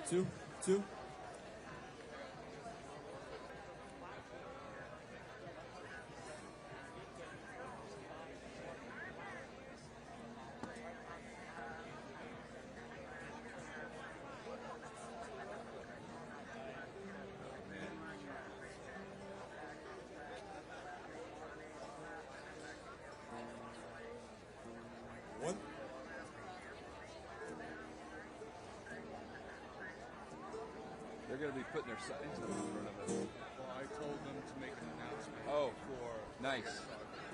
2, 2. One. They're going to be putting their signs up in front of us. Well, I told them to make an announcement. Oh, for nice.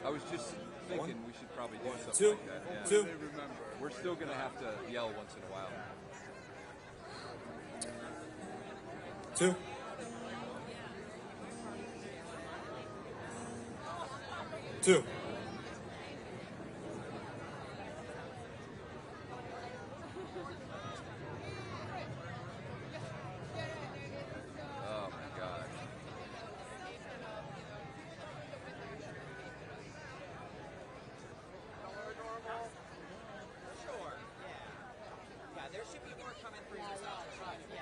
I was just thinking we should probably do something two, like that. Yeah. two. They remember. We're still going to have to yell once in a while. 2. 2. Oh my God. Sure, yeah. Yeah, there should be more coming through this option. Yeah.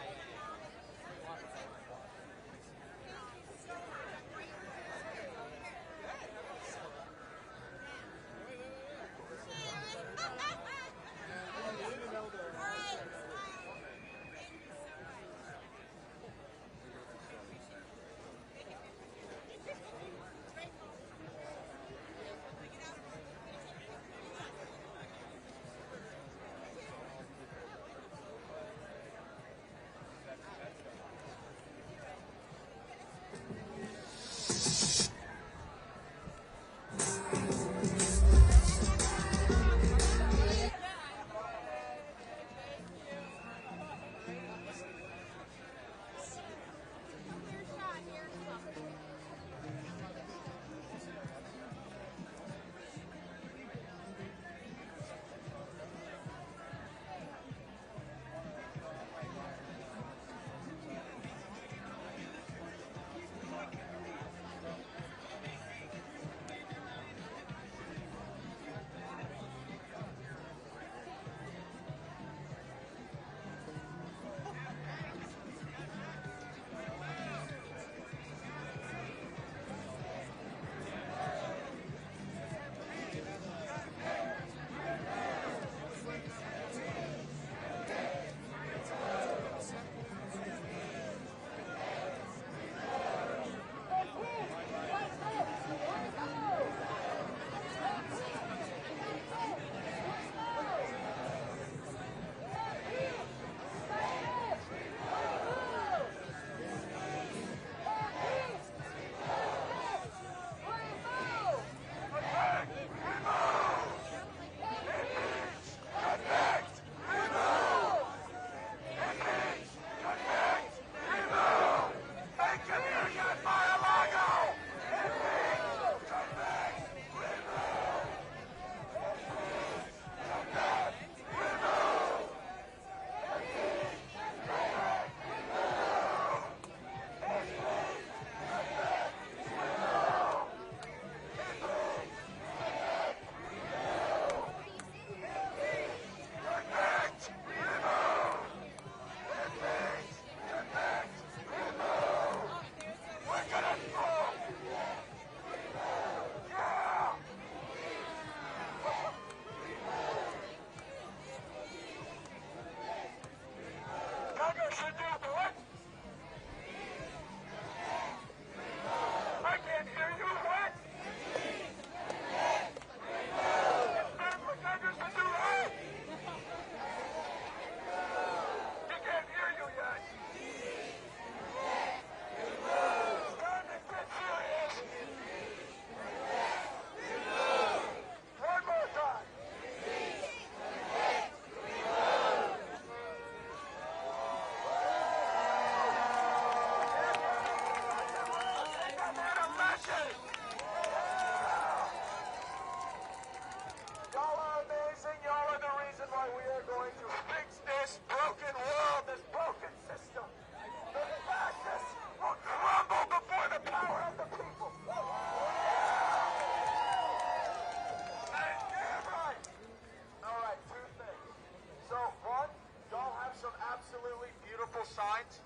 beautiful signs.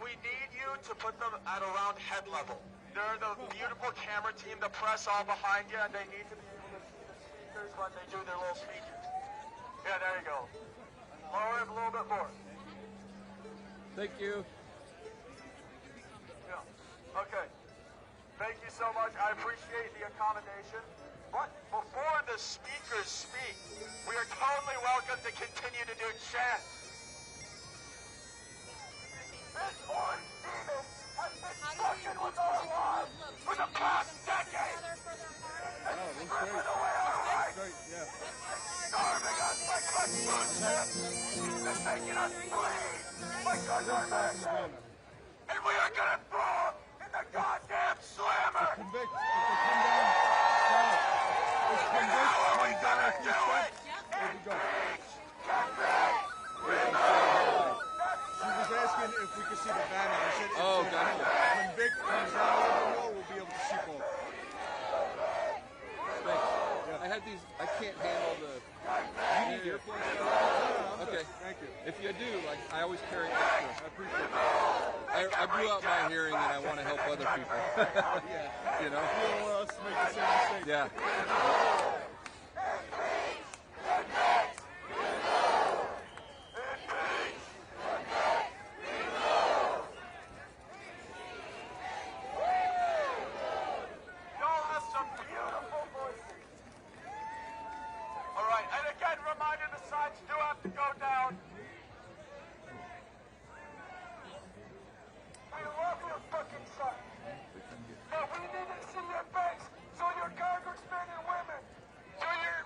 We need you to put them at around head level. They're the beautiful camera team, the press all behind you, and they need to be able to see the speakers when they do their little speeches. Yeah, there you go. Lower it a little bit more. Thank you. Yeah. Okay. Thank you so much. I appreciate the accommodation. But before the speakers speak, we are totally welcome to continue to do chants. This orange demon has been fucking with our lives for the past decade. And stripping away our rights. Starving us like our food chips. And making us bleed like our mission. And we are gonna throw them in the goddamn slammer. And how are we gonna do it? She was asking if we could see the banner. I said, Oh, gotcha. when Vic comes down over the wall, we'll be able to see both. Thanks. I had these. I can't handle the. You need earplugs? Okay. Thank you. If you do, like, I always carry extra. I appreciate that. I blew out my hearing and I want to help other people. You know? You don't want us to make the same mistake. Yeah. Y'all have some beautiful voices. All right, and again, reminder, the signs do have to go down. We love your fucking signs. But we need to see your face, so your congressmen and women, so your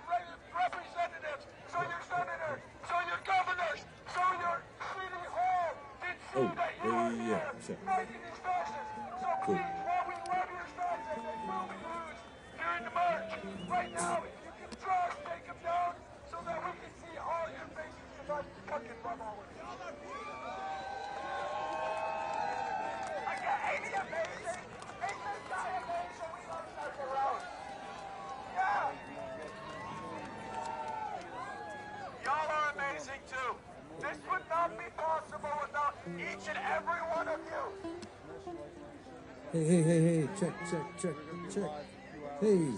representatives, so your senators, so your governors, so your city hall can see that you are here fighting these fascists. So please, while we love your signs and they will be used during the march, right now, if you can just take them down so that we can see all your faces, because I fucking love all of you. Ain't he amazing? Ain't this guy amazing? We love Dr. Rouse. Yeah. Y'all are amazing too. This would not be possible without each and every one of you. Hey, check. Hey.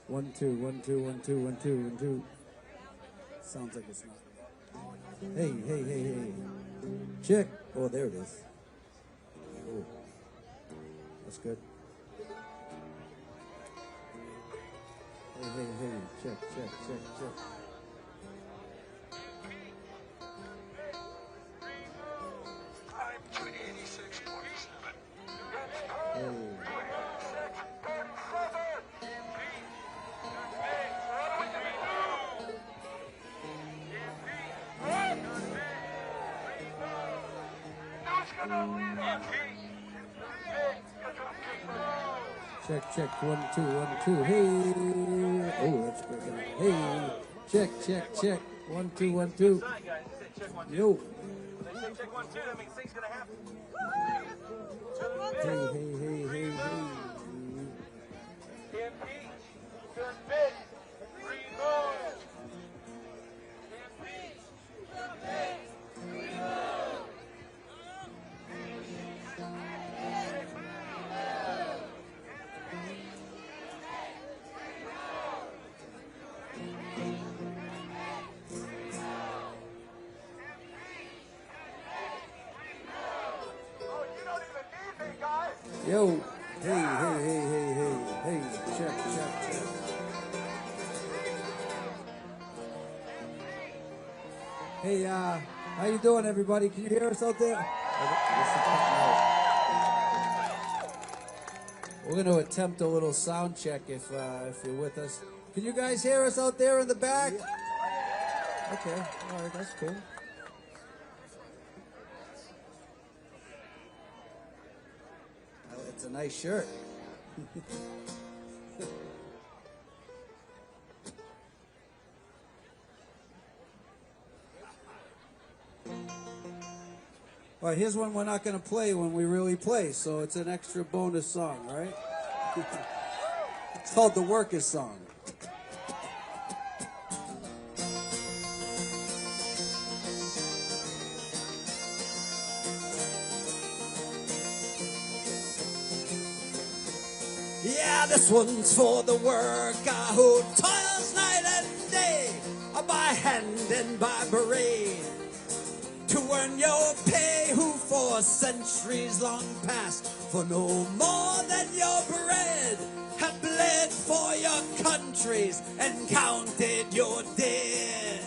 1 2 1 2 1 2 1 2 1 2. Sounds like it's not. Hey. Check. Oh, there it is. Oh, that's good. Hey. Check. I'm 286.7. Hey. 286.7. Check. 1 2 1 2. Hey. Oh, that's breaking up. Hey. Check. 1 2 1 2. Yo. They say check 1 2. That means things gonna happen. Hey. Impeach. Convict. Remove. Impeach. Convict. Remove. Yo. Hey. Check. Hey, how you doing, everybody? Can you hear us out there? We're going to attempt a little sound check if you're with us. Can you guys hear us out there in the back? Okay, all right, that's cool. It's a nice shirt. All right, here's one we're not going to play when we really play, so it's an extra bonus song, all right? It's called the Workers' Song. This one's for the worker who toils night and day, by hand and by brain, to earn your pay, who for centuries long past, for no more than your bread, have bled for your countries and counted your dead.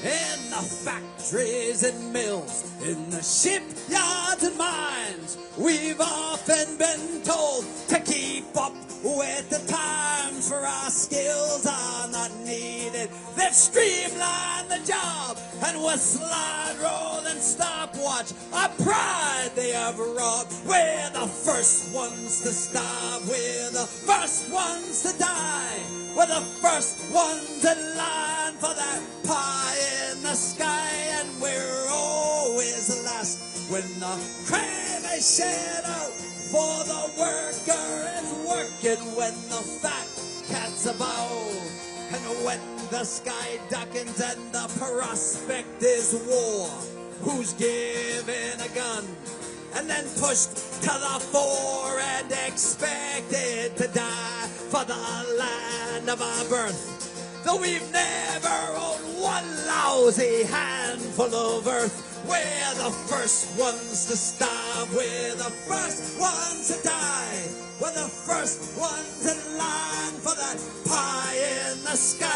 In the factories and mills, in the shipyards and mines, we've often been told to keep up with the times, for our skills are not needed. They've streamlined the job, and with slide roll and stopwatch, our pride they have robbed. We're the first ones to starve, we're the first ones to die, we're the first ones in line for that pie in the sky, and we're always the last when the crane is shed out. For the worker is working when the fat cat's about, and when the sky darkens and the prospect is war. Who's given a gun and then pushed to the fore and expected to die for the land of our birth? Though we've never owned one lousy handful of earth, we're the first ones to starve, we're the first ones to die, we're the first ones in line for that pie in the sky,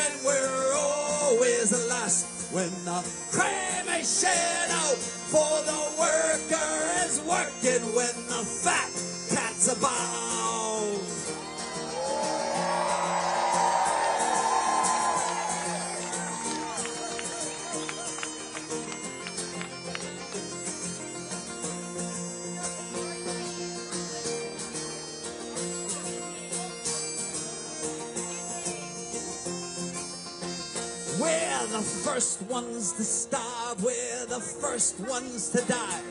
and we're always the last when the cream is shed out. For the worker is working when the fat cat's about. We're the first ones to starve, we're the first ones to die,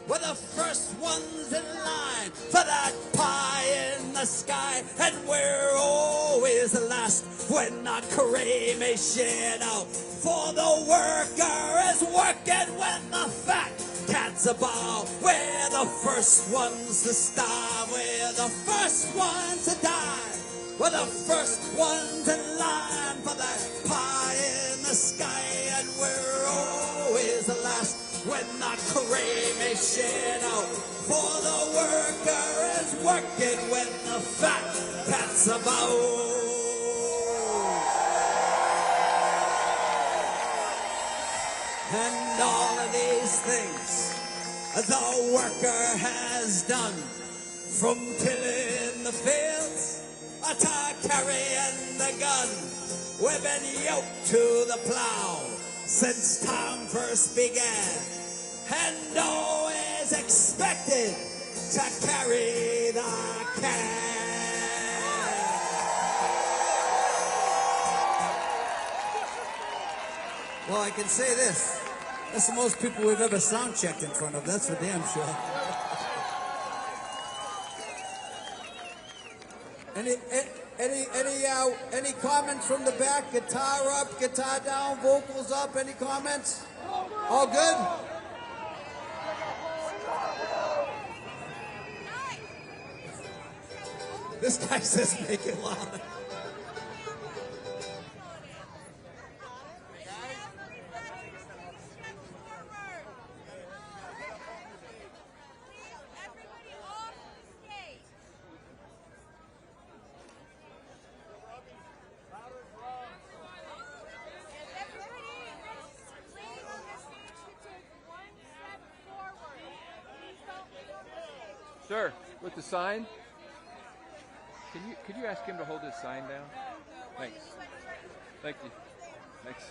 we're the first ones in line for that pie in the sky, and we're always the last when the cream is shed out. For the worker is working when the fat cat's about. We're the first ones to starve, we're the first ones to die, we're the first ones in line for that pie in the sky, and we're always the last when the cream is shed out. For the worker is working when the fat cat's about. And all of these things the worker has done, from tilling the fields to carrying the gun. We've been yoked to the plow since time first began, and always expected to carry the can. Well, I can say this. That's the most people we've ever sound checked in front of. That's for damn sure. Any comments from the back? Guitar up, guitar down, vocals up. Any comments? All good? This guy says make it loud. Sir, with the sign, could you ask him to hold his sign down? Thanks. Thank you. Thanks.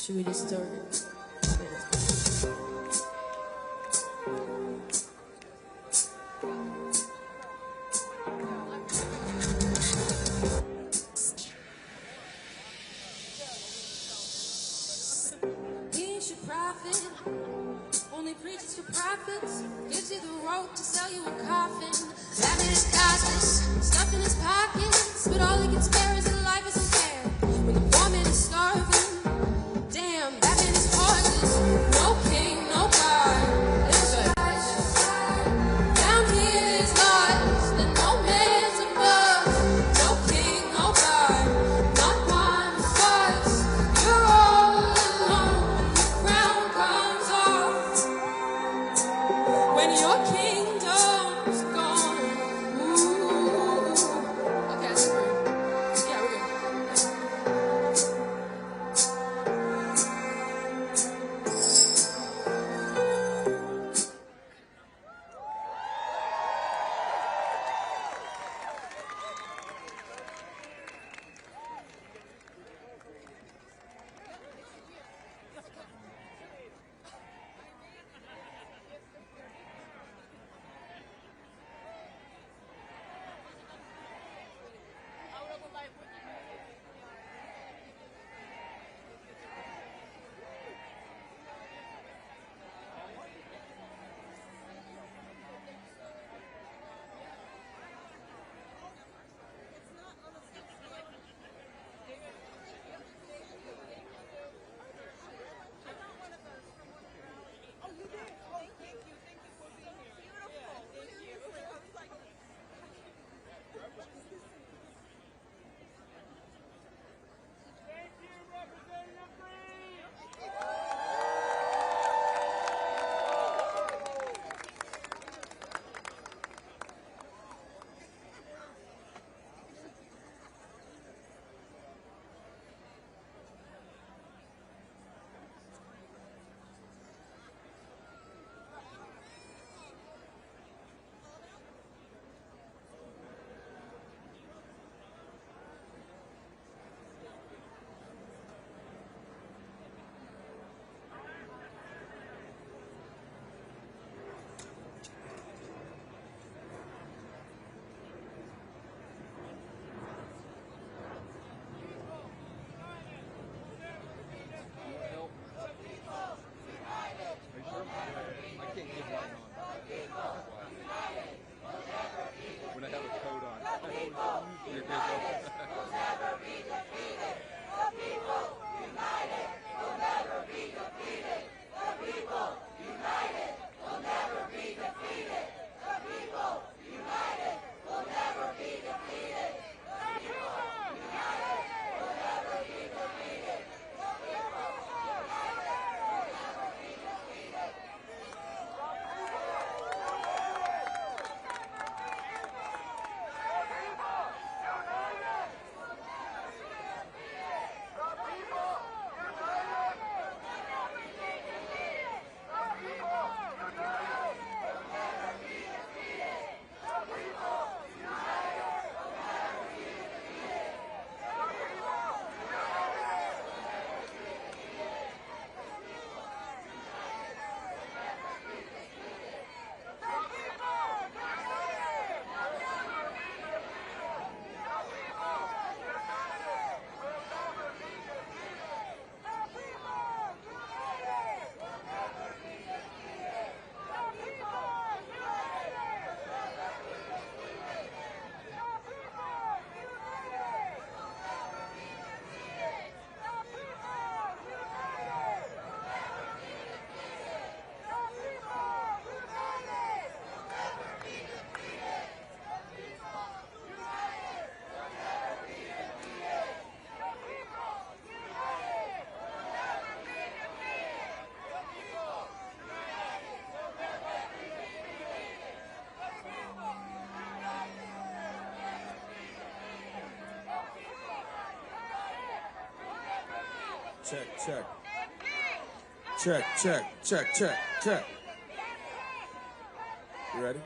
Should we just start it? He should profit. Only preaches for profits. Gives you the rope to sell you a coffin. Having his cosmos, stuff in his pockets. But all he can spare is a life isn't fair. When the poor man is starving. Damn, Batman is heartless. No king, no God. There's a down here is lost. And no man's above. No king, no God. Not one fuss. You're all alone. The crown comes off. When your kingdom's gone. Ooh. Okay, that's great. Yeah, we're good. When I have a coat on. You're good. Check, check. Check, check, check, check, check. You ready?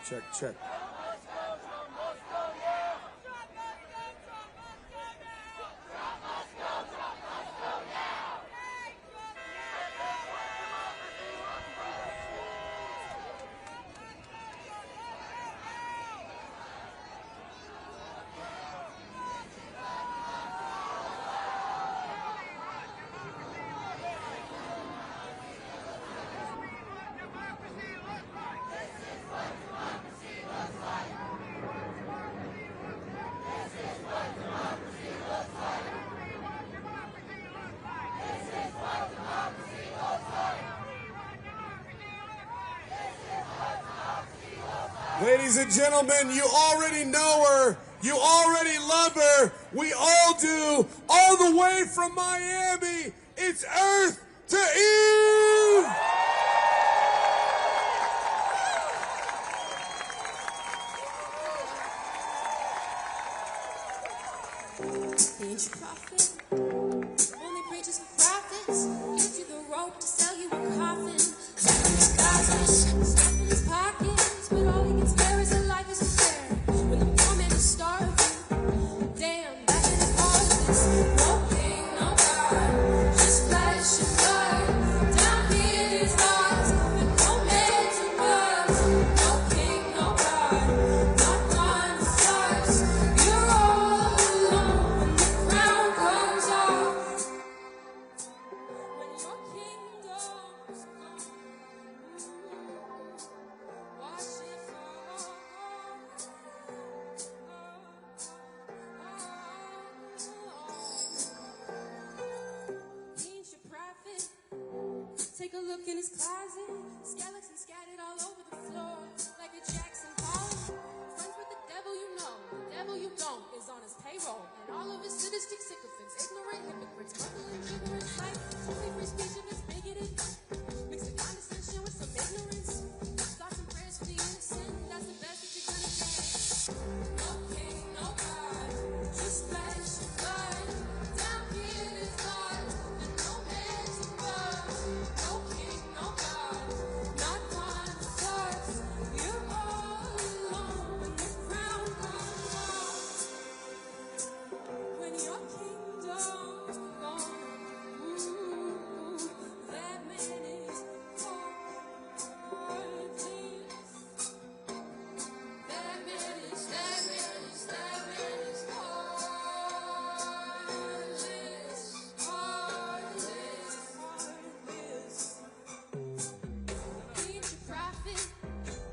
check, check. Ladies and gentlemen, you already know her. You already love her. We all do. All the way from Miami, it's Earth to Eve. Ain't you prophet? Only preaches for profits. Gives you the rope to sell you a coffin. Stuff in his pockets, but all he can spare is a life is fair. When the poor man is starving, damn, that's in his heartless. No king, no God, just flesh and blood. Down here is God's, and no man's above. No king, no God, not one stars. You're all alone when the crown comes off. When your kingdom's gone, watch it fall. He ain't your prophet. Take a look in his closet. Skeletons scattered all over the floor like a Jackson Pollock. Friends with the devil you know, the devil you don't is on his payroll. And all of his sadistic sycophants, ignorant hypocrites, mumbling gibberish like only free speech if it's bigoted. Mix the condescension with some ignorance. Thoughts and prayers for the innocent, that's the best that you're gonna get. No king, no God, just flesh and blood. Down here is God, and no man's above. No king, no God, not one stars. You're all alone when the crown comes off. When your kingdom's gone, that man is heartless. That man is heartless, heartless. He ain't your prophet.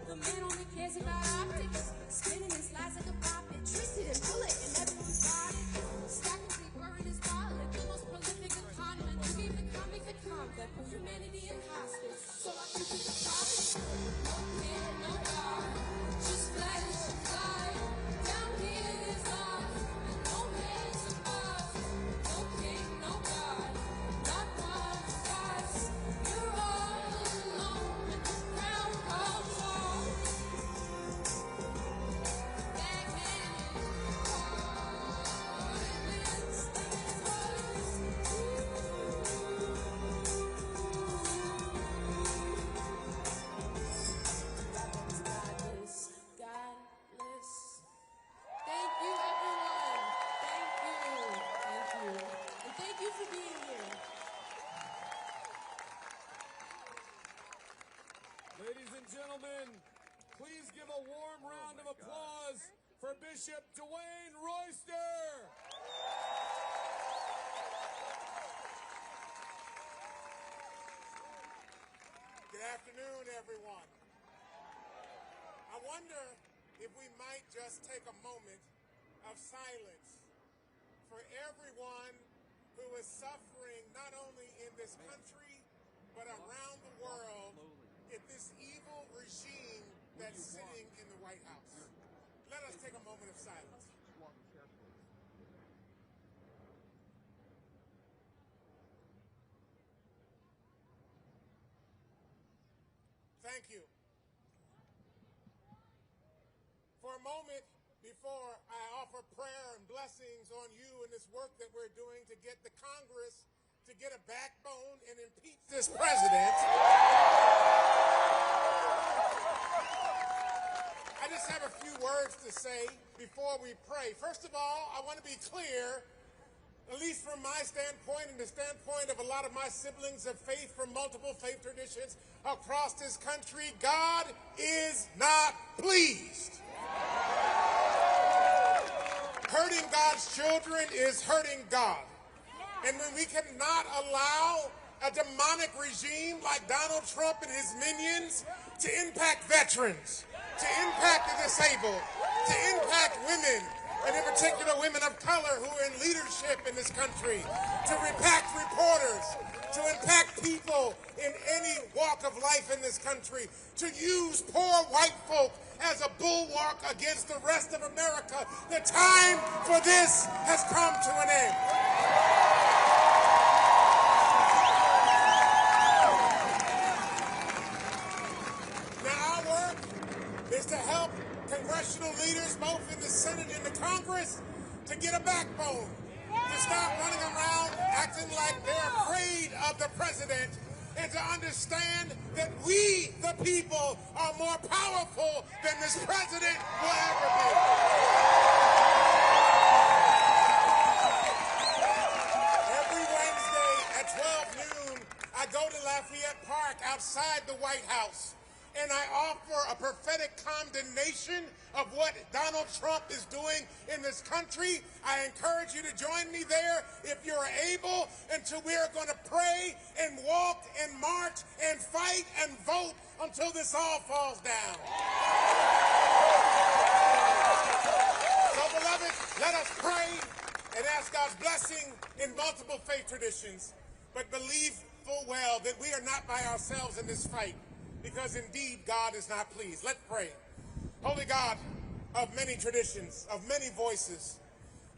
The man only cares about optics. Spinning his lies like a puppet. Twisted and bullet, and everyone's got it. Stacking paper in his wallet. The most prolific of conmen. Who gave the comic the concept of humanity and hospice? So I think he's a prophet. No king, no God, just flesh and blood. Down here is God, and no man's above. No king, no God, not one stars. You're all alone when the crown comes off. That man is heartless. Godless. Thank you, everyone. Thank you. Thank you. And thank you for being here. Ladies and gentlemen, please give a warm round of applause for Bishop Dwayne Royster. Good afternoon, everyone. I wonder if we might just take a moment of silence for everyone who is suffering not only in this country, but around the world at this evil regime that's sitting in the White House. Let us take a moment of silence. Thank you. For a moment before I offer prayer and blessings on you in this work that we're doing to get the Congress to get a backbone and impeach this president, I just have a few words to say before we pray. First of all, I want to be clear, at least from my standpoint and the standpoint of a lot of my siblings of faith from multiple faith traditions across this country, God is not pleased. Hurting God's children is hurting God. And when we cannot allow a demonic regime like Donald Trump and his minions to impact veterans, to impact the disabled, to impact women, and in particular women of color who are in leadership in this country, to impact reporters, to impact people in any walk of life in this country, to use poor white folk as a bulwark against the rest of America. The time for this has come to an end. Now our work is to help congressional leaders, both in the Senate and the Congress, to get a backbone, to stop running around acting like they're afraid of the president, and to understand that we, the people, are more powerful than this president will ever be. Every Wednesday at 12 noon, I go to Lafayette Park outside the White House, and I offer a prophetic condemnation of what Donald Trump is doing in this country. I encourage you to join me there if you're able, until we are going to pray and walk and march and fight and vote until this all falls down. So, beloved, let us pray and ask God's blessing in multiple faith traditions, but believe full well that we are not by ourselves in this fight, because indeed God is not pleased. Let's pray. Holy God of many traditions, of many voices,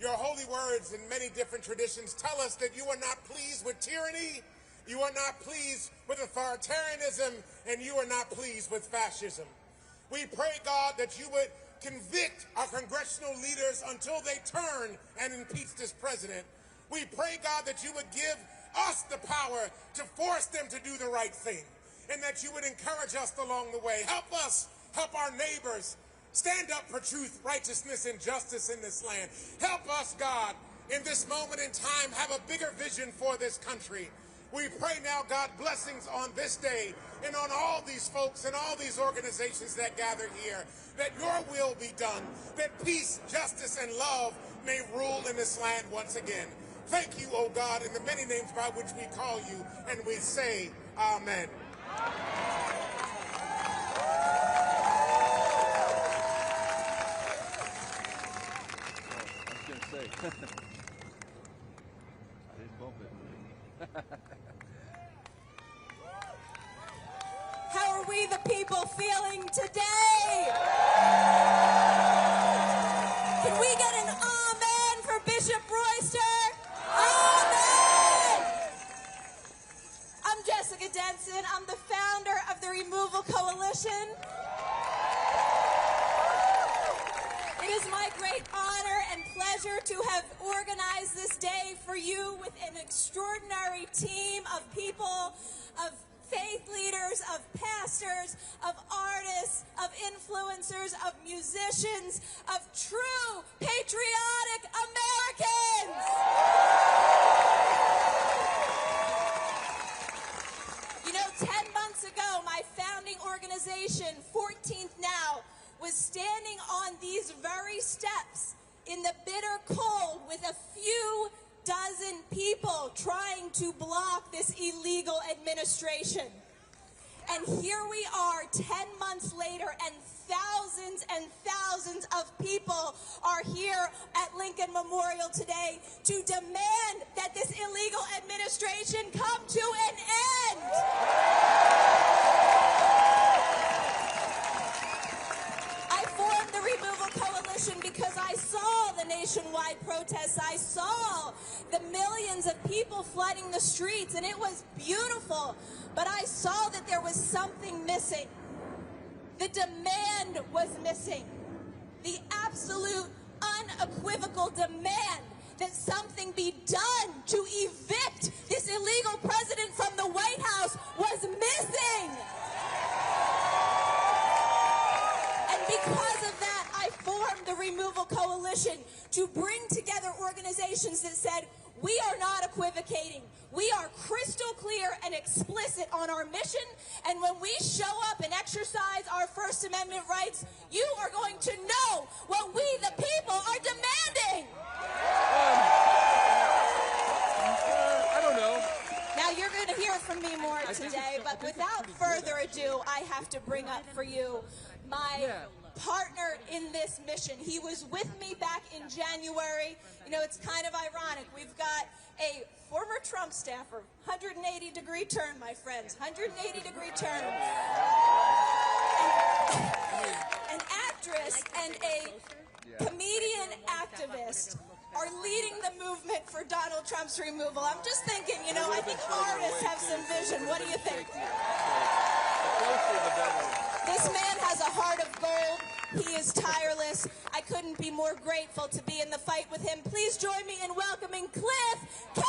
your holy words in many different traditions tell us that you are not pleased with tyranny, you are not pleased with authoritarianism, and you are not pleased with fascism. We pray, God, that you would convict our congressional leaders until they turn and impeach this president. We pray, God, that you would give us the power to force them to do the right thing, and that you would encourage us along the way. Help us, help our neighbors stand up for truth, righteousness, and justice in this land. Help us, God, in this moment in time, have a bigger vision for this country. We pray now, God, blessings on this day and on all these folks and all these organizations that gather here, that your will be done, that peace, justice, and love may rule in this land once again. Thank you, O God, in the many names by which we call you, and we say, Amen. I didn't bump it. How are we the people feeling today? Can we get an amen for Bishop Royster? Amen! I'm Jessica Denson. I'm the founder of the Removal Coalition. It is my great honor and pleasure to have organized this day for you with an extraordinary team of people, of faith leaders, of pastors, of artists, of influencers, of musicians, of true patriotic Americans. You know, 10 months ago, my founding organization, 14th Now, was standing on these very steps in the bitter cold with a few dozen people trying to block this illegal administration. And here we are 10 months later, and thousands of people are here at Lincoln Memorial today to demand that this illegal administration come to an end. I formed the Removal Coalition because I saw the nationwide protests. I saw the millions of people flooding the streets, and it was beautiful. But I saw that there was something missing. The demand was missing. The absolute, unequivocal demand that something be done to evict this illegal president from the White House was missing. And because coalition to bring together organizations that said, we are not equivocating. We are crystal clear and explicit on our mission, and when we show up and exercise our First Amendment rights, you are going to know what we, the people, are demanding. I don't know. Now, you're going to hear from me more today, but without further ado, I have to bring up for you my partner in this mission. He was with me back in January. You know, it's kind of ironic. We've got a former Trump staffer, 180-degree turn, my friends, 180-degree turn. An actress and a comedian activist are leading the movement for Donald Trump's removal. I'm just thinking, you know, I think artists have some vision. What do you think? This man has a heart of gold. He is tireless. I couldn't be more grateful to be in the fight with him. Please join me in welcoming Cliff Cash!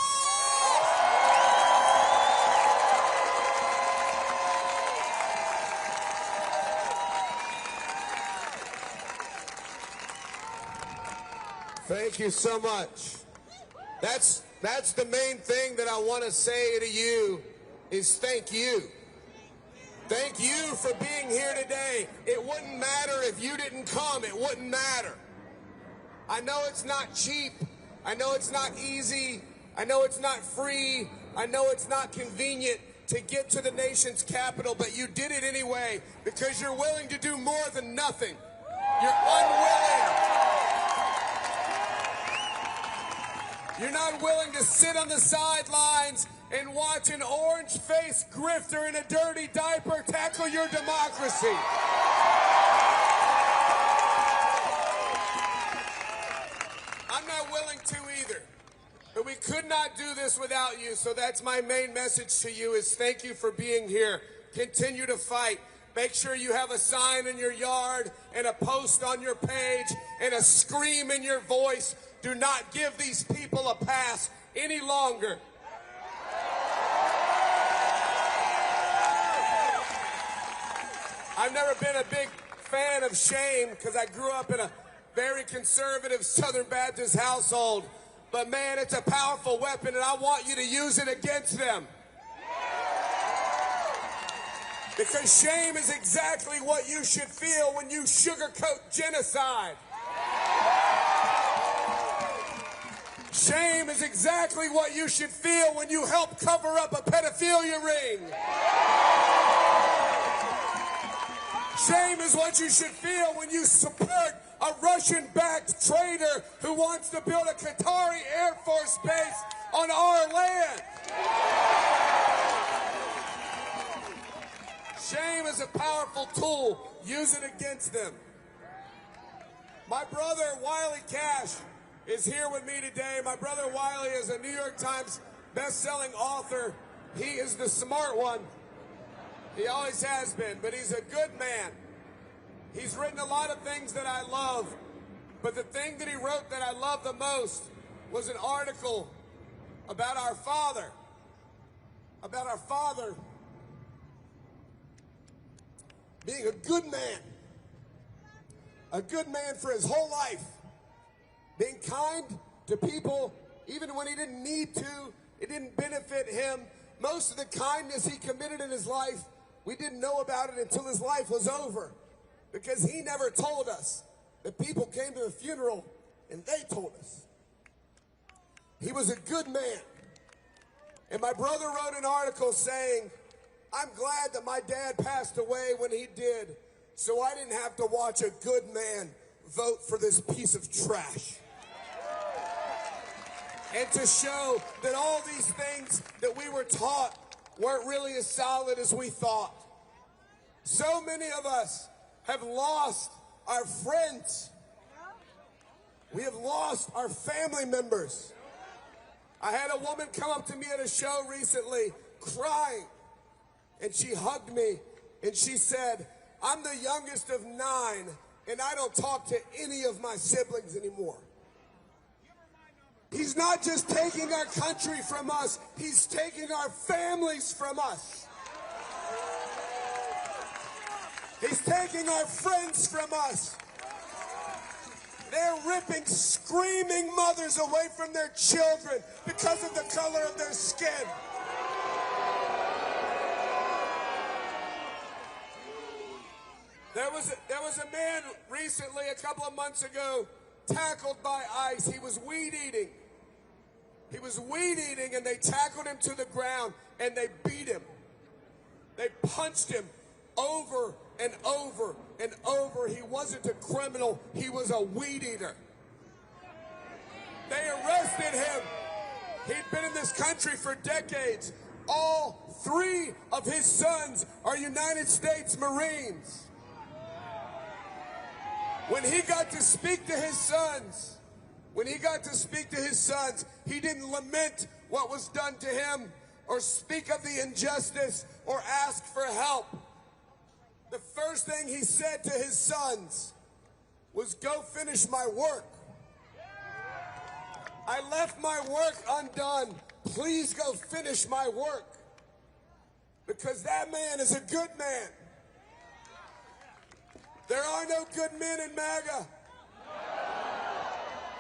Thank you so much. That's the main thing that I want to say to you is thank you. Thank you for being here today. It wouldn't matter if you didn't come. It wouldn't matter. I know it's not cheap. I know it's not easy. I know it's not free. I know it's not convenient to get to the nation's capital, but you did it anyway because you're willing to do more than nothing. You're unwilling. You're not willing to sit on the sidelines and watch an orange-faced grifter in a dirty diaper tackle your democracy. I'm not willing to either. But we could not do this without you, so that's my main message to you is thank you for being here. Continue to fight. Make sure you have a sign in your yard and a post on your page and a scream in your voice. Do not give these people a pass any longer. I've never been a big fan of shame because I grew up in a very conservative Southern Baptist household. But man, it's a powerful weapon and I want you to use it against them. Because shame is exactly what you should feel when you sugarcoat genocide. Shame is exactly what you should feel when you help cover up a pedophilia ring. Shame is what you should feel when you support a Russian-backed traitor who wants to build a Qatari Air Force base on our land. Shame is a powerful tool. Use it against them. My brother, Wiley Cash, is here with me today. My brother Wiley is a New York Times best-selling author. He is the smart one. He always has been, but he's a good man. He's written a lot of things that I love, but the thing that he wrote that I love the most was an article about our father being a good man for his whole life, being kind to people even when he didn't need to, it didn't benefit him. Most of the kindness he committed in his life, we didn't know about it until his life was over, because he never told us. The people came to the funeral and they told us. He was a good man. And my brother wrote an article saying, I'm glad that my dad passed away when he did, so I didn't have to watch a good man vote for this piece of trash. And to show that all these things that we were taught weren't really as solid as we thought. So many of us have lost our friends. We have lost our family members. I had a woman come up to me at a show recently crying, and she hugged me and she said, I'm the youngest of 9 and I don't talk to any of my siblings anymore. He's not just taking our country from us, he's taking our families from us. He's taking our friends from us. And They're ripping screaming mothers away from their children because of the color of their skin. There was a man recently, a couple of months ago, tackled by ICE. He was weed eating. He was weed eating, and they tackled him to the ground, and they beat him. They punched him over and over and over. He wasn't a criminal. He was a weed eater. They arrested him. He'd been in this country for decades. All 3 of his sons are United States Marines. When he got to speak to his sons, he didn't lament what was done to him or speak of the injustice or ask for help. The first thing he said to his sons was, "Go finish my work. I left my work undone. Please go finish my work." Because that man is a good man. There are no good men in MAGA.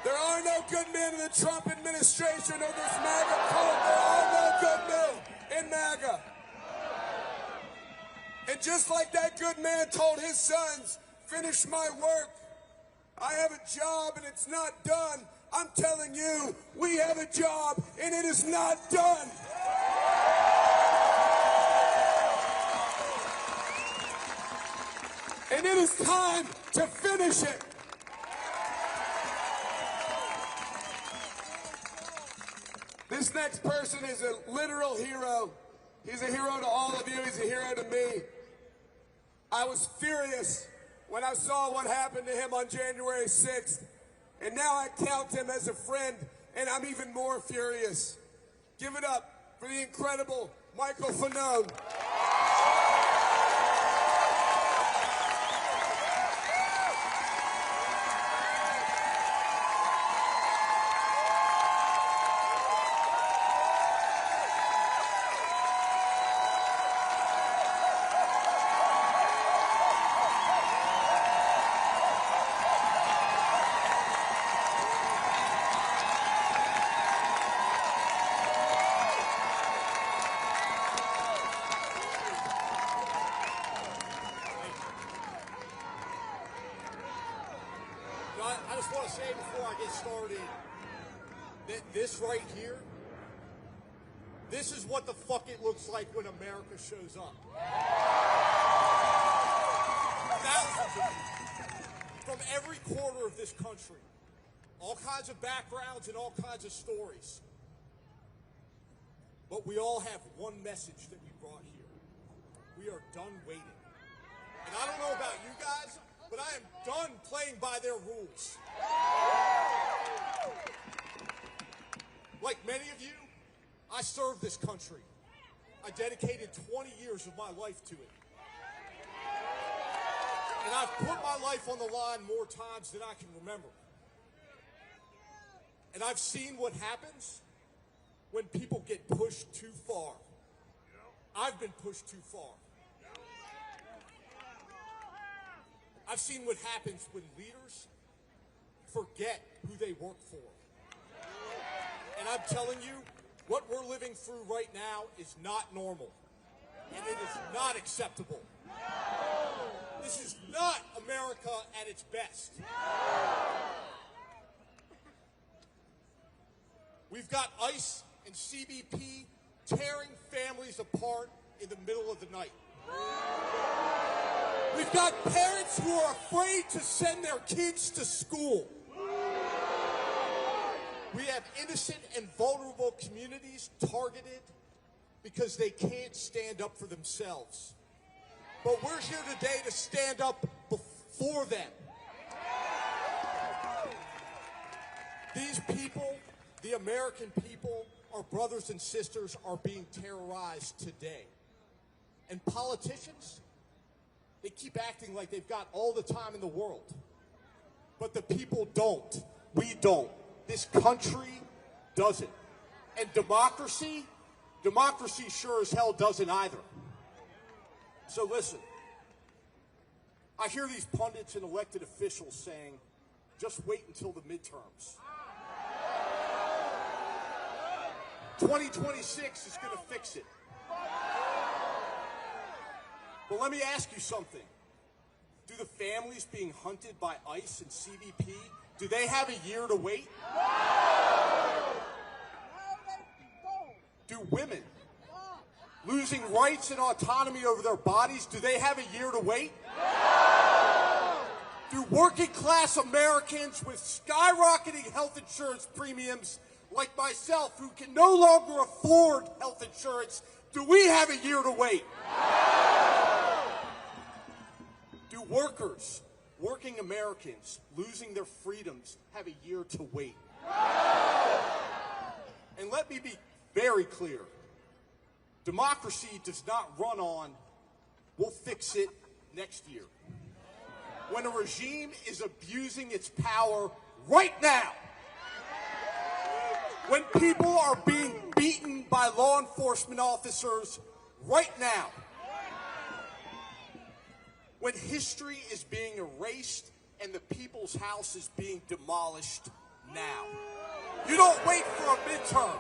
There are no good men in the Trump administration or this MAGA cult. There are no good men in MAGA. And just like that good man told his sons, "Finish my work. I have a job and it's not done." I'm telling you, we have a job and it is not done. And it is time to finish it. This next person is a literal hero. He's a hero to all of you. He's a hero to me. I was furious when I saw what happened to him on January 6th. And now I count him as a friend, and I'm even more furious. Give it up for the incredible Michael Fanone. I just want to say before I get started that this right here, this is what the fuck it looks like when America shows up. Thousands of people from every corner of this country, all kinds of backgrounds and all kinds of stories. But we all have one message that we brought here. We are done waiting. And I don't know about you guys, but I am done playing by their rules. Like many of you, I served this country. I dedicated 20 years of my life to it. And I've put my life on the line more times than I can remember. And I've seen what happens when people get pushed too far. I've been pushed too far. I've seen what happens when leaders forget who they work for. And I'm telling you, what we're living through right now is not normal. And it is not acceptable. This is not America at its best. We've got ICE and CBP tearing families apart in the middle of the night. We've got parents who are afraid to send their kids to school. We have innocent and vulnerable communities targeted because they can't stand up for themselves. But we're here today to stand up for them. These people, the American people, our brothers and sisters, are being terrorized today. And politicians, they keep acting like they've got all the time in the world. But the people don't. We don't. This country doesn't. And democracy sure as hell doesn't either. So listen, I hear these pundits and elected officials saying, Just wait until the midterms. 2026 is going to fix it. But let me ask you something. Do the families being hunted by ICE and CBP, do they have a year to wait? Do women losing rights and autonomy over their bodies, do they have a year to wait? Do working class Americans with skyrocketing health insurance premiums like myself who can no longer afford health insurance, do we have a year to wait? Do workers, working Americans losing their freedoms have a year to wait? And let me be very clear. Democracy does not run on, we'll fix it next year. When a regime is abusing its power right now, when people are being beaten by law enforcement officers right now, when history is being erased and the people's house is being demolished now. You don't wait for a midterm.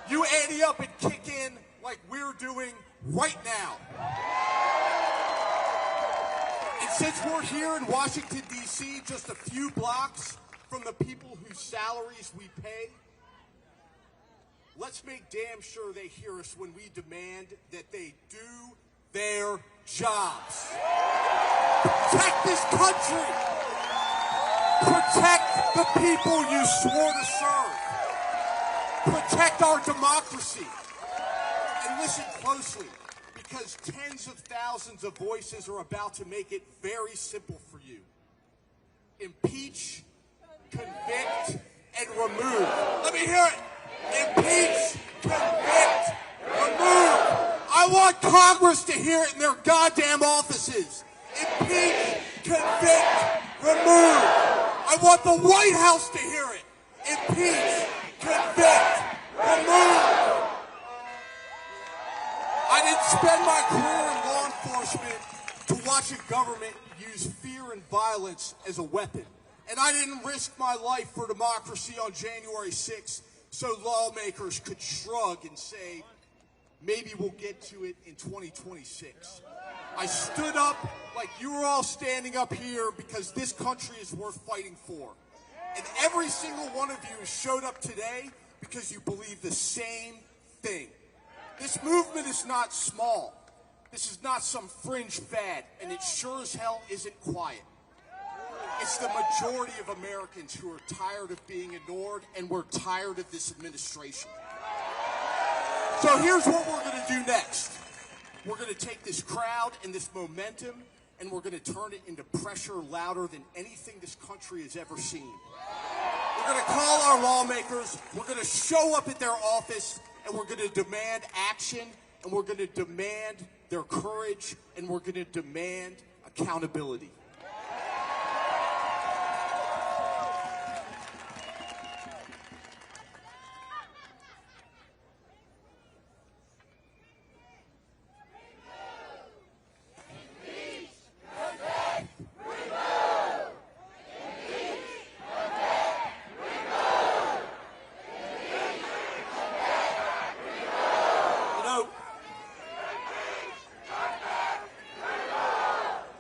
You ante up and kick in like we're doing right now. And since we're here in Washington, D.C., just a few blocks from the people whose salaries we pay, let's make damn sure they hear us when we demand that they do their jobs. Protect this country. Protect the people you swore to serve. Protect our democracy. And listen closely, because tens of thousands of voices are about to make it very simple for you. Impeach, convict, and remove. Let me hear it. Impeach, convict, remove. I want Congress to hear it in their goddamn offices. Impeach, convict, remove. I want the White House to hear it. Impeach, convict, remove. I didn't spend my career in law enforcement to watch a government use fear and violence as a weapon. And I didn't risk my life for democracy on January 6th so lawmakers could shrug and say, maybe we'll get to it in 2026. I stood up like you were all standing up here because this country is worth fighting for. And every single one of you showed up today because you believe the same thing. This movement is not small. This is not some fringe fad, and it sure as hell isn't quiet. It's the majority of Americans who are tired of being ignored, and we're tired of this administration. So here's what we're going to do next. We're going to take this crowd and this momentum, and we're going to turn it into pressure louder than anything this country has ever seen. We're going to call our lawmakers. We're going to show up at their office, and we're going to demand action, and we're going to demand their courage, and we're going to demand accountability.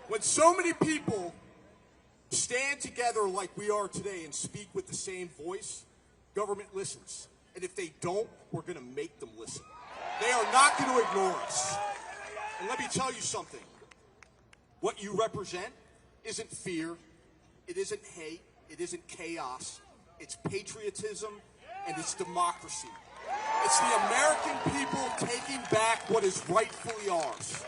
When so many people stand together like we are today and speak with the same voice, government listens. And if they don't, we're going to make them listen. They are not going to ignore us. And let me tell you something. What you represent isn't fear. It isn't hate. It isn't chaos. It's patriotism and it's democracy. It's the American people taking back what is rightfully ours.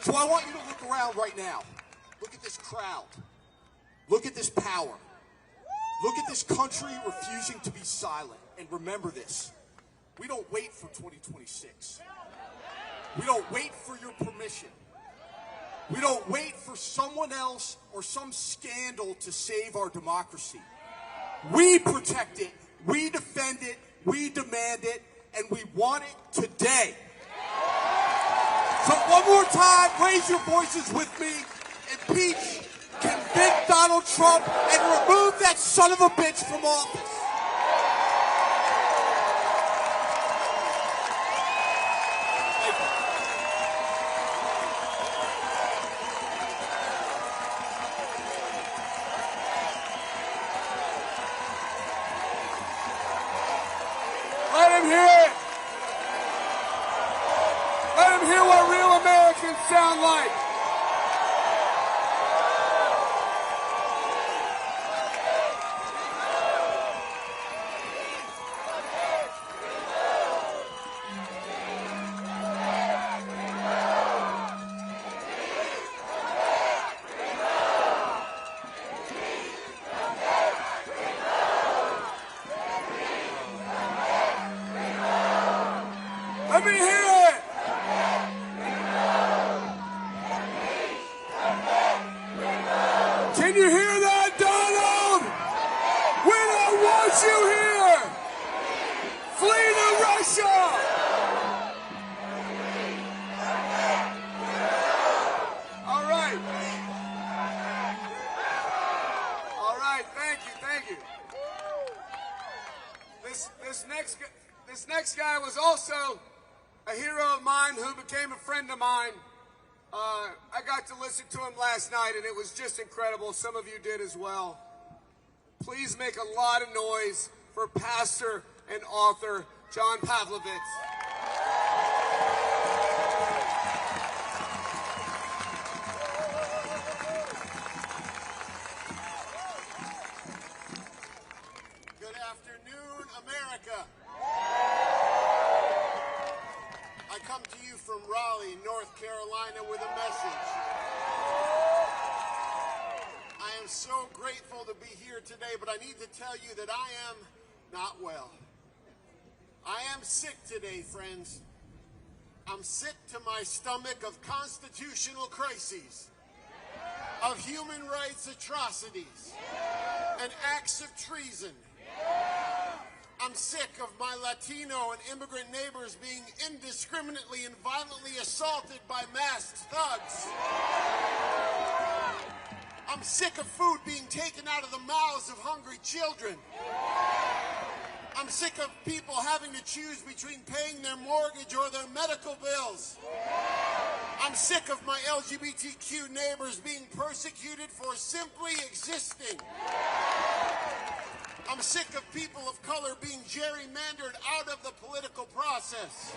So I want you to look around right now. Look at this crowd. Look at this power. Look at this country refusing to be silent. And remember this. We don't wait for 2026. We don't wait for your permission. We don't wait for someone else or some scandal to save our democracy. We protect it. We defend it. We demand it. And we want it today. So one more time, raise your voices with me. impeach, convict Donald Trump, and remove that son of a bitch from office. Let him hear it. Let him hear what real Americans sound like. Let me hear it! Can you hear that, Donald? We don't want you here! Flee to Russia! All right. All right, thank you. This next guy was also a hero of mine who became a friend of mine. I got to listen to him last night, and it was just incredible. Some of you did as well. Please make a lot of noise for pastor and author John Pavlovitz. Good afternoon, America. I come to you from Raleigh, North Carolina with a message. I am so grateful to be here today, but I need to tell you that I am not well. I am sick today, friends. I'm sick to my stomach of constitutional crises, of human rights atrocities, and acts of treason. I'm sick of my Latino and immigrant neighbors being indiscriminately and violently assaulted by masked thugs. I'm sick of food being taken out of the mouths of hungry children. I'm sick of people having to choose between paying their mortgage or their medical bills. I'm sick of my LGBTQ neighbors being persecuted for simply existing. I'm sick of people of color being gerrymandered out of the political process.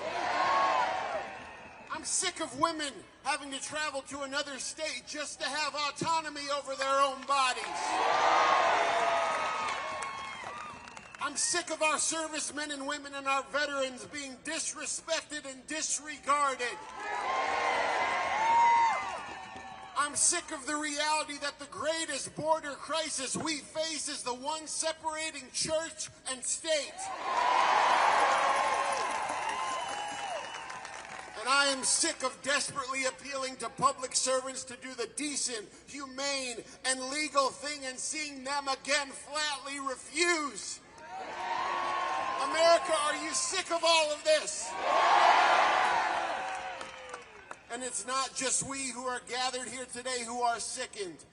I'm sick of women having to travel to another state just to have autonomy over their own bodies. I'm sick of our servicemen and women and our veterans being disrespected and disregarded. I'm sick of the reality that the greatest border crisis we face is the one separating church and state. And I am sick of desperately appealing to public servants to do the decent, humane, and legal thing and seeing them again flatly refuse. America, are you sick of all of this? And it's not just we who are gathered here today who are sickened.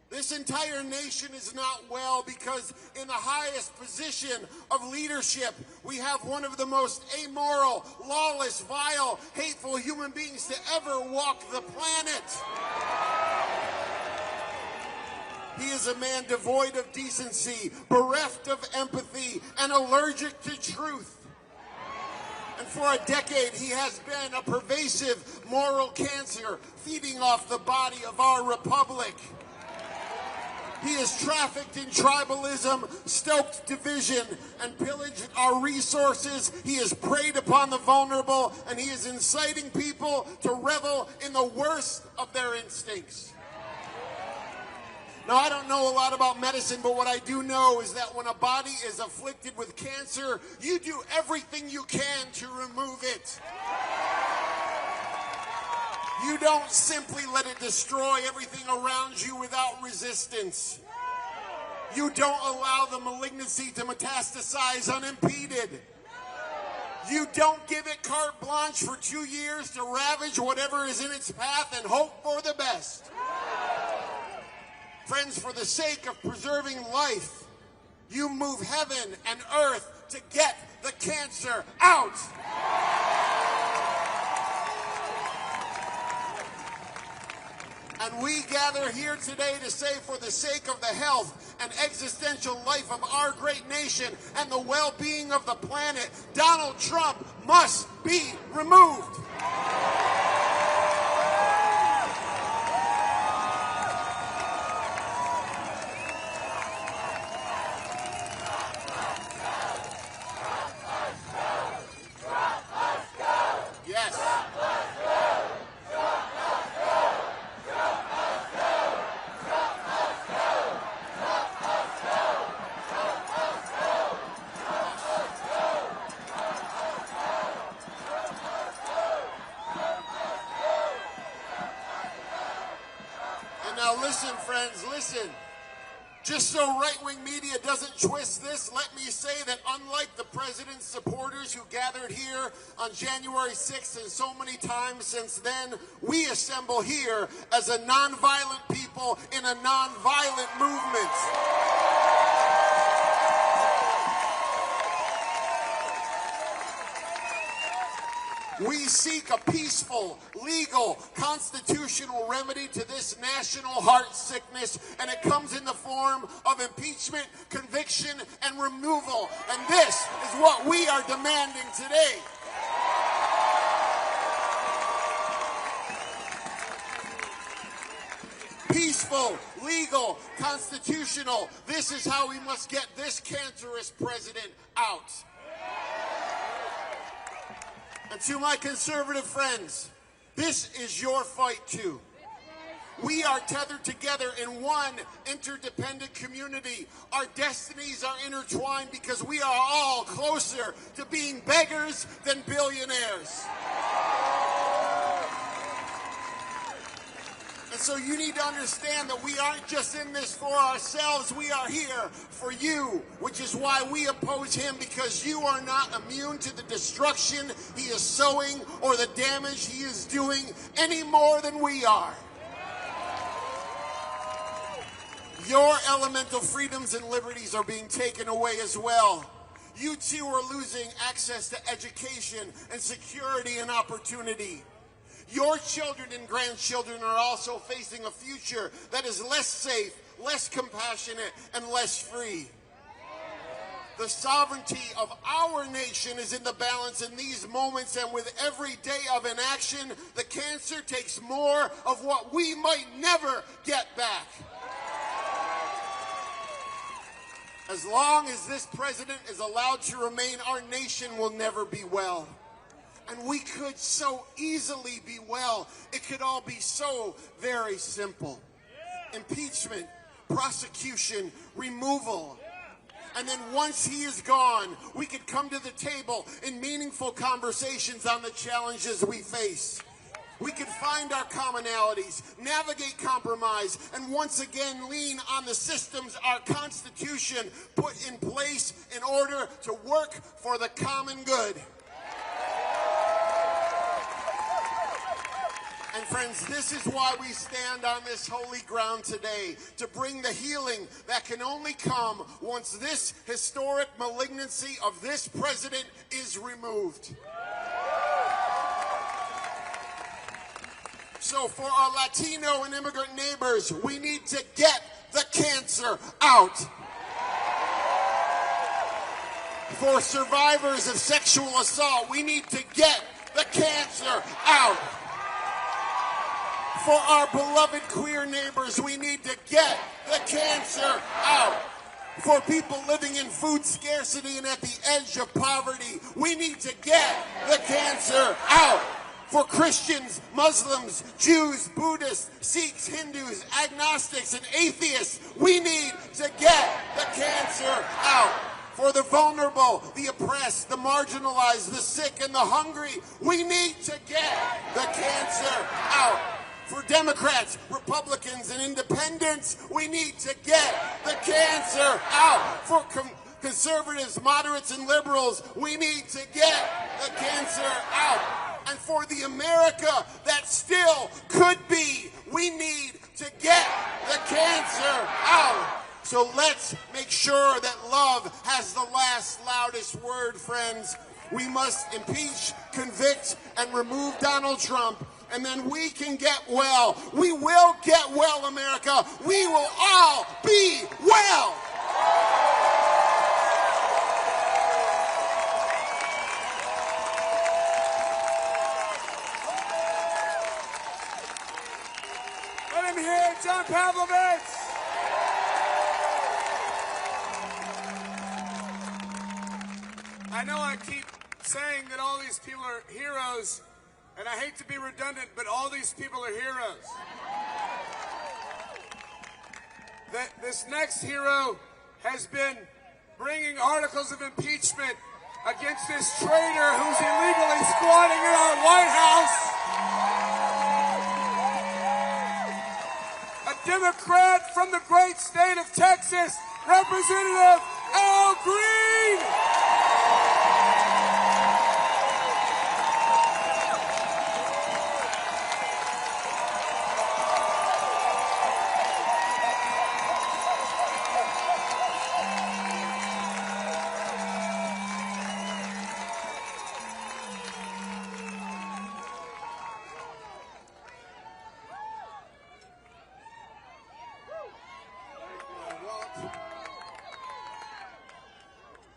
This entire nation is not well because in the highest position of leadership, we have one of the most amoral, lawless, vile, hateful human beings to ever walk the planet. He is a man devoid of decency, bereft of empathy, and allergic to truth. And for a decade, he has been a pervasive moral cancer feeding off the body of our republic. He has trafficked in tribalism, stoked division, and pillaged our resources. He has preyed upon the vulnerable, and he is inciting people to revel in the worst of their instincts. Now, I don't know a lot about medicine, but what I do know is that when a body is afflicted with cancer, you do everything you can to remove it. You don't simply let it destroy everything around you without resistance. You don't allow the malignancy to metastasize unimpeded. You don't give it carte blanche for 2 years to ravage whatever is in its path and hope for the best. Friends, for the sake of preserving life, you move heaven and earth to get the cancer out. And we gather here today to say, for the sake of the health and existential life of our great nation and the well-being of the planet, Donald Trump must be removed. Yes. And now listen, friends, listen. Just so right-wing media doesn't twist this, let me say that unlike the president's supporters who gathered here on January 6th and so many times since then, we assemble here as a nonviolent people in a nonviolent movement. We seek a peaceful, legal, constitutional remedy to this national heart sickness, and it comes in the form of impeachment, conviction, and removal. And this is what we are demanding today. Peaceful, legal, constitutional. This is how we must get this cancerous president out. And to my conservative friends, this is your fight too. We are tethered together in one interdependent community. Our destinies are intertwined because we are all closer to being beggars than billionaires. And so you need to understand that we aren't just in this for ourselves, we are here for you, which is why we oppose him, because you are not immune to the destruction he is sowing or the damage he is doing any more than we are. Your elemental freedoms and liberties are being taken away as well. You too are losing access to education and security and opportunity. Your children and grandchildren are also facing a future that is less safe, less compassionate, and less free. The sovereignty of our nation is in the balance in these moments, and with every day of inaction, the cancer takes more of what we might never get back. As long as this president is allowed to remain, our nation will never be well. And we could so easily be well. It could all be so very simple. Impeachment, prosecution, removal. And then once he is gone, we could come to the table in meaningful conversations on the challenges we face. We could find our commonalities, navigate compromise, and once again lean on the systems our Constitution put in place in order to work for the common good. And friends, this is why we stand on this holy ground today, to bring the healing that can only come once this historic malignancy of this president is removed. So for our Latino and immigrant neighbors, we need to get the cancer out. For survivors of sexual assault, we need to get the cancer out. For our beloved queer neighbors, we need to get the cancer out. For people living in food scarcity and at the edge of poverty, we need to get the cancer out. For Christians, Muslims, Jews, Buddhists, Sikhs, Hindus, agnostics, and atheists, we need to get the cancer out. For the vulnerable, the oppressed, the marginalized, the sick, and the hungry, we need to get the cancer out. For Democrats, Republicans, and independents, we need to get the cancer out. For conservatives, moderates, and liberals, we need to get the cancer out. And for the America that still could be, we need to get the cancer out. So let's make sure that love has the last, loudest word, friends. We must impeach, convict, and remove Donald Trump, and then we can get well. We will get well, America. We will all be well. Let him hear John Pavlovich. I know I keep saying that all these people are heroes, and I hate to be redundant, but all these people are heroes. This next hero has been bringing articles of impeachment against this traitor who's illegally squatting in our White House. A Democrat from the great state of Texas, Representative Al Green.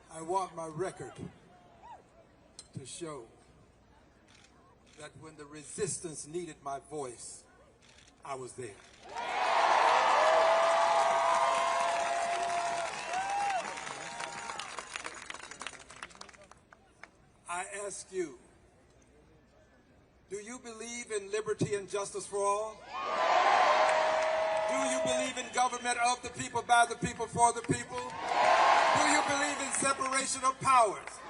I want my record to show that when the resistance needed my voice, I was there. I ask you, do you believe in liberty and justice for all? Do you believe in government of the people, by the people, for the people? Do you believe in separation of powers?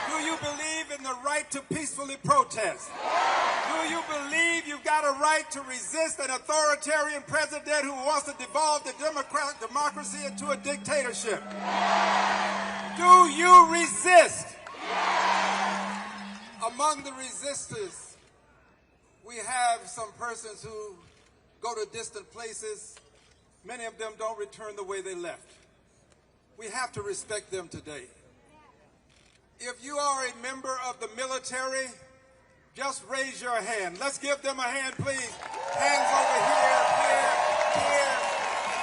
Do you believe in the right to peacefully protest? Do you believe you've got a right to resist an authoritarian president who wants to devolve the democracy into a dictatorship? Do you resist? Among the resistors, we have some persons who go to distant places. Many of them don't return the way they left. We have to respect them today. If you are a member of the military, just raise your hand. Let's give them a hand, please. Hands over here, here, here.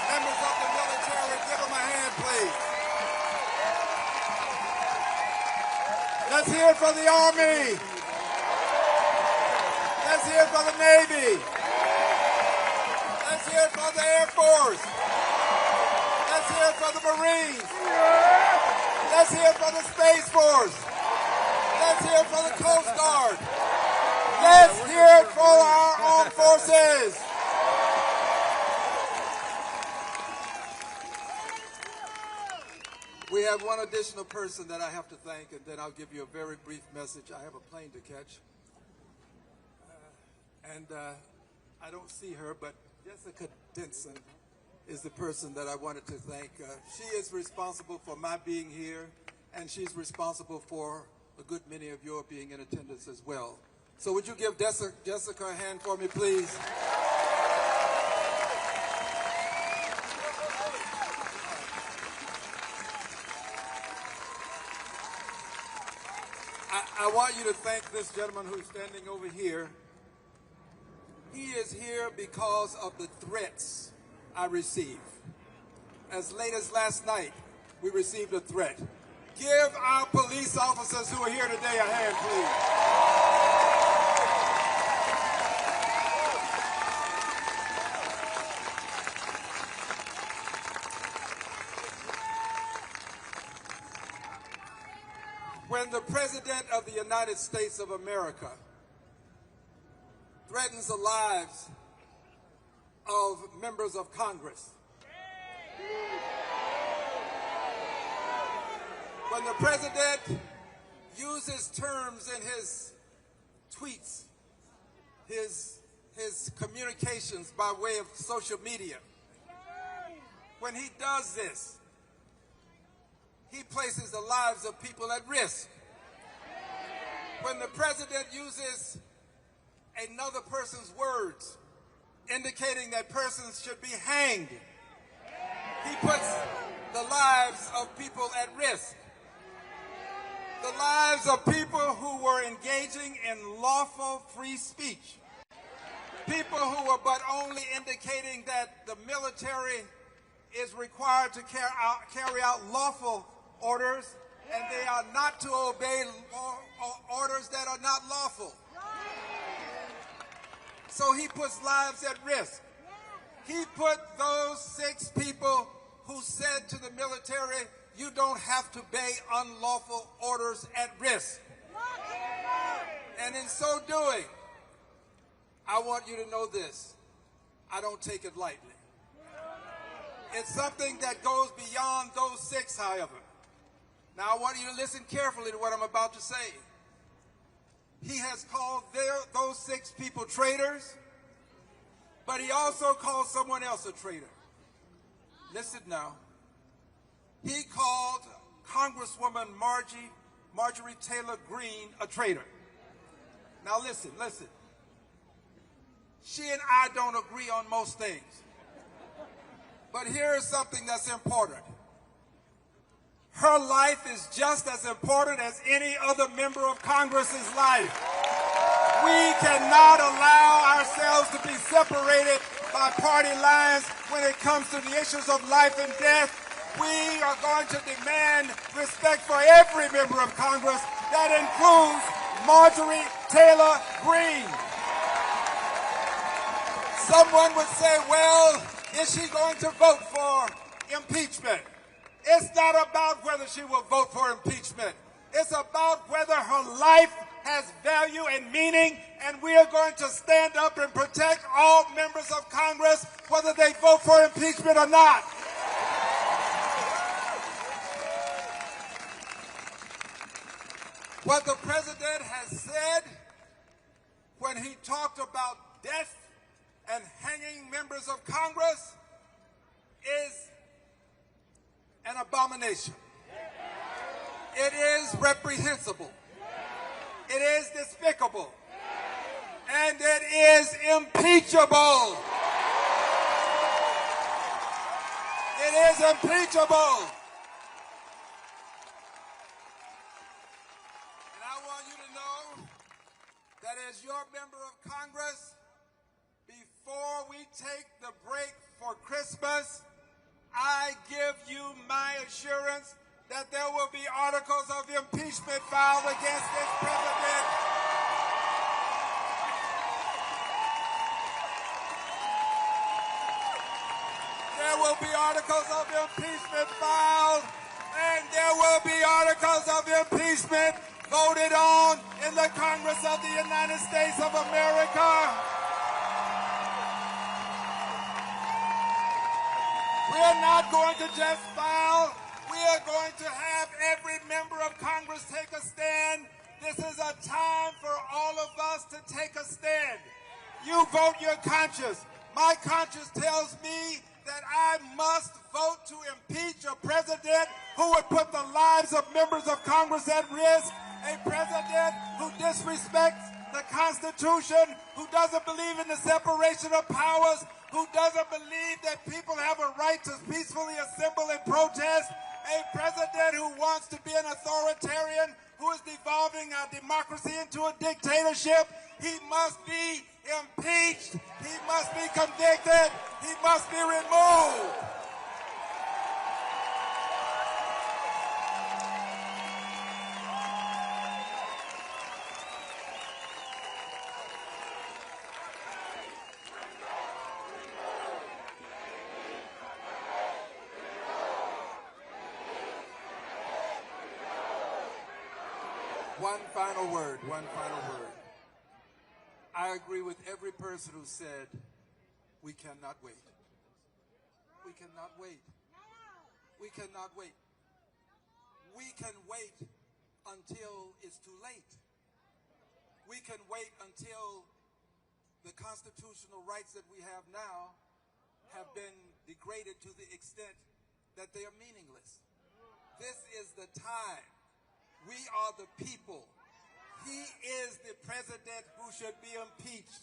Members of the military, give them a hand, please. Let's hear it for the Army. Let's hear it for the Navy. Let's hear it for the Air Force. Let's hear it for the Marines. Let's hear it for the Space Force. Let's hear it for the Coast Guard. Let's hear it for our armed forces. We have one additional person that I have to thank, and then I'll give you a very brief message. I have a plane to catch. I don't see her, but Jessica Denson is the person that I wanted to thank. She is responsible for my being here, and she's responsible for a good many of your being in attendance as well. So would you give Jessica a hand for me, please? I want you to thank this gentleman who's standing over here. He is here because of the threats I receive. As late as last night, we received a threat. Give our police officers who are here today a hand, please. When the President of the United States of America threatens the lives of members of Congress, when the President uses terms in his tweets, his communications by way of social media, when he does this, he places the lives of people at risk. When the President uses another person's words indicating that persons should be hanged. He puts the lives of people at risk. The lives of people who were engaging in lawful free speech. People who were but only indicating that the military is required to carry out lawful orders, and they are not to obey orders that are not lawful. So he puts lives at risk. He put those 6 people who said to the military, you don't have to obey unlawful orders at risk. And in so doing, I want you to know this. I don't take it lightly. It's something that goes beyond those 6, however. Now, I want you to listen carefully to what I'm about to say. He has called those 6 people traitors, but he also called someone else a traitor. Listen now. He called Congresswoman Marjorie Taylor Greene a traitor. Now listen. She and I don't agree on most things. But here is something that's important. Her life is just as important as any other member of Congress's life. We cannot allow ourselves to be separated by party lines when it comes to the issues of life and death. We are going to demand respect for every member of Congress. That includes Marjorie Taylor Greene. Someone would say, well, is she going to vote for impeachment? It's not about whether she will vote for impeachment. It's about whether her life has value and meaning, and we are going to stand up and protect all members of Congress, whether they vote for impeachment or not. What the president has said when he talked about death and hanging members of Congress is an abomination. It is reprehensible. It is despicable. And it is impeachable. It is impeachable. And I want you to know that as your member of Congress, before we take the break for Christmas, I give you my assurance that there will be articles of impeachment filed against this president. There will be articles of impeachment filed, and there will be articles of impeachment voted on in the Congress of the United States of America. We are not going to just file. We are going to have every member of Congress take a stand. This is a time for all of us to take a stand. You vote your conscience. My conscience tells me that I must vote to impeach a president who would put the lives of members of Congress at risk, a president who disrespects the Constitution, who doesn't believe in the separation of powers, who doesn't believe that people have a right to peacefully assemble and protest, a president who wants to be an authoritarian, who is devolving our democracy into a dictatorship. He must be impeached. He must be convicted. He must be removed. One final word. I agree with every person who said, we cannot wait. We cannot wait. We cannot wait. We can wait until it's too late. We can wait until the constitutional rights that we have now have been degraded to the extent that they are meaningless. This is the time. We are the people. He is the president who should be impeached.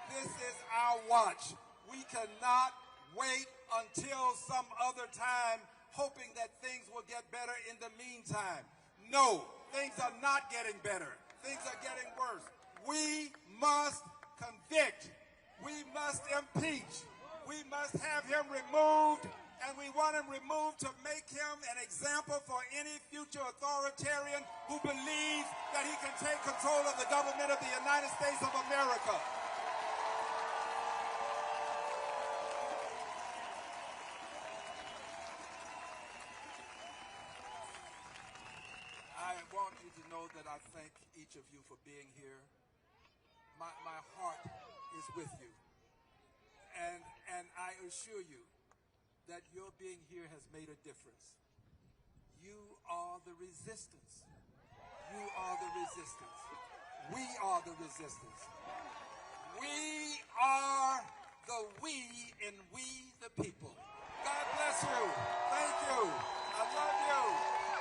This is our watch. We cannot wait until some other time hoping that things will get better in the meantime. No, things are not getting better. Things are getting worse. We must convict. We must impeach. We must have him removed, and we want him removed to make him an example for any future authoritarian who believes that he can take control of the government of the United States of America. I want you to know that I thank each of you for being here. My heart is with you. And I assure you that your being here has made a difference. You are the resistance. You are the resistance. We are the resistance. We are the we in we the people. God bless you. Thank you. I love you.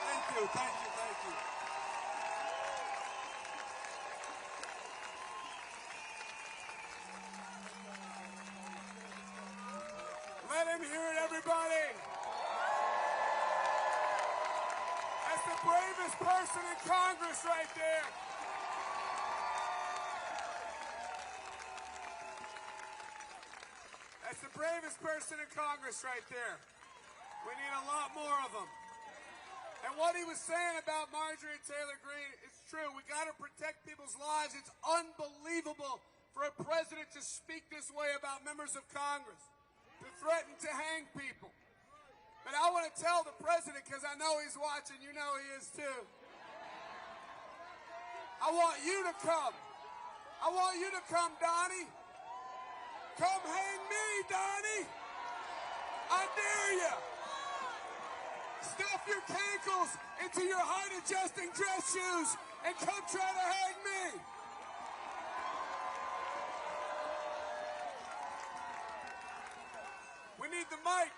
Thank you, thank you, thank you. Let him hear it, everybody. That's the bravest person in Congress right there. That's the bravest person in Congress right there. We need a lot more of them. And what he was saying about Marjorie Taylor Greene, it's true. We got to protect people's lives. It's unbelievable for a president to speak this way about members of Congress, to threaten to hang people. But I want to tell the president, because I know he's watching, you know he is too. I want you to come. I want you to come, Donnie. Come hang me, Donnie. I dare you. Stuff your cankles into your height-adjusting dress shoes and come try to hang me. We need the mic.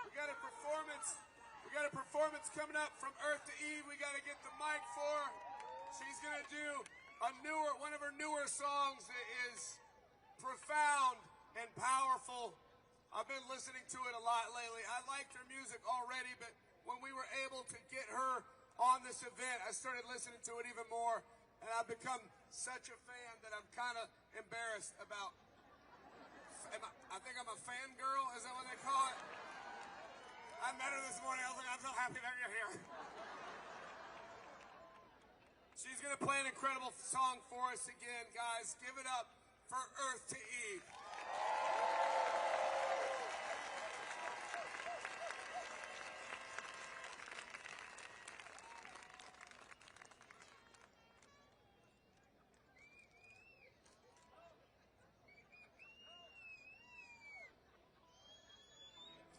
We got a performance. We got a performance coming up from Earth to Eve. We got to get the mic for her. She's gonna do one of her newer songs that is profound and powerful. I've been listening to it a lot lately. I liked her music already, but when we were able to get her on this event, I started listening to it even more, and I've become such a fan that I'm kind of embarrassed about. I think I'm a fangirl. Is that what they call it? I met her this morning. I was like, I'm so happy that you're here. She's going to play an incredible song for us again, guys. Give it up for Earth to Eve.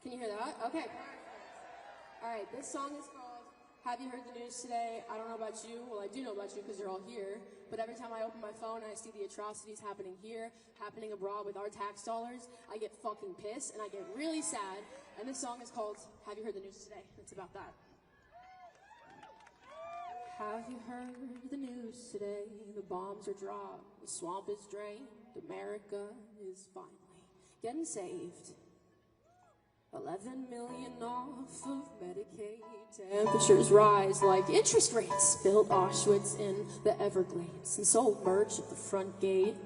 Can you hear that? Okay. All right, this song is called Have You Heard the News Today? I don't know about you. Well, I do know about you because you're all here. But every time I open my phone and I see the atrocities happening here, happening abroad with our tax dollars, I get fucking pissed and I get really sad. And this song is called Have You Heard the News Today? It's about that. Have you heard the news today? The bombs are dropped, the swamp is drained, America is finally getting saved. 11 million off of Medicaid. Temperatures rise like interest rates. Built Auschwitz in the Everglades and sold merch at the front gate.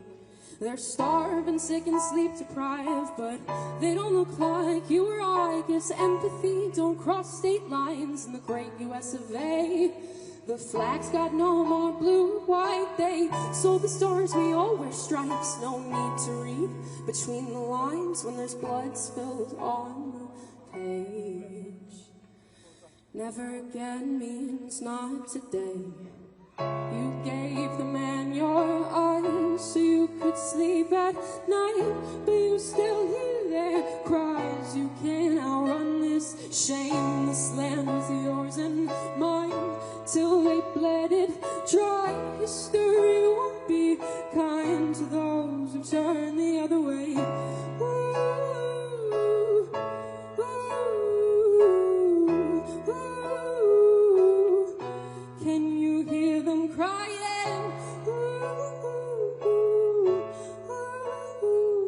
They're starving, sick, and sleep deprived, but they don't look like you or I. Guess empathy don't cross state lines in the great US of A. The flag's got no more blue, white. They sold the stars, we all wear stripes. No need to read between the lines when there's blood spilled on the page. Never again means not today. You gave the man your eyes so you could sleep at night, but you still hear their cries. You can't outrun this shame. This land was yours and mine till they bled it dry. History won't be kind to those who turn the other way. Woo, woo, woo. Can you hear them crying? Woo, woo, woo, woo.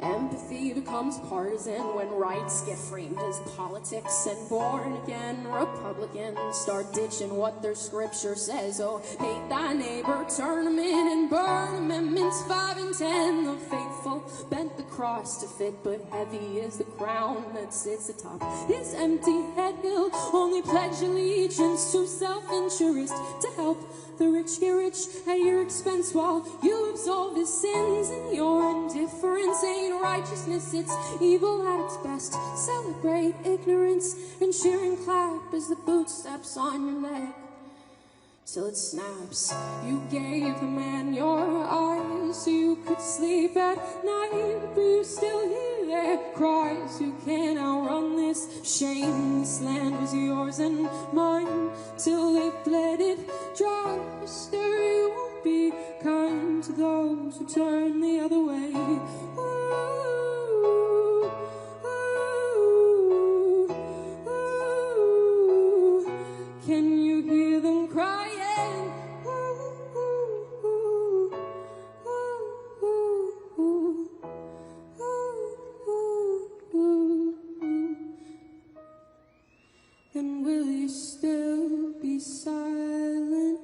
Empathy becomes partisan when rights get framed as politics, and born-again Republicans start ditching what their scripture says. Oh, hate thy neighbor, turn them in and burn. Amendments 5 and 10. The faithful bent the cross to fit, but heavy is the crown that sits atop his empty head. He'll only pledge allegiance to self-interest, to help the rich get rich at your expense while you absolve his sins. And your indifference ain't righteousness, it's evil at its best. Celebrate ignorance and cheer and clap as the boot steps on your leg till it snaps. You gave the man your eyes so you could sleep at night, but you still hear their cries. You can't outrun this shame. This land was yours and mine till they bled it dry. Mister, you won't be kind to those who turn the other way. Ooh, ooh, ooh. Can you hear them crying? And will you still be silent?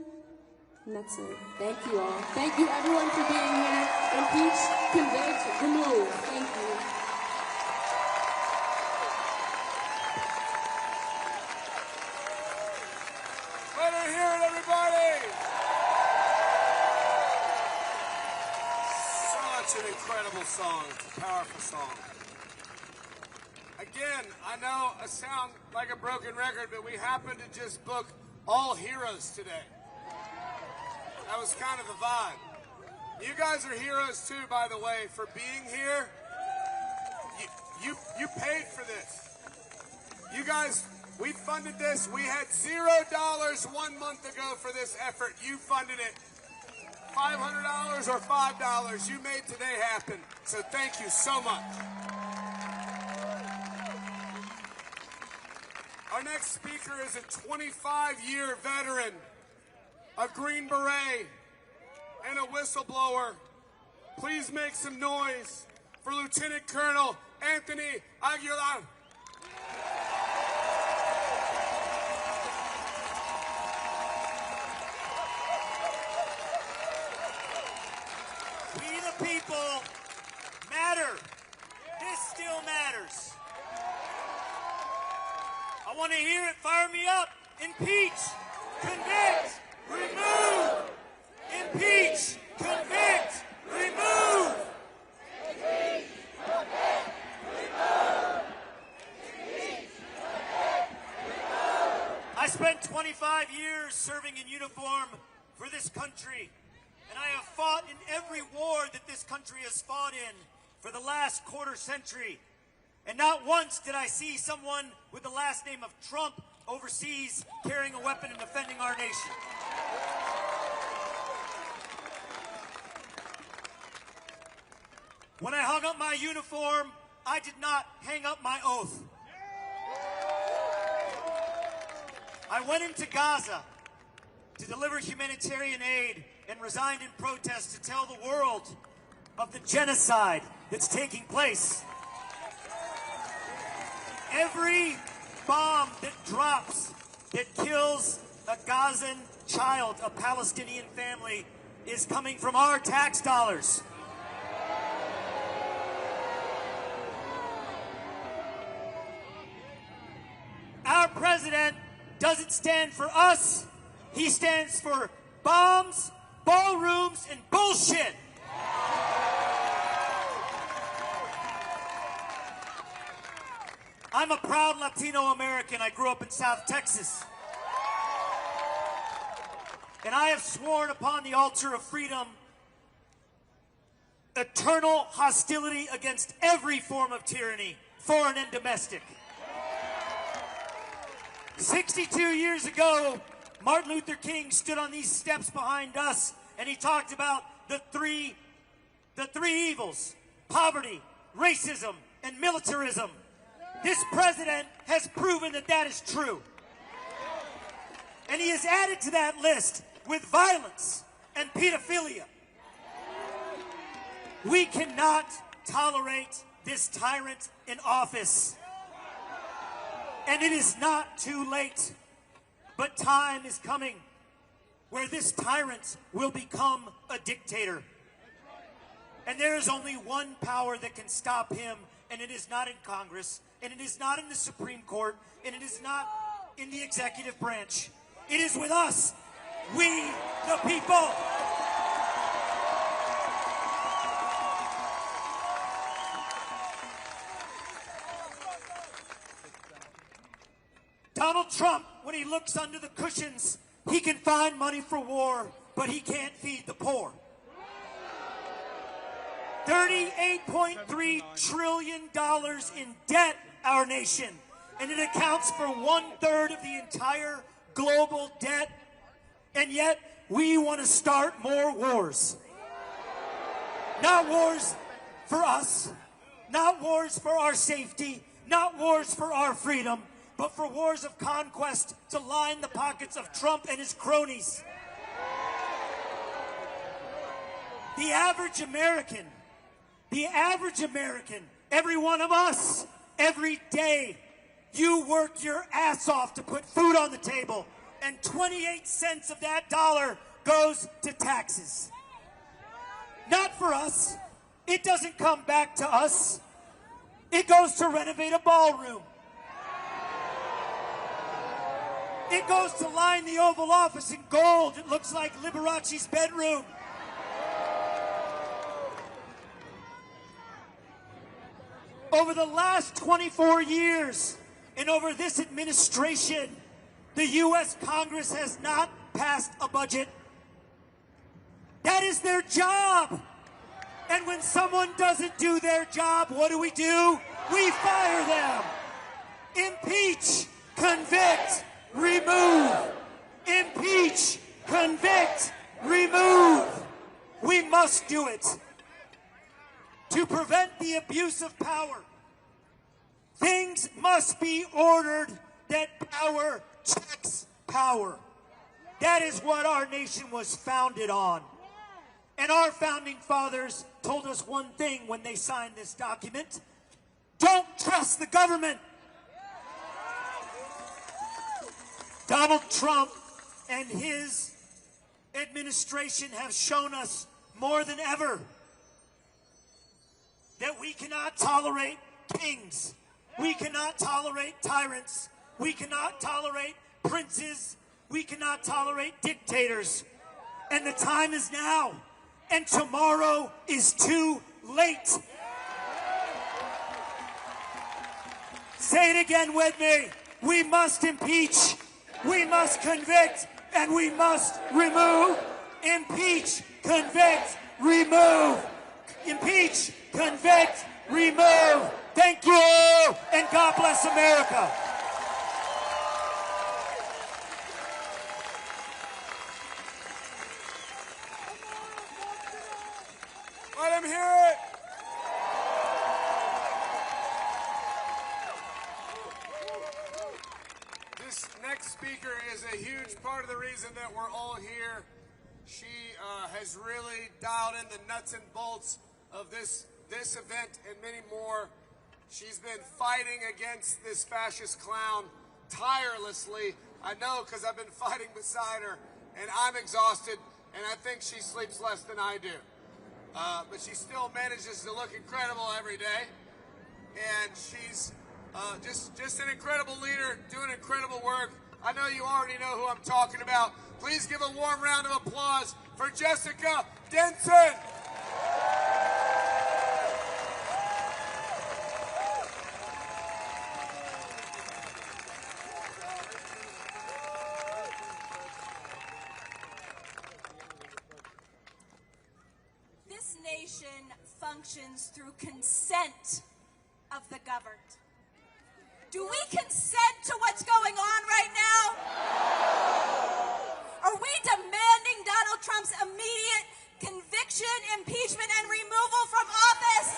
And that's it. Thank you all. Thank you everyone for being here. Impeach, convict, remove. Thank you. Let her hear it, everybody! Such an incredible song. It's a powerful song. Again, I know I sound like a broken record, but we happen to just book all heroes today. That was kind of the vibe. You guys are heroes too, by the way, for being here. You paid for this. You guys, we funded this. We had $0 1 month ago for this effort. You funded it. $500 or $5. You made today happen. So thank you so much. Our next speaker is a 25-year veteran, a Green Beret, and a whistleblower. Please make some noise for Lieutenant Colonel Anthony Aguilar. We the people matter. This still matters. I want to hear it. Fire me up. Impeach, convict, remove. Impeach, convict, remove. Impeach, convict, remove. Impeach, convict, remove. I spent 25 years serving in uniform for this country, and I have fought in every war that this country has fought in for the last quarter century. And not once did I see someone with the last name of Trump overseas carrying a weapon and defending our nation. When I hung up my uniform, I did not hang up my oath. I went into Gaza to deliver humanitarian aid and resigned in protest to tell the world of the genocide that's taking place. Every bomb that drops that kills a Gazan child, a Palestinian family, is coming from our tax dollars. Our president doesn't stand for us. He stands for bombs, ballrooms, and bullshit. I'm a proud Latino American. I grew up in South Texas. And I have sworn upon the altar of freedom eternal hostility against every form of tyranny, foreign and domestic. 62 years ago, Martin Luther King stood on these steps behind us, and he talked about the three evils: poverty, racism, and militarism. This president has proven that that is true. And he has added to that list with violence and pedophilia. We cannot tolerate this tyrant in office. And it is not too late, but time is coming where this tyrant will become a dictator. And there is only one power that can stop him, and it is not in Congress, and it is not in the Supreme Court, and it is not in the executive branch. It is with us, we the people. Donald Trump, when he looks under the cushions, he can find money for war, but he can't feed the poor. $38.3 trillion in debt, our nation, and it accounts for 1/3 of the entire global debt, and yet we want to start more wars. Not wars for us, not wars for our safety, not wars for our freedom, but for wars of conquest to line the pockets of Trump and his cronies. The average American, every one of us, every day, you work your ass off to put food on the table, and 28 cents of that dollar goes to taxes. Not for us. It doesn't come back to us. It goes to renovate a ballroom. It goes to line the Oval Office in gold. It looks like Liberace's bedroom. Over the last 24 years, and over this administration, the U.S. Congress has not passed a budget. That is their job. And when someone doesn't do their job, what do? We fire them. Impeach, convict, remove. Impeach, convict, remove. We must do it. To prevent the abuse of power, things must be ordered that power checks power. That is what our nation was founded on. And our founding fathers told us one thing when they signed this document: don't trust the government. Donald Trump and his administration have shown us more than ever that we cannot tolerate kings. We cannot tolerate tyrants. We cannot tolerate princes. We cannot tolerate dictators. And the time is now. And tomorrow is too late. Say it again with me. We must impeach. We must convict. And we must remove. Impeach, convict, remove. Impeach, convict, remove. Thank you, and God bless America. Let him hear it. This next speaker is a huge part of the reason that we're all here. She has really dialed in the nuts and bolts of this event and many more. She's been fighting against this fascist clown tirelessly. I know, because I've been fighting beside her, and I'm exhausted, and I think she sleeps less than I do. But she still manages to look incredible every day, and she's just an incredible leader, doing incredible work. I know you already know who I'm talking about. Please give a warm round of applause for Jessica Denson. This nation functions through consent of the governed. Do we consent to what's going on right now? Are we demanding Donald Trump's immediate conviction, impeachment, and removal from office?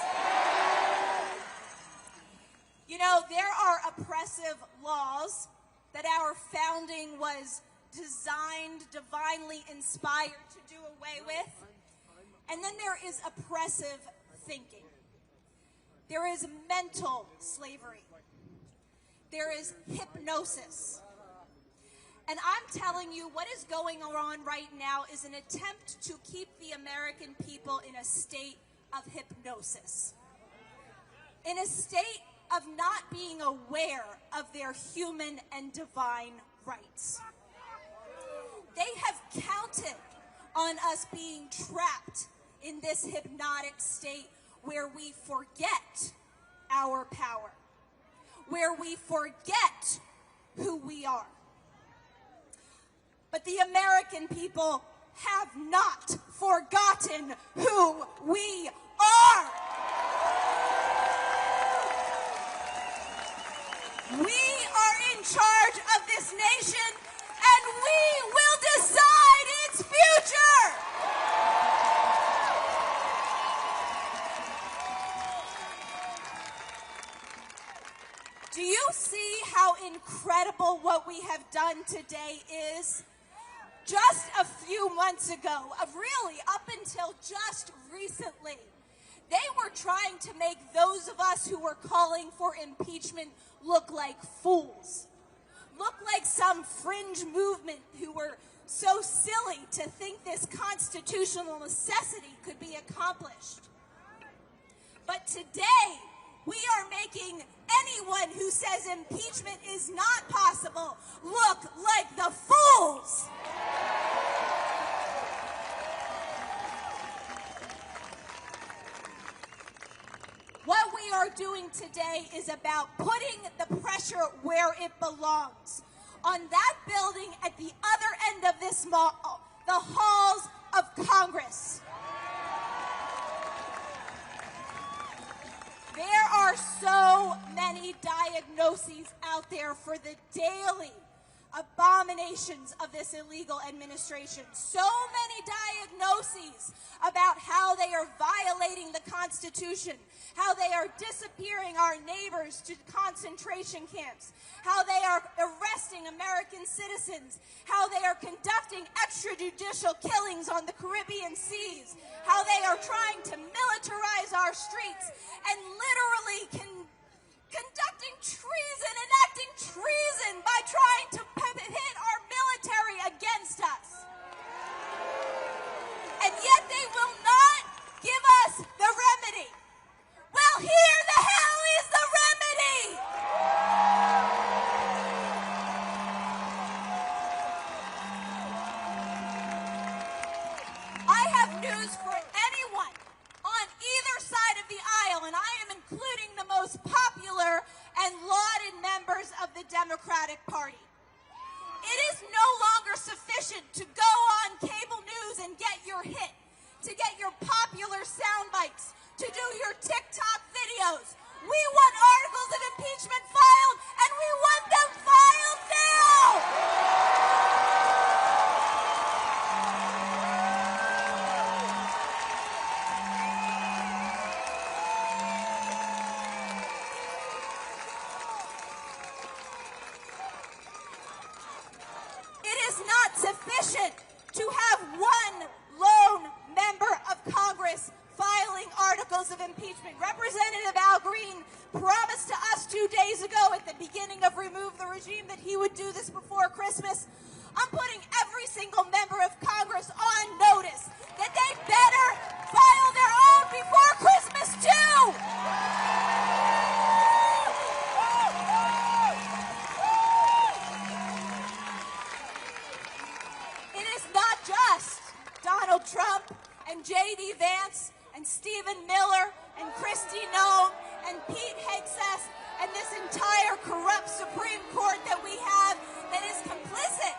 You know, there are oppressive laws that our founding was designed, divinely inspired to do away with. And then there is oppressive thinking. There is mental slavery. There is hypnosis. And I'm telling you, what is going on right now is an attempt to keep the American people in a state of hypnosis. In a state of not being aware of their human and divine rights. They have counted on us being trapped in this hypnotic state where we forget our power, where we forget who we are. But the American people have not forgotten who we are. We are in charge of this nation, and we will decide its future. Do you see how incredible what we have done today is? Just a few months ago, really up until just recently, they were trying to make those of us who were calling for impeachment look like fools, look like some fringe movement who were so silly to think this constitutional necessity could be accomplished. But today, we are making anyone who says impeachment is not possible look like the fools. What we are doing today is about putting the pressure where it belongs. On that building at the other end of this mall, the halls of Congress. There are so many diagnoses out there for the daily abominations of this illegal administration. So many diagnoses about how they are violating the Constitution, how they are disappearing our neighbors to concentration camps, how they are arresting American citizens, how they are conducting extrajudicial killings on the Caribbean seas, how they are trying to militarize our streets and literally conducting treason, enacting treason by trying to hit our military against us. And yet they will not give us the remedy. Well, here the hell is the remedy! I have news for anyone on either side of the aisle, and I am including the most popular and lauded members of the Democratic Party. It is no longer sufficient to go on cable news and get your hit, to get your popular sound bites, to do your TikTok videos. We want articles of impeachment filed, and we want them filed now! It is not sufficient to have one lone member of Congress filing articles of impeachment. Representative Al Green promised to us 2 days ago at the beginning of Remove the Regime that he would do this before Christmas. I'm putting every single member of Congress on notice that they better file their own before Christmas too! It is not just Donald Trump and J.D. Vance and Stephen Miller and Kristi Noem and Pete Hegseth and this entire corrupt Supreme Court that we have that is complicit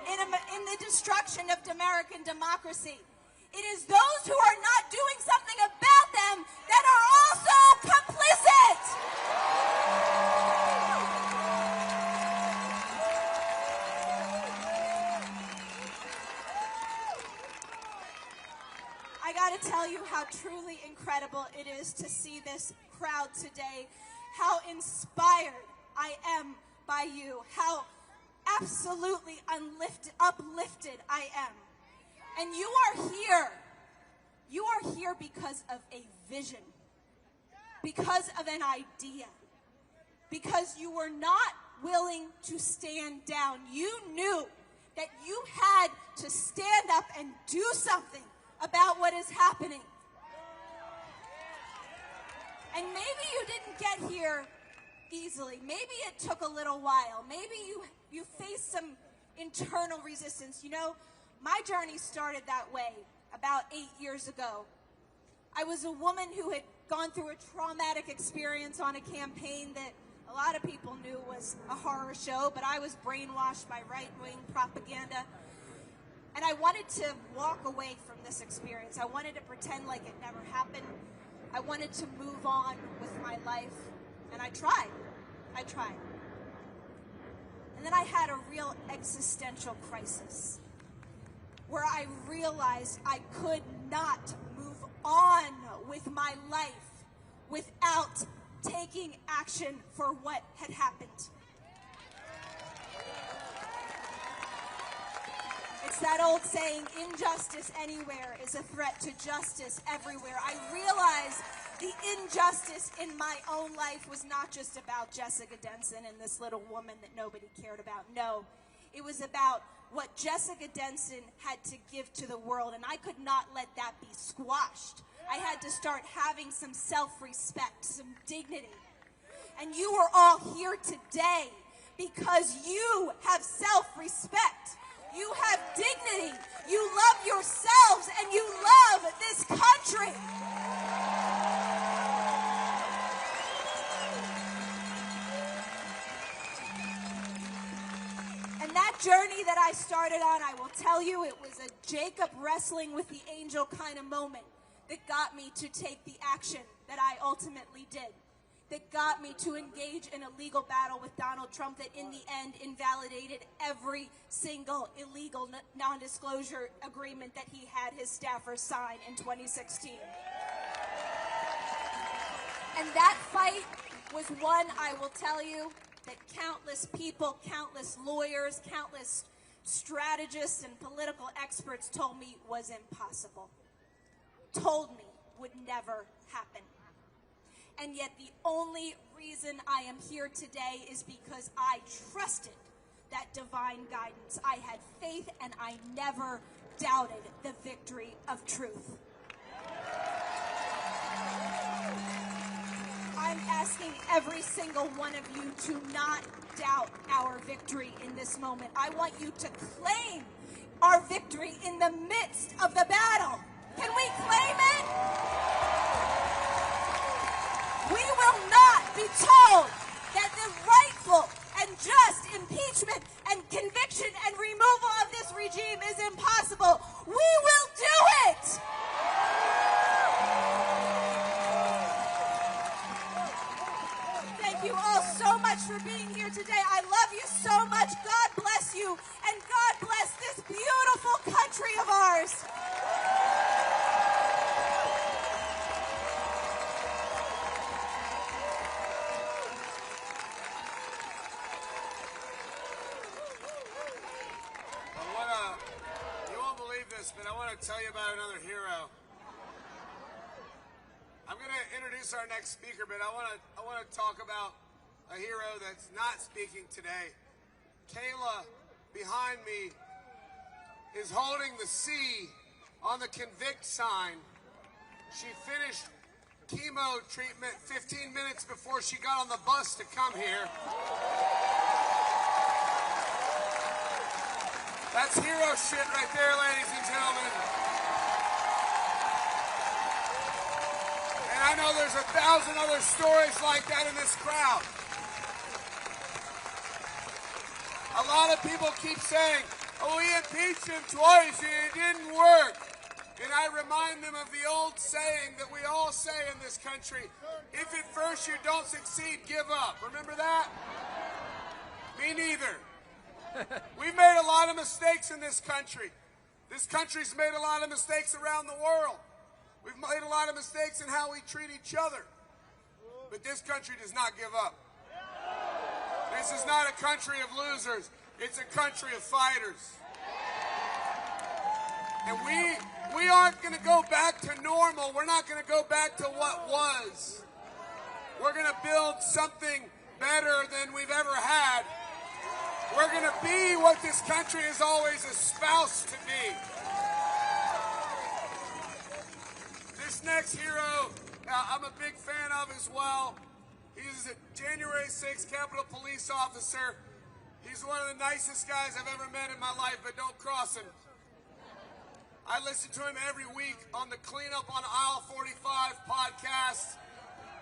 in the destruction of American democracy. It is those who are not doing something about them that are also complicit! I gotta tell you how truly incredible it is to see this crowd today, how inspired I am by you, how absolutely uplifted I am. And you are here because of a vision. because of an idea, because you were not willing to stand down. You knew that you had to stand up and do something about what is happening. And maybe you didn't get here easily. Maybe it took a little while. Maybe you faced some internal resistance. You know, my journey started that way about 8 years ago. I was a woman who had gone through a traumatic experience on a campaign that a lot of people knew was a horror show, but I was brainwashed by right-wing propaganda. And I wanted to walk away from this experience. I wanted to pretend like it never happened. I wanted to move on with my life. And I tried. And then I had a real existential crisis where I realized I could not move on with my life without taking action for what had happened. It's that old saying, injustice anywhere is a threat to justice everywhere. I realized the injustice in my own life was not just about Jessica Denson and this little woman that nobody cared about. No, it was about what Jessica Denson had to give to the world, and I could not let that be squashed. I had to start having some self-respect, some dignity. And you are all here today because you have self-respect. You have dignity. You love yourselves and you love this country. And that journey that I started on, I will tell you, it was a Jacob wrestling with the angel kind of moment that got me to take the action that I ultimately did, that got me to engage in a legal battle with Donald Trump that in the end invalidated every single illegal non-disclosure agreement that he had his staffers sign in 2016. And that fight was one, I will tell you, that countless people, countless lawyers, countless strategists and political experts told me was impossible. Told me would never happen. And yet the only reason I am here today is because I trusted that divine guidance. I had faith and I never doubted the victory of truth. I'm asking every single one of you to not doubt our victory in this moment. I want you to claim our victory in the midst of the battle. Can we claim it? We will not be told that the rightful and just impeachment and conviction and removal of this regime is impossible. We will do it! Thank you all so much for being here today. I love you so much. God bless you, and God bless this beautiful country of ours. But I want to tell you about another hero. I'm going to introduce our next speaker, but I want to talk about a hero that's not speaking today. Kayla, behind me, is holding the C on the convict sign. She finished chemo treatment 15 minutes before she got on the bus to come here. That's hero shit right there, ladies and gentlemen. And I know there's 1,000 other stories like that in this crowd. A lot of people keep saying, oh, we impeached him twice and it didn't work. And I remind them of the old saying that we all say in this country, if at first you don't succeed, give up. Remember that? Me neither. We've made a lot of mistakes in this country. This country's made a lot of mistakes around the world. We've made a lot of mistakes in how we treat each other. But this country does not give up. This is not a country of losers. It's a country of fighters. And we aren't going to go back to normal. We're not going to go back to what was. We're going to build something better than we've ever had. We're going to be what this country has always espoused to be. This next hero, I'm a big fan of as well. He's a January 6th Capitol Police officer. He's one of the nicest guys I've ever met in my life, but don't cross him. I listen to him every week on the Cleanup on Aisle 45 podcast,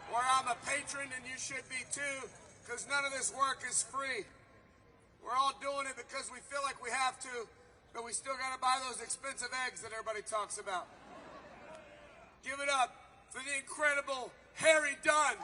where I'm a patron, and you should be too, because none of this work is free. We're all doing it because we feel like we have to, but we still got to buy those expensive eggs that everybody talks about. Give it up for the incredible Harry Dunn.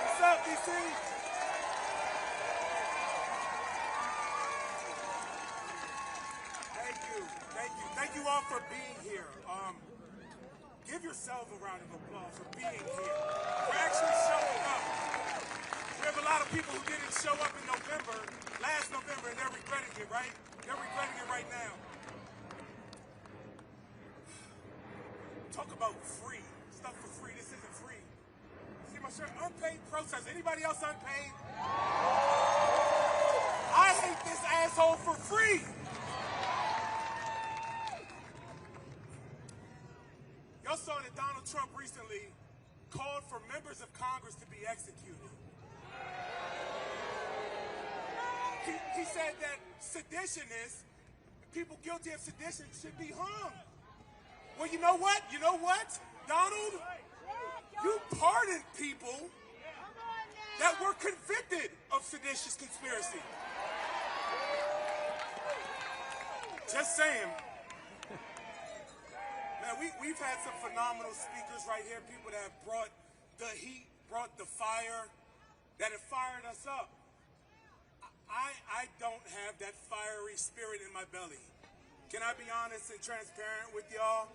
What's up, DC? Thank you all for being here. Give yourself a round of applause for being here, for actually showing up. We have a lot of people who didn't show up in November, last November, and they're regretting it, right? They're regretting it right now. Talk about free. Stuff for free. This isn't free. See my shirt? Unpaid protest. Anybody else unpaid? I hate this asshole for free. Y'all saw that Donald Trump recently called for members of Congress to be executed. He said that seditionists, people guilty of sedition, should be hung. Well, you know what? You know what, Donald? You pardoned people that were convicted of seditious conspiracy. Just saying. Man, we've had some phenomenal speakers right here, people that have brought the heat, brought the fire, that have fired us up. I don't have that fiery spirit in my belly. Can I be honest and transparent with y'all?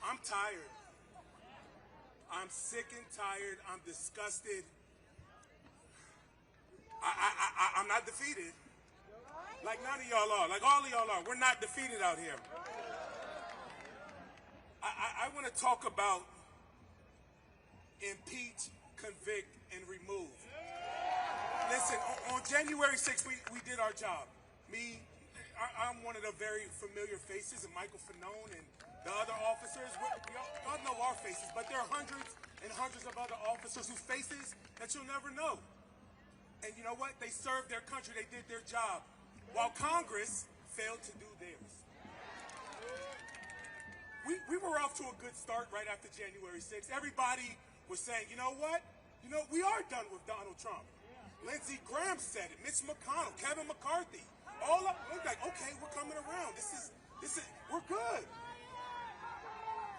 I'm tired. I'm sick and tired. I'm disgusted. I'm not defeated. Like none of y'all are. Like all of y'all are. We're not defeated out here. I want to talk about impeach, convict, and remove. Listen, on January 6th, we did our job. I'm one of the very familiar faces, and Michael Fanone and the other officers. Y'all know our faces, but there are hundreds and hundreds of other officers whose faces that you'll never know. And you know what? They served their country. They did their job, while Congress failed to do theirs. We were off to a good start right after January 6th. Everybody was saying, you know what? You know, we are done with Donald Trump. Lindsey Graham said it. Mitch McConnell, Kevin McCarthy. All up, we're like, okay, we're coming around. We're good.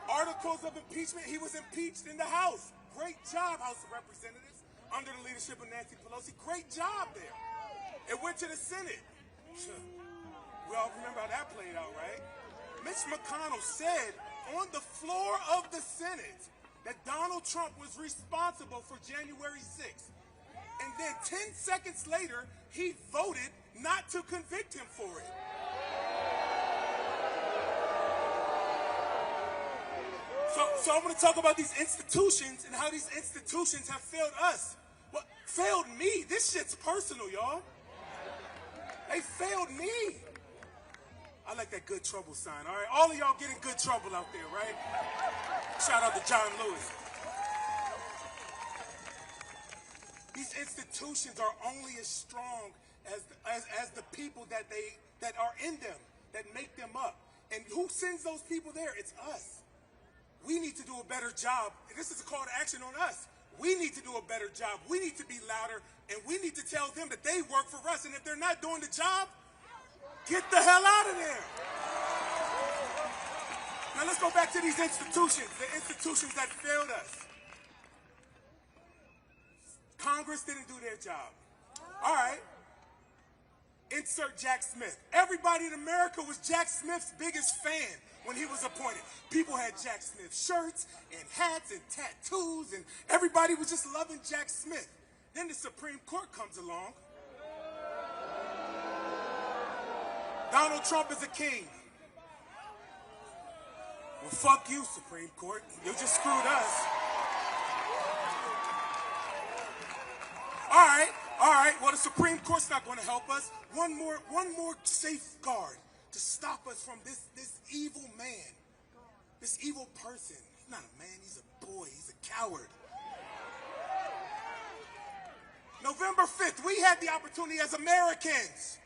Articles of impeachment. He was impeached in the House. Great job, House of Representatives, under the leadership of Nancy Pelosi. Great job there. It went to the Senate. We all remember how that played out, right? Mitch McConnell said on the floor of the Senate that Donald Trump was responsible for January 6th. And then 10 seconds later, he voted not to convict him for it. So I'm going to talk about these institutions and how these institutions have failed us. Well, failed me. This shit's personal, y'all. They failed me. I like that good trouble sign, all right? All of y'all getting good trouble out there, right? Shout out to John Lewis. These institutions are only as strong as the people that are in them, that make them up. And who sends those people there? It's us. We need to do a better job. This is a call to action on us. We need to do a better job. We need to be louder, and we need to tell them that they work for us. And if they're not doing the job, get the hell out of there. Now let's go back to these institutions, the institutions that failed us. Congress didn't do their job. All right. Insert Jack Smith. Everybody in America was Jack Smith's biggest fan when he was appointed. People had Jack Smith shirts and hats and tattoos, and everybody was just loving Jack Smith. Then the Supreme Court comes along. Donald Trump is a king. Well, fuck you, Supreme Court. You just screwed us. All right. Well, the Supreme Court's not going to help us. One more safeguard to stop us from this evil man, this evil person. He's not a man. He's a boy. He's a coward. November 5th, we had the opportunity as Americans.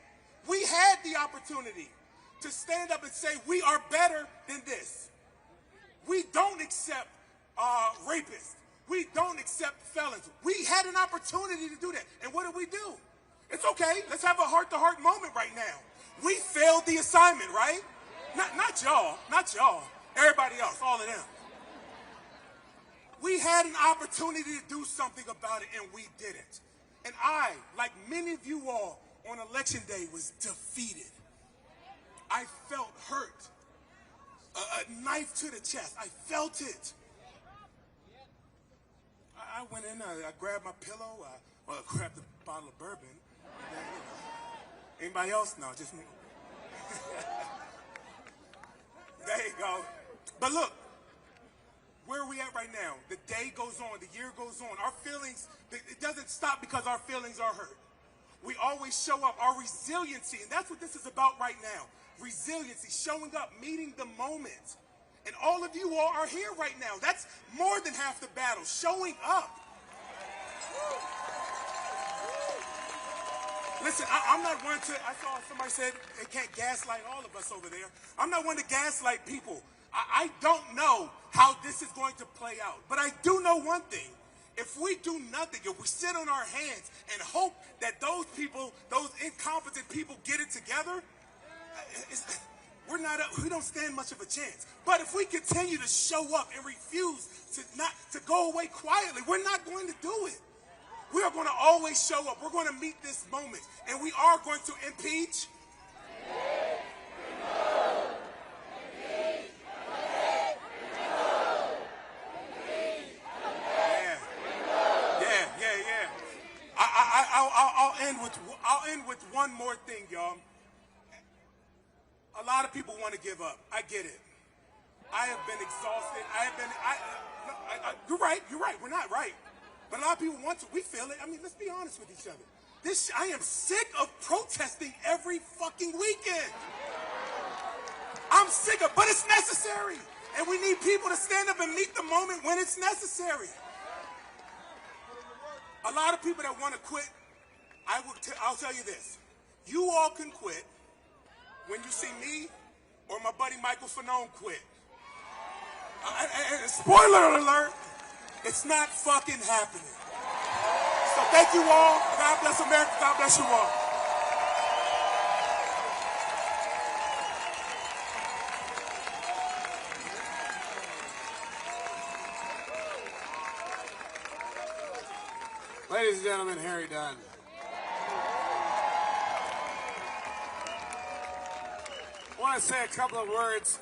We had the opportunity to stand up and say we are better than this. We don't accept rapists. We don't accept felons. We had an opportunity to do that. And what did we do? It's okay. Let's have a heart-to-heart moment right now. We failed the assignment, right? Not y'all. Everybody else, all of them. We had an opportunity to do something about it, and we didn't. And I, like many of you all, on election day was defeated. I felt hurt. A knife to the chest. I felt it. I went in, I grabbed my pillow, I grabbed a bottle of bourbon. And then, anybody else? No, just me. There you go. But look, where are we at right now? The day goes on, the year goes on. Our feelings, it doesn't stop because our feelings are hurt. We always show up, our resiliency, and that's what this is about right now. Resiliency, showing up, meeting the moment. And all of you all are here right now. That's more than half the battle, showing up. Listen, I'm not one to, I saw somebody said they can't gaslight all of us over there. I'm not one to gaslight people. I don't know how this is going to play out. But I do know one thing. If we do nothing, if we sit on our hands and hope that those people, those incompetent people get it together, we don't stand much of a chance. But if we continue to show up and refuse to go away quietly, we're not going to do it. We are going to always show up. We're going to meet this moment. And we are going to impeach. I'll end with one more thing, y'all. A lot of people want to give up. I get it. I have been exhausted. You're right. We're not right. But a lot of people want to. We feel it. I mean, let's be honest with each other. I am sick of protesting every fucking weekend. I'm sick of, but it's necessary. And we need people to stand up and meet the moment when it's necessary. A lot of people that want to quit, I'll tell you this. You all can quit when you see me or my buddy Michael Fanone quit. Spoiler alert, it's not fucking happening. So thank you all. God bless America. God bless you all. Ladies and gentlemen, Harry Dunn. I want to say a couple of words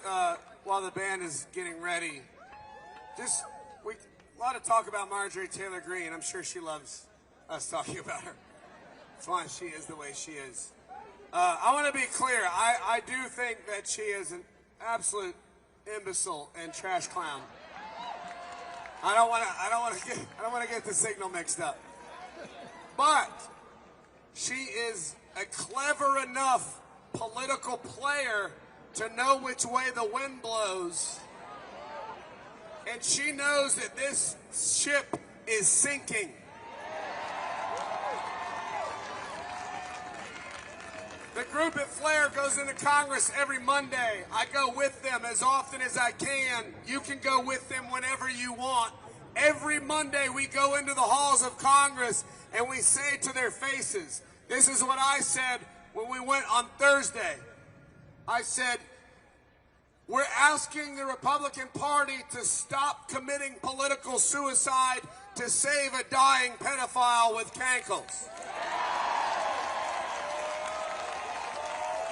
while the band is getting ready. A lot of talk about Marjorie Taylor Greene. I'm sure she loves us talking about her. That's why she is the way she is. I want to be clear. I do think that she is an absolute imbecile and trash clown. I don't want to get the signal mixed up. But she is a clever enough political player to know which way the wind blows. And she knows that this ship is sinking. The group at Flair goes into Congress every Monday. I go with them as often as I can. You can go with them whenever you want. Every Monday we go into the halls of Congress and we say to their faces, this is what I said when we went on Thursday. I said, we're asking the Republican Party to stop committing political suicide to save a dying pedophile with cankles.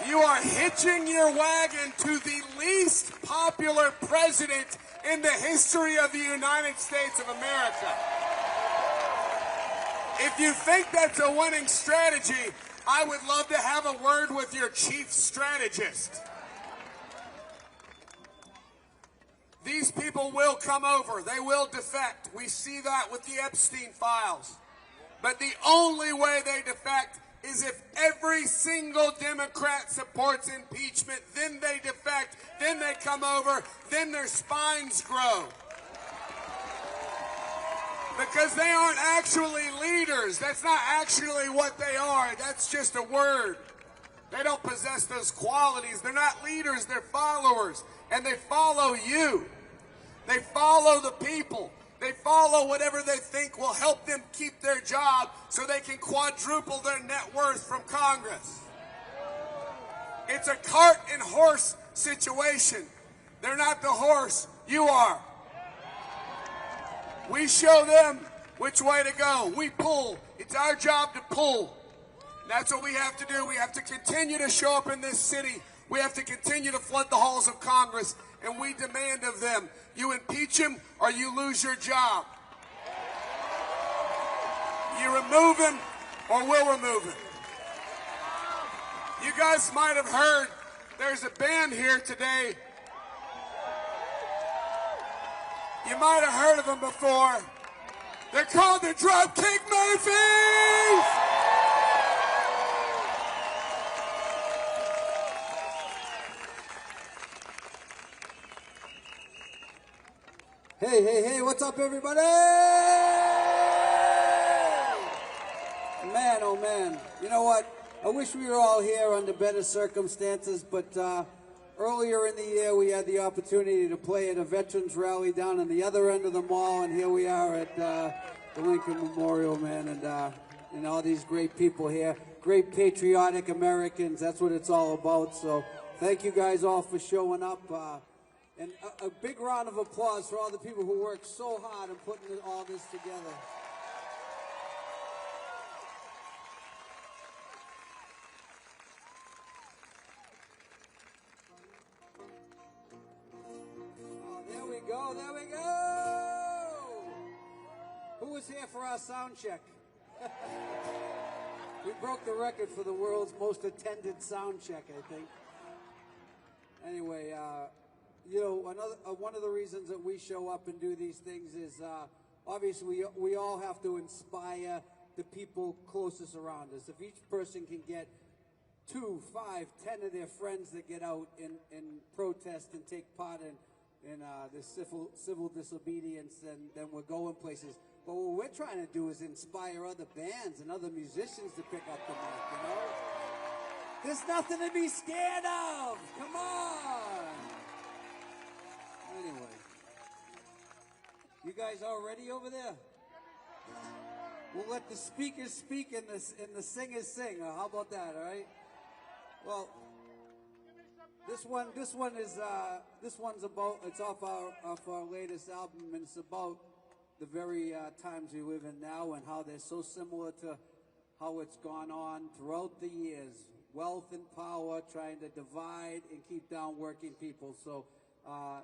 You are hitching your wagon to the least popular president in the history of the United States of America. If you think that's a winning strategy, I would love to have a word with your chief strategist. These people will come over. They will defect. We see that with the Epstein files. But the only way they defect is if every single Democrat supports impeachment, then they defect, then they come over, then their spines grow. Because they aren't actually leaders. That's not actually what they are. That's just a word. They don't possess those qualities. They're not leaders, they're followers. And they follow you. They follow the people. They follow whatever they think will help them keep their job so they can quadruple their net worth from Congress. It's a cart and horse situation. They're not the horse. You are. We show them which way to go. We pull. It's our job to pull. That's what we have to do. We have to continue to show up in this city. We have to continue to flood the halls of Congress, and we demand of them, you impeach him or you lose your job. You remove him or we'll remove him. You guys might have heard there's a band here today. You might have heard of them before. They're called the Dropkick Murphys! Hey, hey, hey, what's up, everybody? Man, oh man. You know what? I wish we were all here under better circumstances, but earlier in the year we had the opportunity to play at a veterans rally down on the other end of the mall, and here we are at the Lincoln Memorial, man, and all these great people here. Great patriotic Americans, that's what it's all about. So thank you guys all for showing up. And a big round of applause for all the people who worked so hard in putting all this together. Oh, there we go, there we go! Who was here for our sound check? We broke the record for the world's most attended sound check, I think. Anyway, you know, one of the reasons that we show up and do these things is obviously we all have to inspire the people closest around us. If each person can get 2, 5, 10 of their friends that get out and protest and take part in this civil disobedience, then we're going places. But what we're trying to do is inspire other bands and other musicians to pick up the mic, you know? There's nothing to be scared of! Come on! Anyway, you guys all ready over there? We'll let the speakers speak and the singers sing. How about that? All right. Well, this one's about. It's off our latest album, and it's about the very times we live in now and how they're so similar to how it's gone on throughout the years. Wealth and power trying to divide and keep down working people. So.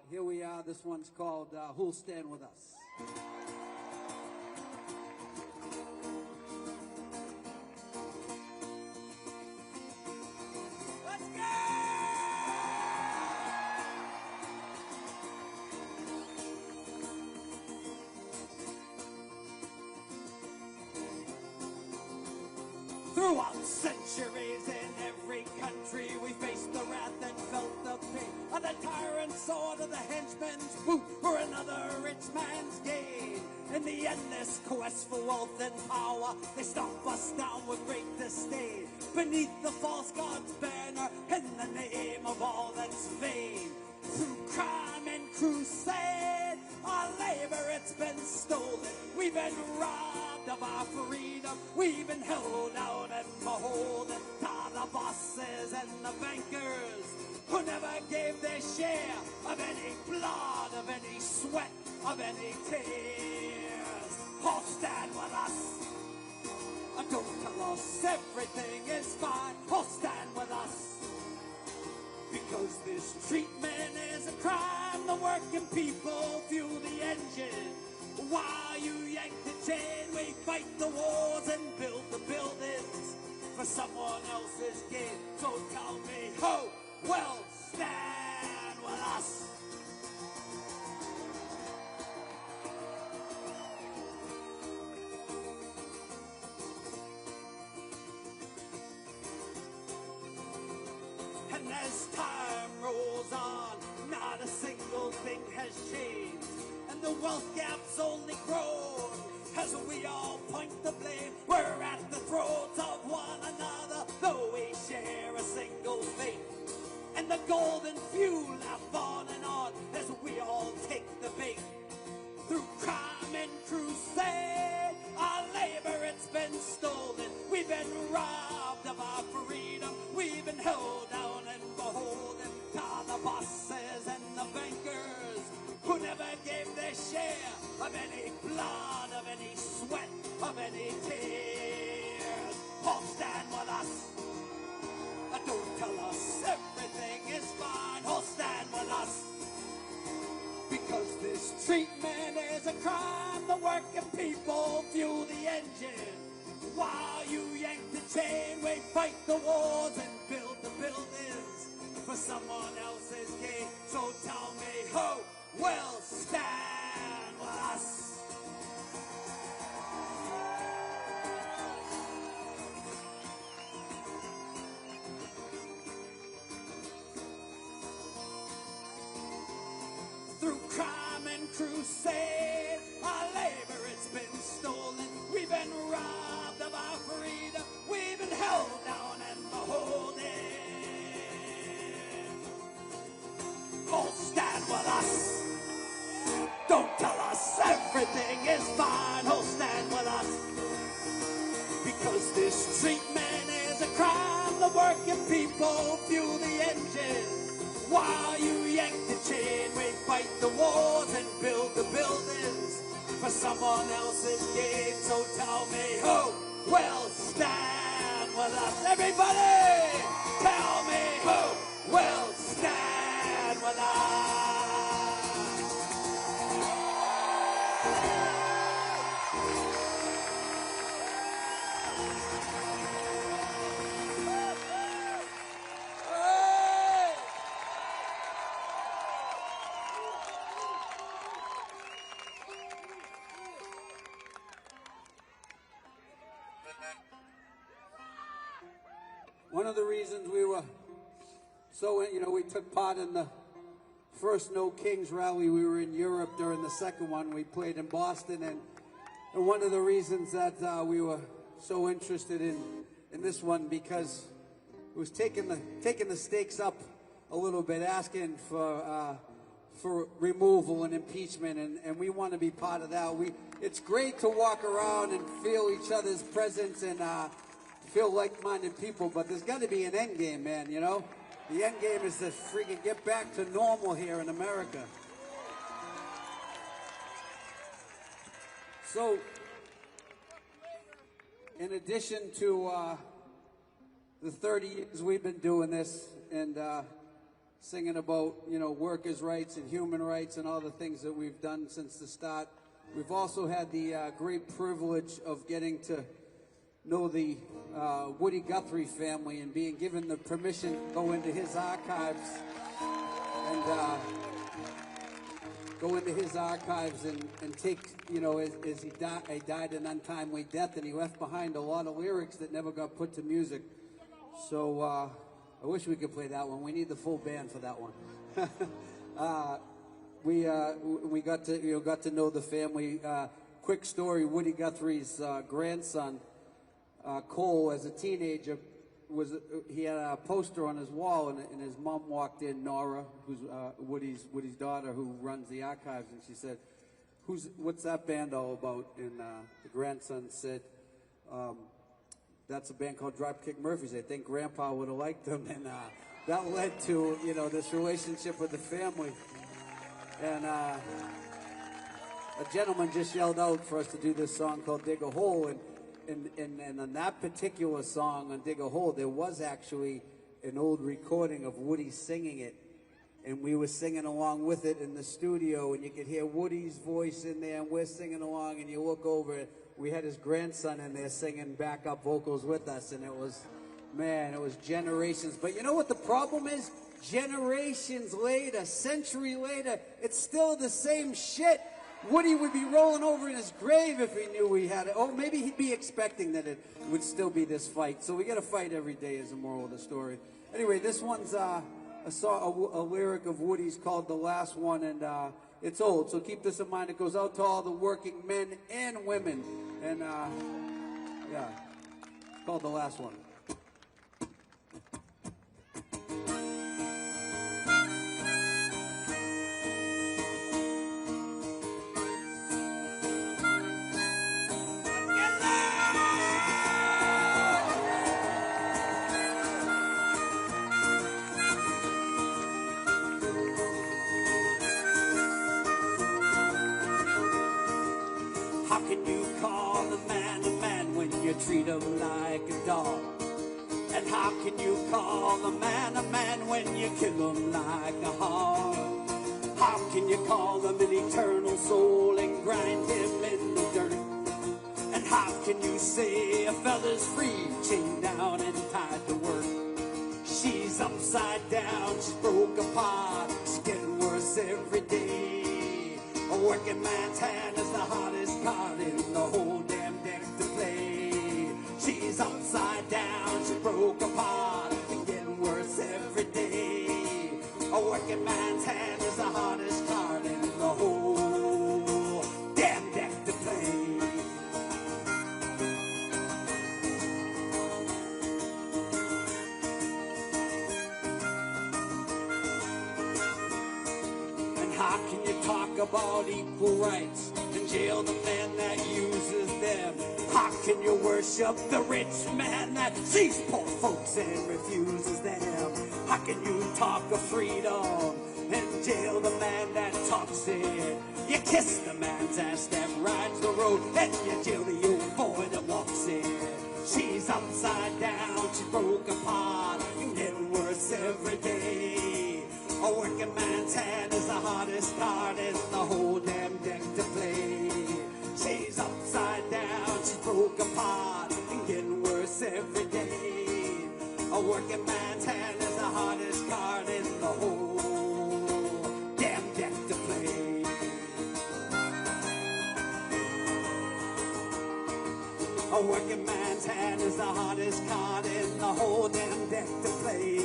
Here we are. This one's called Who'll Stand With Us? Let's go! Throughout centuries in every country we faced the wrath and felt the pain of the tyrant's sword, of the henchman's boot, or another rich man's gain. In the endless quest for wealth and power, they stomp us down with great disdain. Beneath the false god's banner, in the name of all that's vain. Through crime and crusade, our labor it's been stolen. We've been robbed of our freedom. We've been held out and beholden to the bosses and the bankers who never gave their share of any blood, of any sweat, of any tears. All stand with us. Don't tell us everything is fine. All stand with us. Because this treatment is a crime. The working people fuel the engine. While you yank the chain, we fight the wars and build the buildings for someone else's gain. So tell me who will stand with us? And as time rolls on, not a single thing has changed. And the wealth gap's only grown as we all point the blame. We're at the throats of one another, though we share a single fate. And the golden few laugh on and on as we all take the bait. Through crime and crusade, our labor, it's been stolen. We've been robbed of our freedom. We've been held down and beholden to the bosses and the bankers who never gave their share of any blood, of any sweat, of any tears. All stand with us. Don't tell us everything is fine. All stand with us. Because this treatment is a crime. The working people fuel the engine. While you yank the chain, we fight the wars and build the buildings for someone else's gain. So tell me who will stand with us? Through crime and crusade, our labor, it's been stolen. We've been robbed of our freedom. We've been held down and beholden. Oh, stand with us. Don't tell us everything is fine. Oh, stand with us. Because this treatment is a crime. The working people fuel the engine. While you yank the chain, we fight the wars and build the buildings for someone else's gain. So tell me who will stand with us? Everybody, tell me who will stand with us? One of the reasons we were so, we took part in the first No Kings rally. We were in Europe during the second one. We played in Boston, and one of the reasons that we were so interested in this one, because it was taking the stakes up a little bit, asking for removal and impeachment, and we want to be part of that. It's great to walk around and feel each other's presence and feel like-minded people, but there's got to be an end game, man, The end game is to freaking get back to normal here in America. So, in addition to the 30 years we've been doing this and singing about, workers' rights and human rights and all the things that we've done since the start, we've also had the great privilege of getting to know the Woody Guthrie family and being given the permission to go into his archives and take, as he died an untimely death, and he left behind a lot of lyrics that never got put to music. So I wish we could play that one. We need the full band for that one. We got to know the family. Quick story: Woody Guthrie's grandson, Cole, as a teenager, he had a poster on his wall, and his mom walked in, Nora, who's Woody's daughter, who runs the archives, and she said, "What's that band all about?" And the grandson said, "That's a band called Dropkick Murphys. I think Grandpa would have liked them," and that led to this relationship with the family. And a gentleman just yelled out for us to do this song called "Dig a Hole," and on that particular song, on Dig a Hole, there was actually an old recording of Woody singing it, and we were singing along with it in the studio, and you could hear Woody's voice in there, and we're singing along, and you look over, we had his grandson in there singing backup vocals with us, and it was, man, it was generations. But you know what the problem is? Generations later, century later, it's still the same shit. Woody would be rolling over in his grave if he knew we had it. Oh, maybe he'd be expecting that it would still be this fight. So we got to fight every day is the moral of the story. Anyway, this one's a lyric of Woody's called The Last One, and it's old. So keep this in mind. It goes out to all the working men and women. And, yeah, it's called The Last One. How can you call a man when you treat him like a dog? And how can you call a man when you kill him like a hog? How can you call him an eternal soul and grind him in the dirt? And how can you say a fella's free, chained down and tied to work? She's upside down, she's broke apart, it's getting worse every day. A working man's hand is the hardest card in the whole damn deck to play. She's upside down, she broke apart, and getting worse every day. A working man's hand is the hardest card in the whole damn deck to play. And how can you talk about equal rights and jail the man that uses them? How can you worship the rich man that sees poor folks and refuses them? How can you talk of freedom and jail the man that talks it? You kiss the man's ass that rides the road, and you jail the old boy that walks it. She's upside down, she broke apart, and getting worse every day. A working man's hand is the hardest card in the whole damn deck to play. She's upside down, she's broke apart, and getting worse every day. A working man's hand is the hardest card in the whole damn deck to play. A working man's hand is the hardest card in the whole damn deck to play.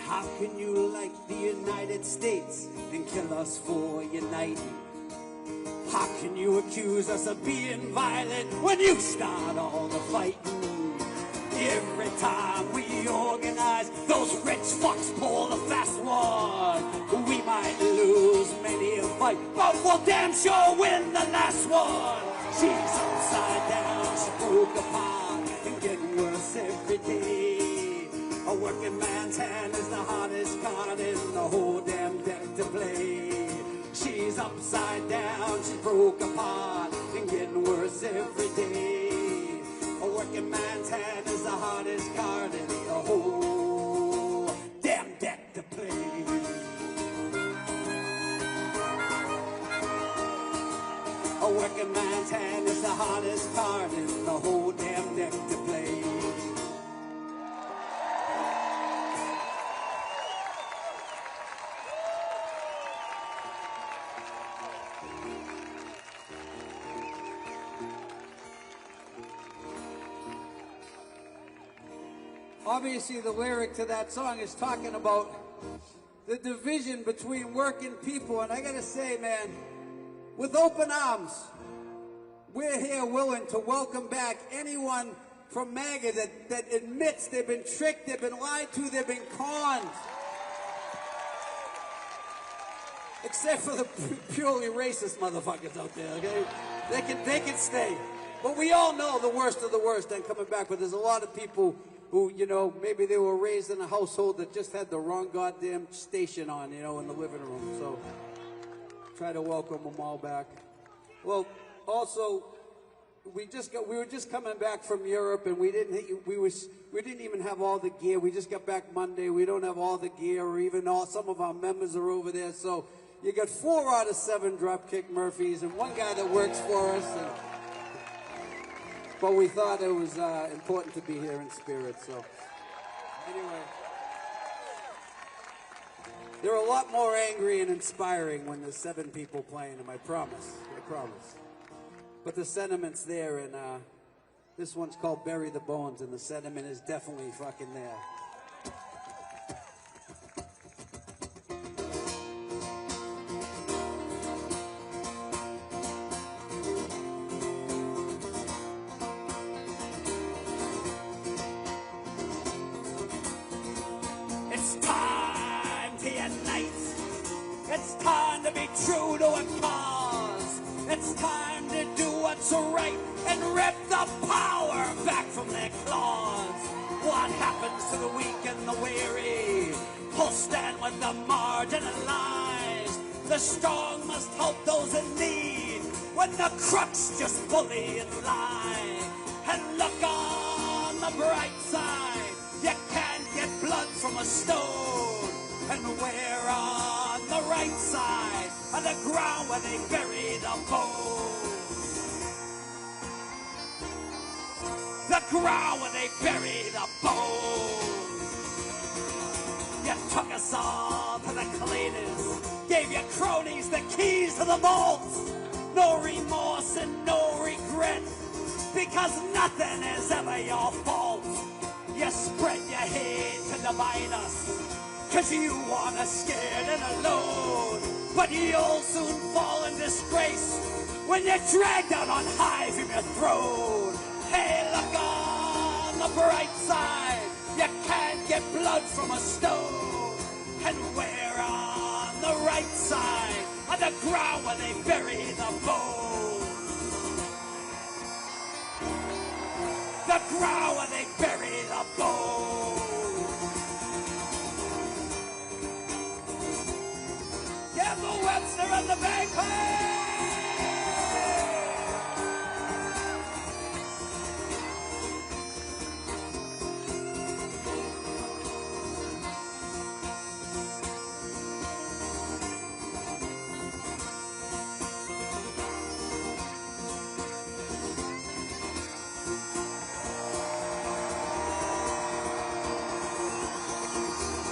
How can you like the United States and kill us for uniting? How can you accuse us of being violent when you start all the fighting? Every time we organize, those rich fucks pull a fast one. We might lose many a fight, but we'll damn sure win the last one. She's upside down, she broke apart, and getting worse every day. A working man's hand is the hardest card in the whole damn deck to play. She's upside down, she's broke apart, and getting worse every day. A working man's hand is the hardest card in the whole damn deck to play. A working man's hand is the hardest card in the whole damn deck to play. Obviously, the lyric to that song is talking about the division between working people. And I gotta say, man, with open arms, we're here willing to welcome back anyone from MAGA that admits they've been tricked, they've been lied to, they've been conned. Except for the purely racist motherfuckers out there, okay? They can stay. But we all know the worst of the worst ain't coming back, but there's a lot of people who, you know, maybe they were raised in a household that just had the wrong goddamn station on, you know, in the living room. So try to welcome them all back. Well, also, we were just coming back from Europe, and we didn't even have all the gear. We just got back Monday. We don't have all the gear, or even some of our members are over there. So you got 4 out of 7 Dropkick Murphys and 1 guy that works for us. But we thought it was important to be here in spirit. So anyway, they're a lot more angry and inspiring when there's 7 people playing them. I promise. I promise. But the sentiment's there, and this one's called Bury the Bones, and the sentiment is definitely fucking there. It's time to unite. It's time to be true to a cause. It's time to do what's right and rip the power back from their claws. What happens to the weak and the weary? Who'll stand with the marginalized? The strong must help those in need when the crooks just bully and lie. And look on the bright side, you can't get blood from a stone. And we're on the right side of the ground where they bury the bones. The ground where they bury the bones. You took us all to the cleaners, gave your cronies the keys to the vaults. No remorse and no regret, because nothing is ever your fault. You spread your hate to divide us, 'cause you want us scared and alone. But you'll soon fall in disgrace when you're dragged out on high from your throne. Hey, look on the bright side, you can't get blood from a stone. And we're on the right side of the ground where they bury the bones. The ground where they bury the bones. Gamble Webster and the bagpipe!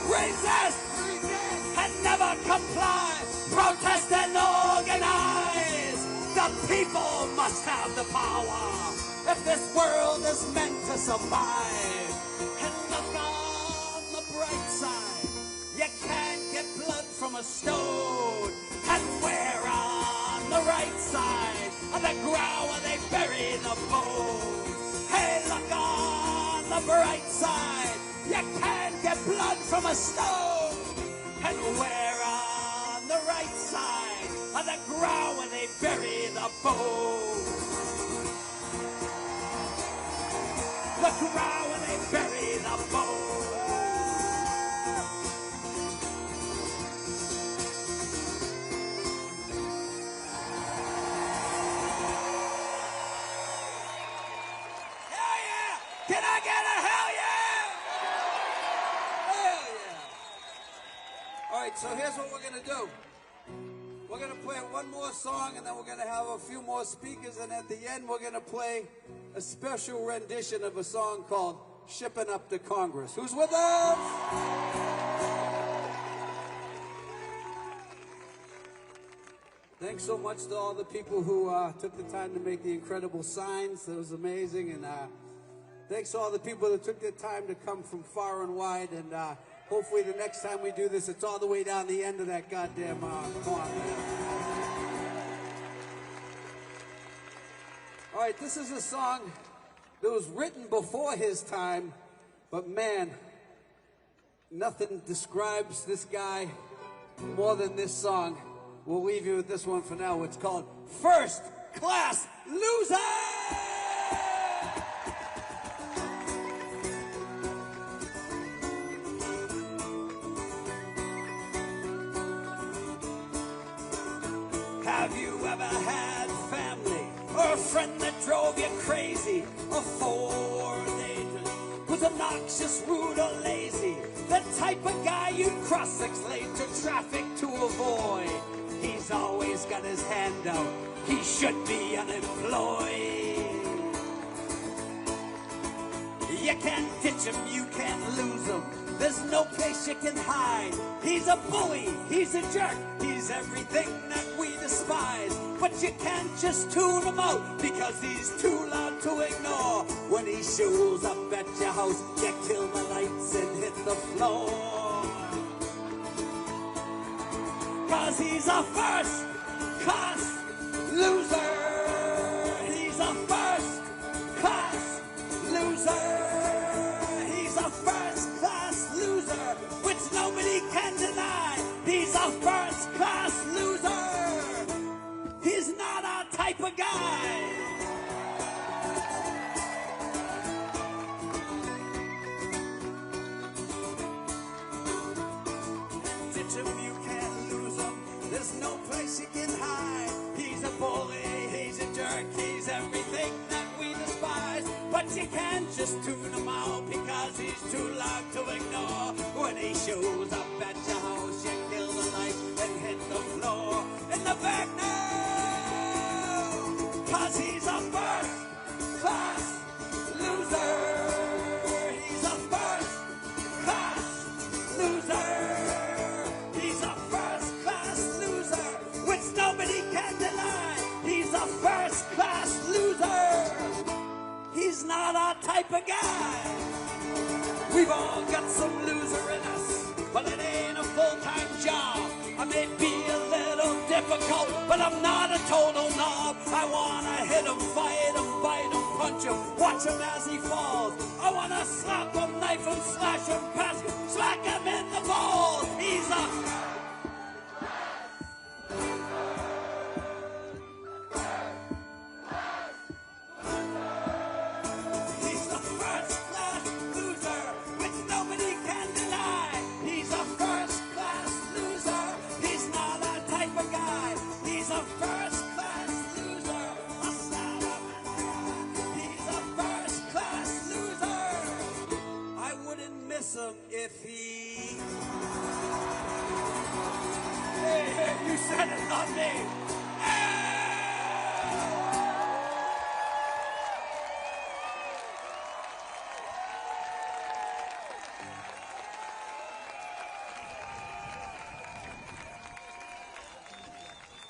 Resist and never comply. Protest and organize. The people must have the power if this world is meant to survive. And look on the bright side, you can't get blood from a stone. And we're on the right side of the ground where they bury the bones. Hey, look on the bright side, you can't get blood from a stone. And we're on the right side of the ground where they bury the bones. The ground where they bury the bones. Hell yeah! Can I get a hell yeah? Hell yeah! All right, so here's what we're gonna do. We're going to play one more song, and then we're going to have a few more speakers, and at the end we're going to play a special rendition of a song called Shipping Up to Congress. Who's with us? Thanks so much to all the people who took the time to make the incredible signs. That was amazing. And thanks to all the people that took the time to come from far and wide, and hopefully the next time we do this, it's all the way down the end of that goddamn pond. All right, this is a song that was written before his time, but man, nothing describes this guy more than this song. We'll leave you with this one for now. It's called First Class Loser! had family or a friend that drove you crazy, a four-agent was obnoxious, rude, or lazy, the type of guy you'd cross 6 lanes to traffic to avoid. He's always got his hand out. He should be unemployed. You can't ditch him, you can't lose him. There's no place you can hide. He's a bully, he's a jerk, he's everything that we despise. But you can't just tune him out because he's too loud to ignore. When he shows up at your house, you kill the lights and hit the floor. Cause he's a first-class loser. He's a first-class loser. He's a first-class loser, which nobody can deny. He's a first-class loser. He's not our type of guy. Ditch him, you can't lose him. There's no place you can hide. He's a bully, he's a jerk, he's everything that we despise. But you can't just tune him out because he's too loud to ignore. When he shows up at your house, you kill the light and hit the floor. In the back now, cause he's a first-class loser. He's a first-class loser. He's a first-class loser, which nobody can deny. He's a first-class loser. He's not our type of guy. We've all got some loser in us, but it ain't a full-time job. I may be a little difficult, but I'm not a total knob. I wanna hit him, fight him, bite him, punch him, watch him as he falls. I wanna slap him, knife him, slash him, pass him, smack him in the balls. He's a if he... Hey, you said it, not me.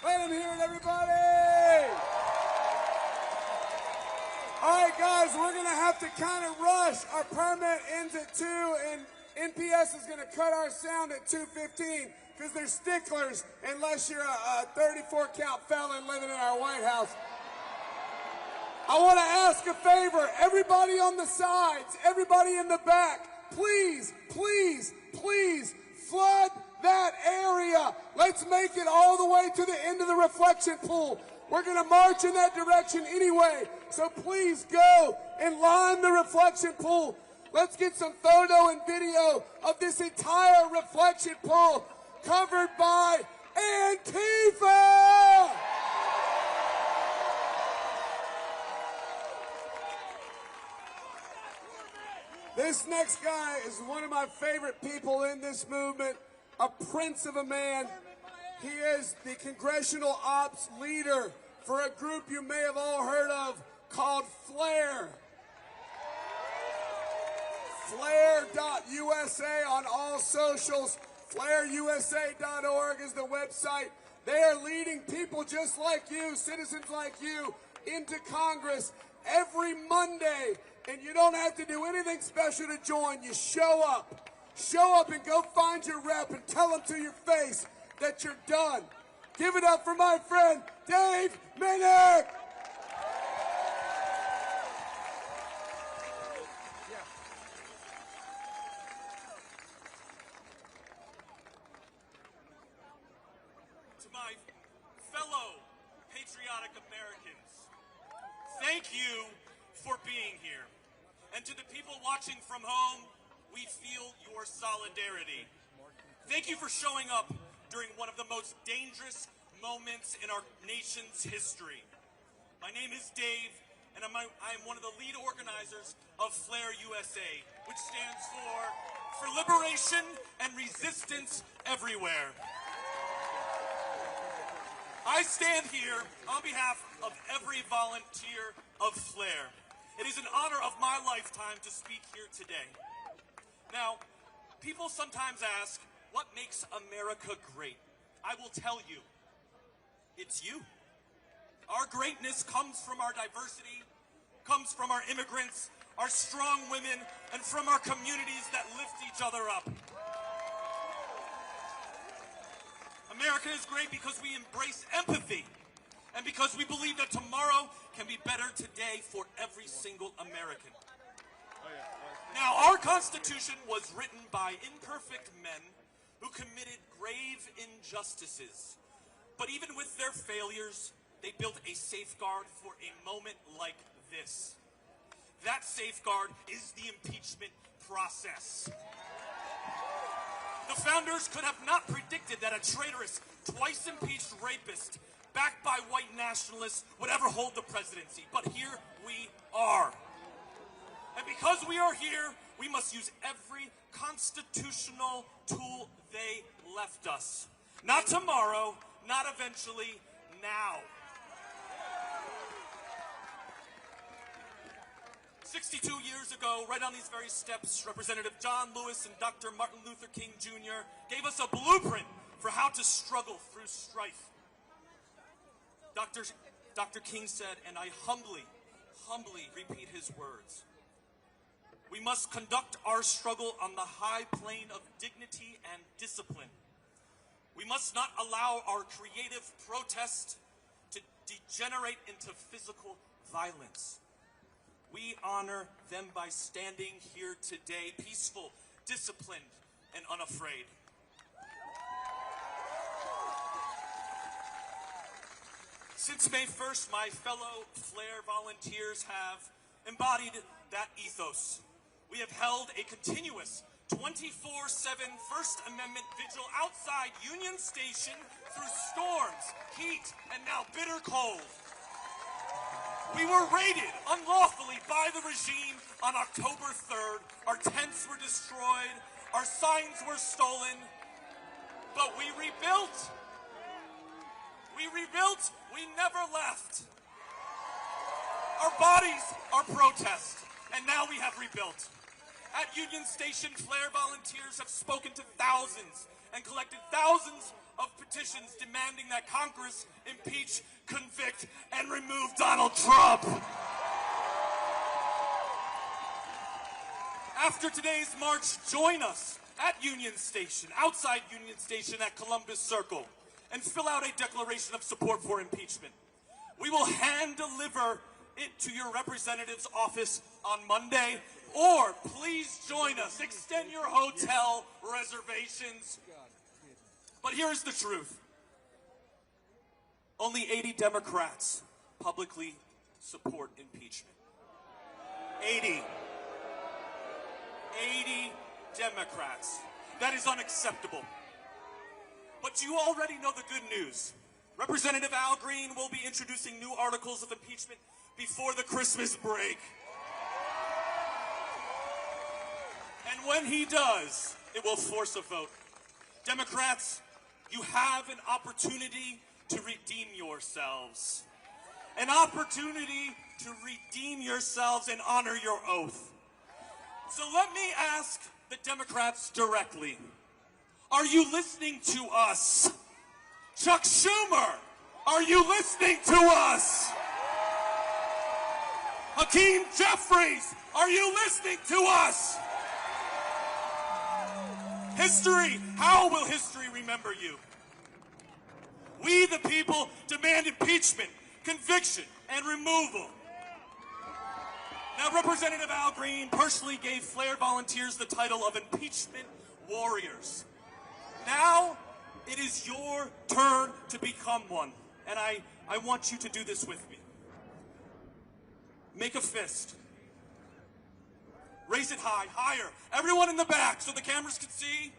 Let him hear it, everybody! All right, guys, we're going to have to kind of rush. Our permit ends at 2, and NPS is going to cut our sound at 2:15 because they're sticklers unless you're a 34-count felon living in our White House. I want to ask a favor. Everybody on the sides, everybody in the back, please, please, please flood that area. Let's make it all the way to the end of the reflection pool. We're going to march in that direction anyway. So please go and line the reflection pool. Let's get some photo and video of this entire reflection pool covered by Antifa! This next guy is one of my favorite people in this movement, a prince of a man. He is the congressional ops leader for a group you may have all heard of called FLARE. FLARE.USA on all socials. FLAREUSA.org is the website. They are leading people just like you, citizens like you, into Congress every Monday. And you don't have to do anything special to join. You show up. Show up and go find your rep and tell them to your face that you're done. Give it up for my friend, Dave Minnick! To my fellow patriotic Americans, thank you for being here. And to the people watching from home, we feel your solidarity. Thank you for showing up during one of the most dangerous moments in our nation's history. My name is Dave, and I am one of the lead organizers of Flare USA, which stands for Liberation and Resistance Everywhere. I stand here on behalf of every volunteer of Flare. It is an honor of my lifetime to speak here today. Now, people sometimes ask, what makes America great? I will tell you, it's you. Our greatness comes from our diversity, comes from our immigrants, our strong women, and from our communities that lift each other up. America is great because we embrace empathy, and because we believe that tomorrow can be better today for every single American. Now, our Constitution was written by imperfect men who committed grave injustices. But even with their failures, they built a safeguard for a moment like this. That safeguard is the impeachment process. The founders could have not predicted that a traitorous, twice impeached rapist backed by white nationalists would ever hold the presidency. But here we are. And because we are here, we must use every constitutional tool they left us. Not tomorrow, not eventually, now. 62 years ago, right on these very steps, Representative John Lewis and Dr. Martin Luther King Jr. gave us a blueprint for how to struggle through strife. Dr. King said, and I humbly repeat his words, we must conduct our struggle on the high plane of dignity and discipline. We must not allow our creative protest to degenerate into physical violence. We honor them by standing here today, peaceful, disciplined, and unafraid. Since May 1st, my fellow Flare volunteers have embodied that ethos. We have held a continuous 24/7 First Amendment vigil outside Union Station through storms, heat, and now bitter cold. We were raided unlawfully by the regime on October 3rd. Our tents were destroyed, our signs were stolen, but we rebuilt. We never left. Our bodies are protest, and now we have rebuilt. At Union Station, Flare volunteers have spoken to thousands and collected thousands of petitions demanding that Congress impeach, convict, and remove Donald Trump. After today's march, join us at Union Station, outside Union Station at Columbus Circle, and fill out a declaration of support for impeachment. We will hand deliver it to your representative's office on Monday, or please join us. Extend your hotel reservations. But here's the truth. Only 80 Democrats publicly support impeachment. 80 Democrats. That is unacceptable. But you already know the good news. Representative Al Green will be introducing new articles of impeachment before the Christmas break. And when he does, it will force a vote. Democrats, you have an opportunity to redeem yourselves. An opportunity to redeem yourselves and honor your oath. So let me ask the Democrats directly. Are you listening to us? Chuck Schumer, are you listening to us? Hakeem Jeffries, are you listening to us? History, how will history remember you? We, the people, demand impeachment, conviction, and removal. Now, Representative Al Green personally gave Flare volunteers the title of impeachment warriors. Now, it is your turn to become one, and I want you to do this with me. Make a fist. Raise it high, higher. Everyone in the back so the cameras can see.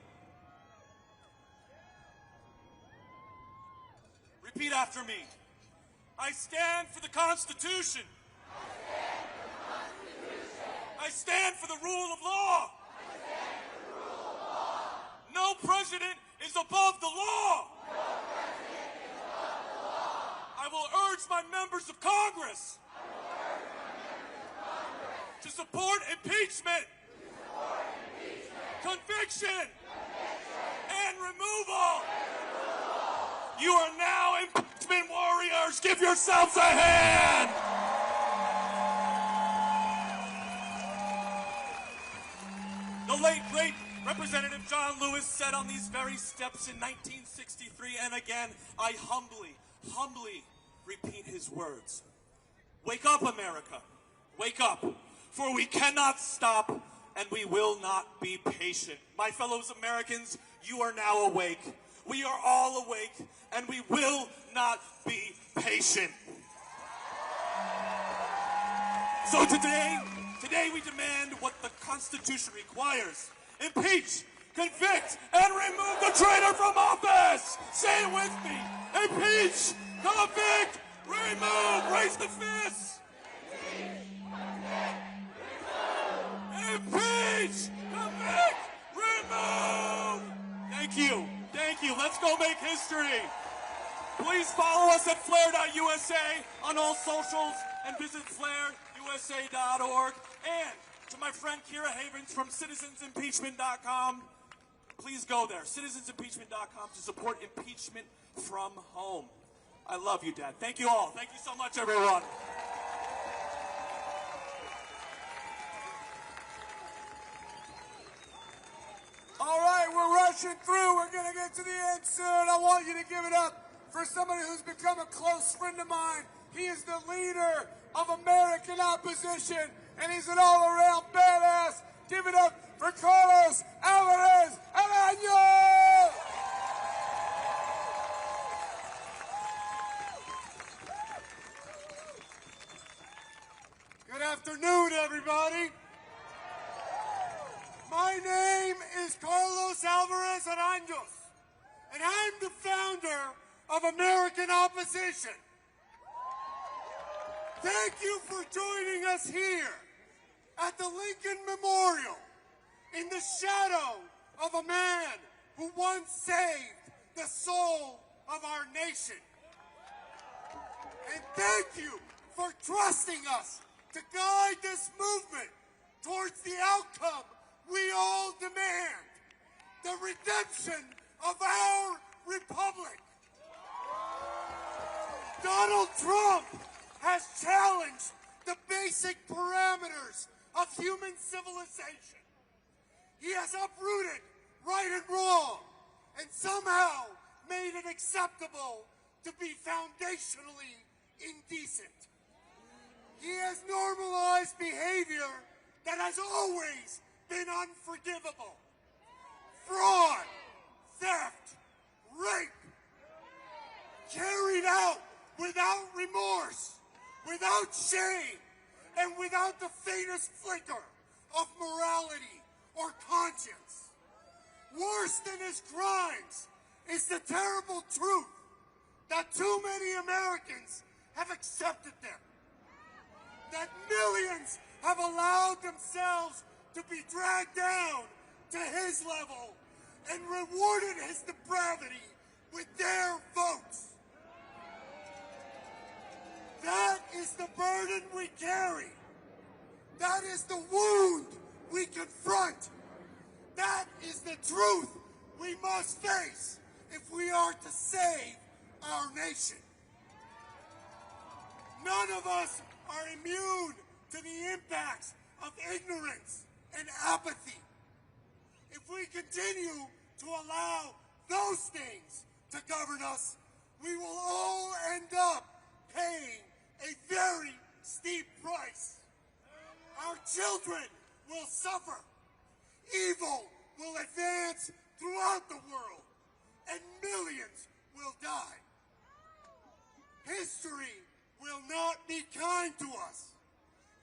Repeat after me. I stand for the Constitution. I stand for the rule of law. No president is above the law. I will urge my members of Congress to support impeachment, conviction, and removal. You are now impeachment warriors. Give yourselves a hand. The late, great Representative John Lewis said on these very steps in 1963, and again, I humbly repeat his words. Wake up, America. Wake up, for we cannot stop and we will not be patient. My fellow Americans, you are now awake. We are all awake, and we will not be patient. So today we demand what the Constitution requires. Impeach, convict, and remove the traitor from office! Say it with me! Impeach, convict, remove! Raise the fist! Impeach, convict, remove! Thank you. Thank you. Let's go make history. Please follow us at flare.usa on all socials and visit flareusa.org. And to my friend Kira Havens from citizensimpeachment.com, please go there, citizensimpeachment.com, to support impeachment from home. I love you, Dad. Thank you all. Thank you so much, everyone. All right, we're rushing through. We're going to get to the end soon. I want you to give it up for somebody who's become a close friend of mine. He is the leader of American opposition, and he's an all-around badass. Give it up for Carlos Alvarez Araño! Good afternoon, everybody. My name is Carlos Alvarez Araños, and I'm the founder of American Opposition. Thank you for joining us here at the Lincoln Memorial in the shadow of a man who once saved the soul of our nation. And thank you for trusting us to guide this movement towards the outcome we all demand, the redemption of our republic. Donald Trump has challenged the basic parameters of human civilization. He has uprooted right and wrong and somehow made it acceptable to be foundationally indecent. He has normalized behavior that has always been unforgivable. Fraud, theft, rape, carried out without remorse, without shame, and without the faintest flicker of morality or conscience. Worse than his crimes is the terrible truth that too many Americans have accepted them. That millions have allowed themselves to be dragged down to his level and rewarded his depravity with their votes. That is the burden we carry. That is the wound we confront. That is the truth we must face if we are to save our nation. None of us are immune to the impacts of ignorance and apathy. If we continue to allow those things to govern us, we will all end up paying a very steep price. Our children will suffer. Evil will advance throughout the world, and millions will die. History will not be kind to us.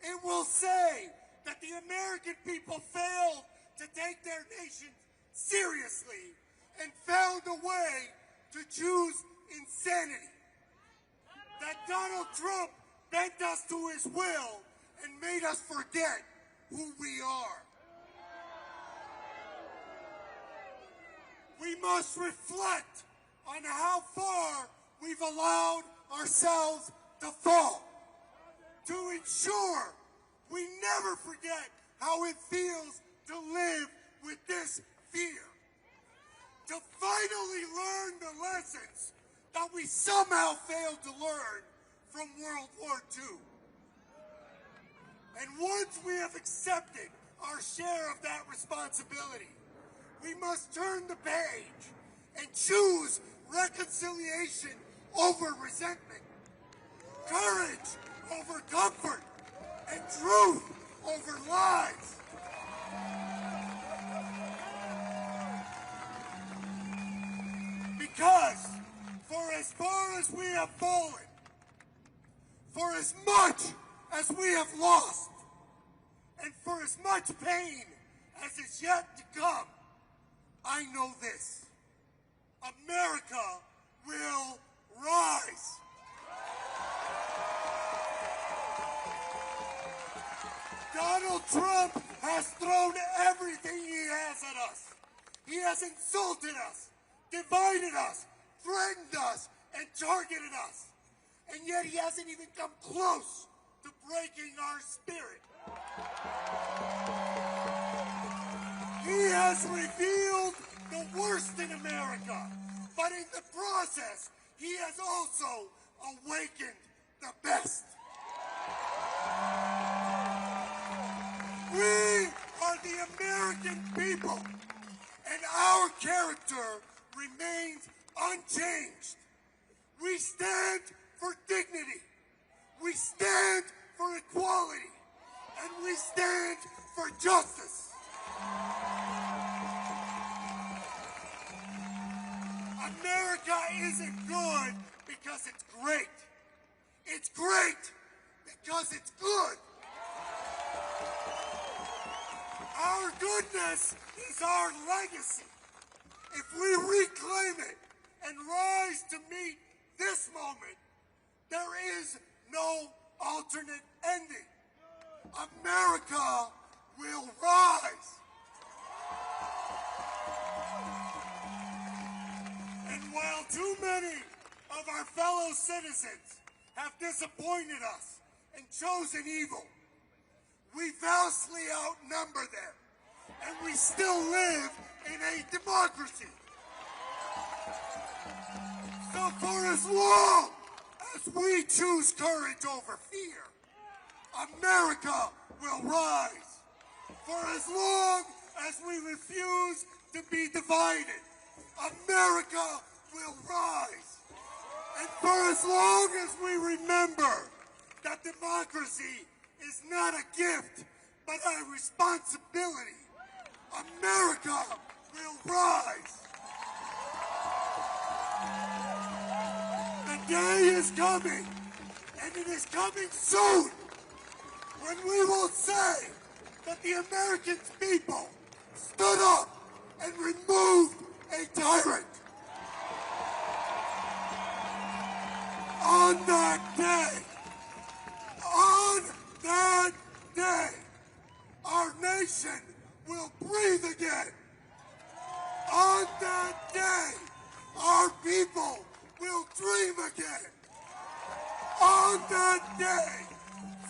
It will say that the American people failed to take their nation seriously and found a way to choose insanity. that Donald Trump bent us to his will and made us forget who we are. We must reflect on how far we've allowed ourselves to fall, to ensure we never forget how it feels to live with this fear, to finally learn the lessons that we somehow failed to learn from World War II. And once we have accepted our share of that responsibility, we must turn the page and choose reconciliation over resentment, courage over comfort, and truth over lies. Because for as far as we have fallen, for as much as we have lost, and for as much pain as is yet to come, I know this: America will rise. Donald Trump has thrown everything he has at us. He has insulted us, divided us, threatened us, and targeted us. And yet he hasn't even come close to breaking our spirit. He has revealed the worst in America, but in the process, he has also awakened the best. We are the American people, and our character remains unchanged. We stand for dignity, we stand for equality, and we stand for justice. America isn't good because it's great. It's great because it's good. Our goodness is our legacy. If we reclaim it and rise to meet this moment, there is no alternate ending. America will rise. And while too many of our fellow citizens have disappointed us and chosen evil, we vastly outnumber them, and we still live in a democracy. So for as long as we choose courage over fear, America will rise. For as long as we refuse to be divided, America will rise. And for as long as we remember that democracy is not a gift, but a responsibility, America will rise. The day is coming, and it is coming soon, when we will say that the American people stood up and removed a tyrant. On that day, our nation will breathe again. On that day, our people will dream again. On that day,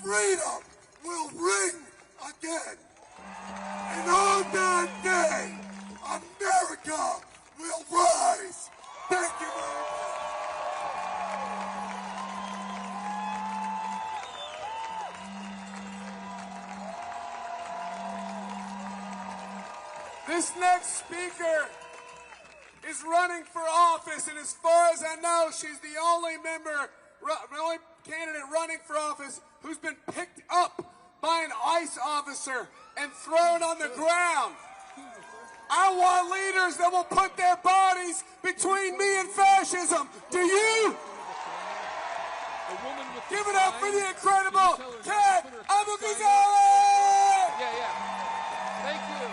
freedom will ring again. And on that day, America will rise. Thank you very much. This next speaker is running for office, and as far as I know, she's the only candidate running for office who's been picked up by an ICE officer and thrown on the ground. I want leaders that will put their bodies between me and fascism. Do you? Give it up for the incredible Ted Abou-Ghazaleh! Yeah. Thank you.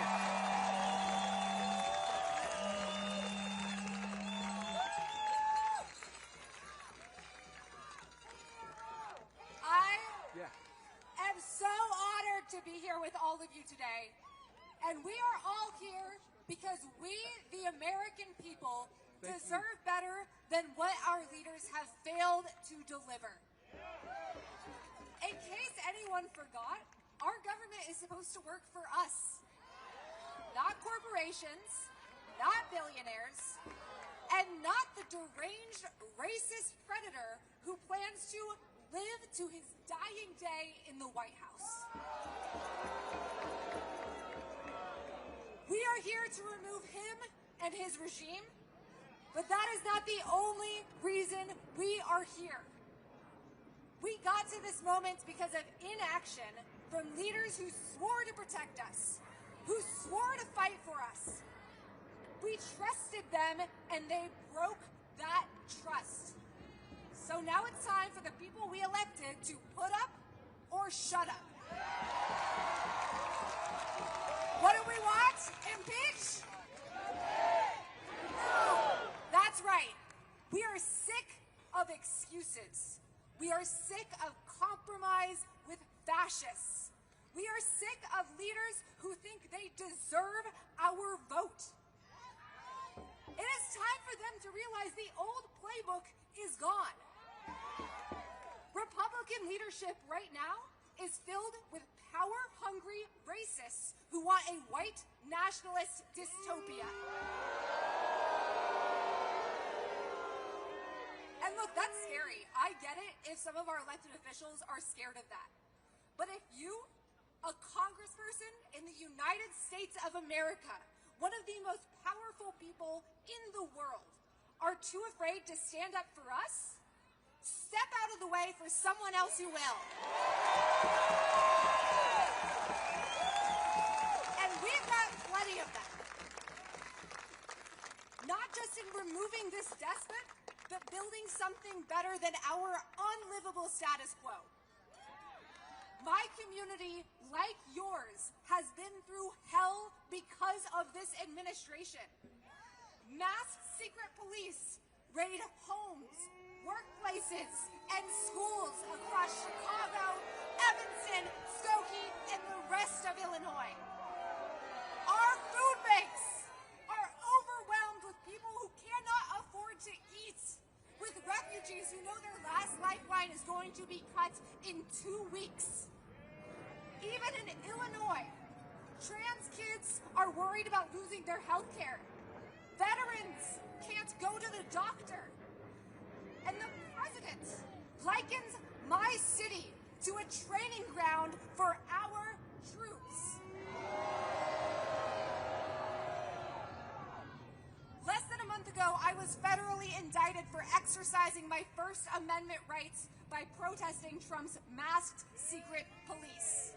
And we are all here because we, the American people, deserve better than what our leaders have failed to deliver. In case anyone forgot, our government is supposed to work for us, not corporations, not billionaires, and not the deranged racist predator who plans to live to his dying day in the White House. We are here to remove him and his regime, but that is not the only reason we are here. We got to this moment because of inaction from leaders who swore to protect us, who swore to fight for us. We trusted them and they broke that trust. So now it's time for the people we elected to put up or shut up. What do we want? Impeach? That's right. We are sick of excuses. We are sick of compromise with fascists. We are sick of leaders who think they deserve our vote. It is time for them to realize the old playbook is gone. Republican leadership right now is filled with power-hungry racists who want a white nationalist dystopia. And look, that's scary. I get it if some of our elected officials are scared of that. But if you, a congressperson in the United States of America, one of the most powerful people in the world, are too afraid to stand up for us, step out of the way for someone else who will. And we've got plenty of them. Not just in removing this despot, but building something better than our unlivable status quo. My community, like yours, has been through hell because of this administration. Masked secret police raid homes, workplaces, and schools across Chicago, Evanston, Skokie, and the rest of Illinois. Our food banks are overwhelmed with people who cannot afford to eat, with refugees who know their last lifeline is going to be cut in 2 weeks. Even in Illinois, trans kids are worried about losing their health care. Veterans can't go to the doctor. And the president likens my city to a training ground for our troops. Less than a month ago, I was federally indicted for exercising my First Amendment rights by protesting Trump's masked secret police.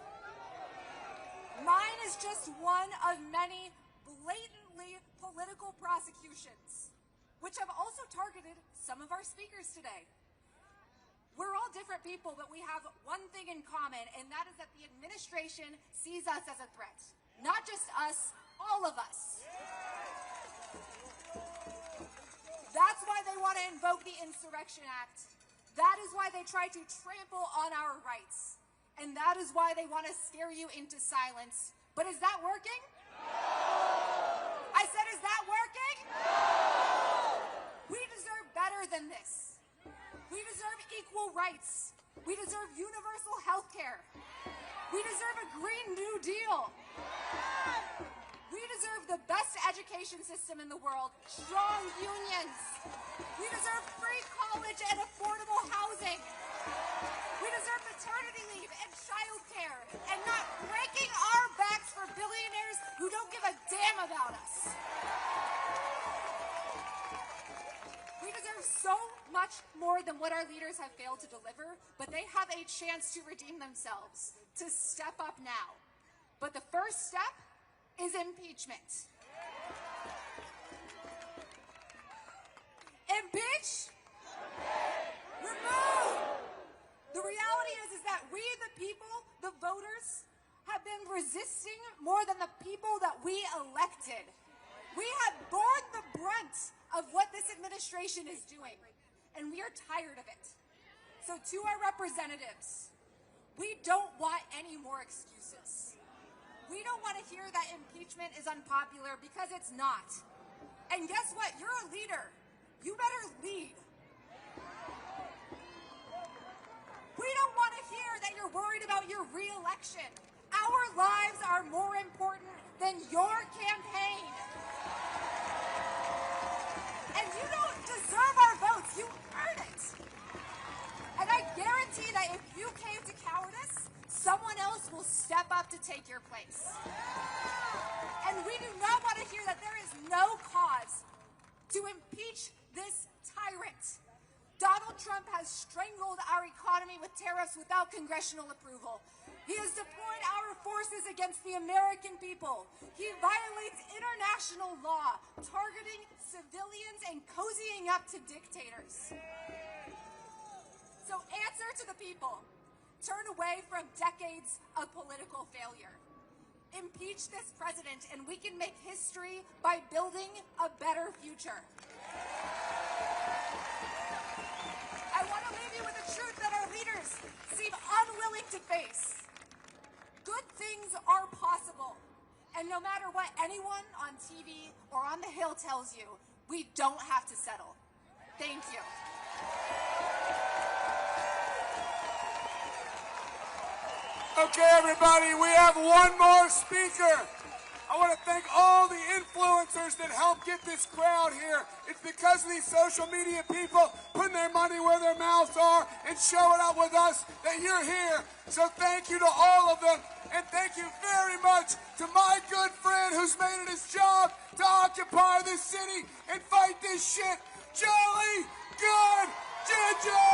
Mine is just one of many blatantly political prosecutions, which have also targeted some of our speakers today. We're all different people, but we have one thing in common, and that is that the administration sees us as a threat. Not just us, all of us. That's why they want to invoke the Insurrection Act. That is why they try to trample on our rights. And that is why they want to scare you into silence. But is that working? No! I said, is that working? No! We deserve better than this. We deserve equal rights. We deserve universal health care. We deserve a Green New Deal. We deserve the best education system in the world, strong unions. We deserve free college and affordable housing. We deserve maternity leave and child care, and not breaking our backs for billionaires who don't give a damn about us. We deserve so much more than what our leaders have failed to deliver, but they have a chance to redeem themselves, to step up now. But the first step is impeachment. Impeach? Remove! The reality is that we, the people, the voters, have been resisting more than the people that we elected. We have borne the brunt of what this administration is doing, and we are tired of it. So to our representatives, we don't want any more excuses. We don't want to hear that impeachment is unpopular because it's not. And guess what? You're a leader. You better lead. We don't want to hear that you're worried about your re-election. Our lives are more important than your campaign. And you don't deserve our votes. You earn it. And I guarantee that if you cave to cowardice, someone else will step up to take your place. And we do not want to hear that there is no cause to impeach this tyrant. Donald Trump has strangled our economy with tariffs without congressional approval. He has deployed our forces against the American people. He violates international law, targeting civilians and cozying up to dictators. So answer to the people. Turn away from decades of political failure. Impeach this president and we can make history by building a better future. I want to leave you with a truth that our leaders seem unwilling to face. Good things are possible. And no matter what anyone on TV or on the Hill tells you, we don't have to settle. Thank you. Okay, everybody, we have one more speaker. I want to thank all the influencers that helped get this crowd here. It's because of these social media people putting their money where their mouths are and showing up with us that you're here. So thank you to all of them. And thank you very much to my good friend who's made it his job to occupy this city and fight this shit, Jolly Good Ginger!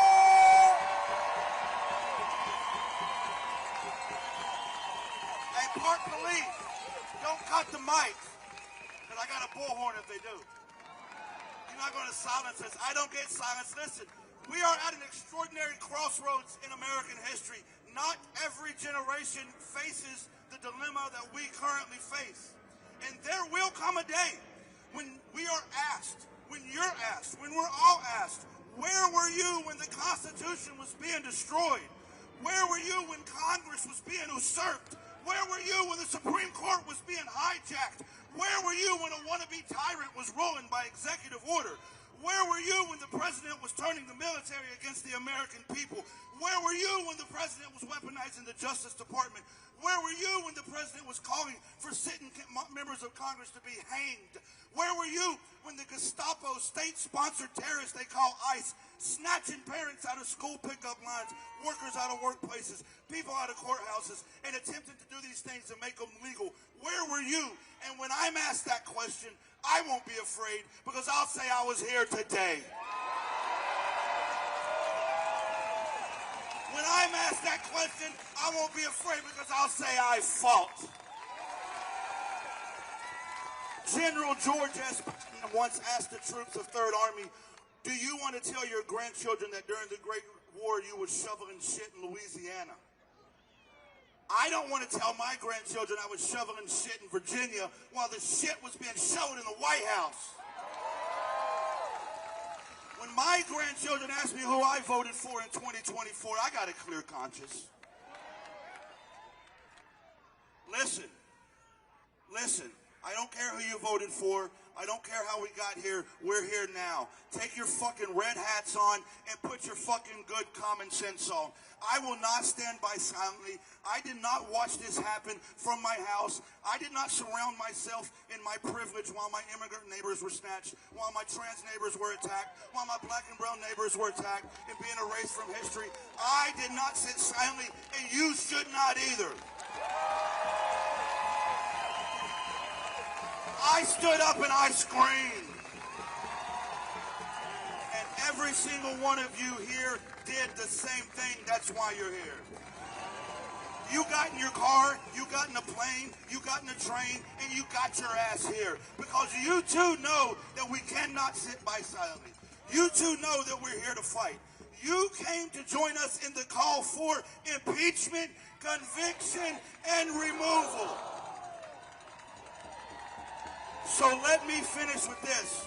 Hey, Park Police, don't cut the mic, because I got a bullhorn if they do. You're not going to silence us. I don't get silenced. Listen, we are at an extraordinary crossroads in American history. Not every generation faces the dilemma that we currently face. And there will come a day when we are asked, when you're asked, when we're all asked, where were you when the Constitution was being destroyed? Where were you when Congress was being usurped? Where were you when the Supreme Court was being hijacked? Where were you when a wannabe tyrant was ruling by executive order? Where were you when the president was turning the military against the American people? Where were you when the president was weaponizing the Justice Department? Where were you when the president was calling for sitting members of Congress to be hanged? Where were you when the Gestapo, state-sponsored terrorists they call ICE, snatching parents out of school pickup lines, workers out of workplaces, people out of courthouses, and attempting to do these things to make them legal? Where were you? And when I'm asked that question, I won't be afraid, because I'll say I was here today. When I'm asked that question, I won't be afraid, because I'll say I fought. General George S. Patton once asked the troops of Third Army, do you want to tell your grandchildren that during the Great War you were shoveling shit in Louisiana? I don't want to tell my grandchildren I was shoveling shit in Virginia while the shit was being shoveled in the White House. When my grandchildren ask me who I voted for in 2024, I got a clear conscience. Listen, I don't care who you voted for. I don't care how we got here. We're here now. Take your fucking red hats on and put your fucking good common sense on. I will not stand by silently. I did not watch this happen from my house. I did not surround myself in my privilege while my immigrant neighbors were snatched, while my trans neighbors were attacked, while my black and brown neighbors were attacked and being erased from history. I did not sit silently, and you should not either. I stood up and I screamed. And every single one of you here did the same thing. That's why you're here. You got in your car, you got in a plane, you got in a train, and you got your ass here. Because you too know that we cannot sit by silently. You too know that we're here to fight. You came to join us in the call for impeachment, conviction, and removal. So let me finish with this.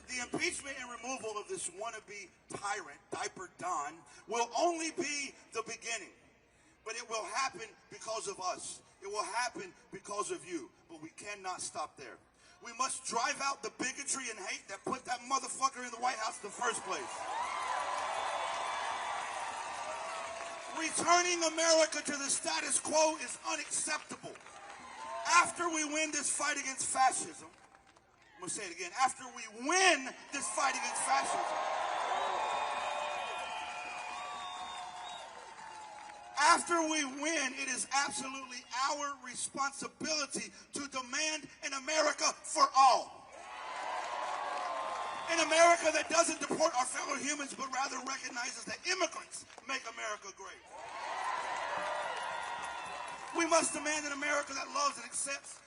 The impeachment and removal of this wannabe tyrant, Diaper Don, will only be the beginning. But it will happen because of us. It will happen because of you, but we cannot stop there. We must drive out the bigotry and hate that put that motherfucker in the White House in the first place. Returning America to the status quo is unacceptable. After we win this fight against fascism, I'm going to say it again, after we win this fight against fascism, after we win, it is absolutely our responsibility to demand an America for all. An America that doesn't deport our fellow humans, but rather recognizes that immigrants make America great. We must demand an America that loves and accepts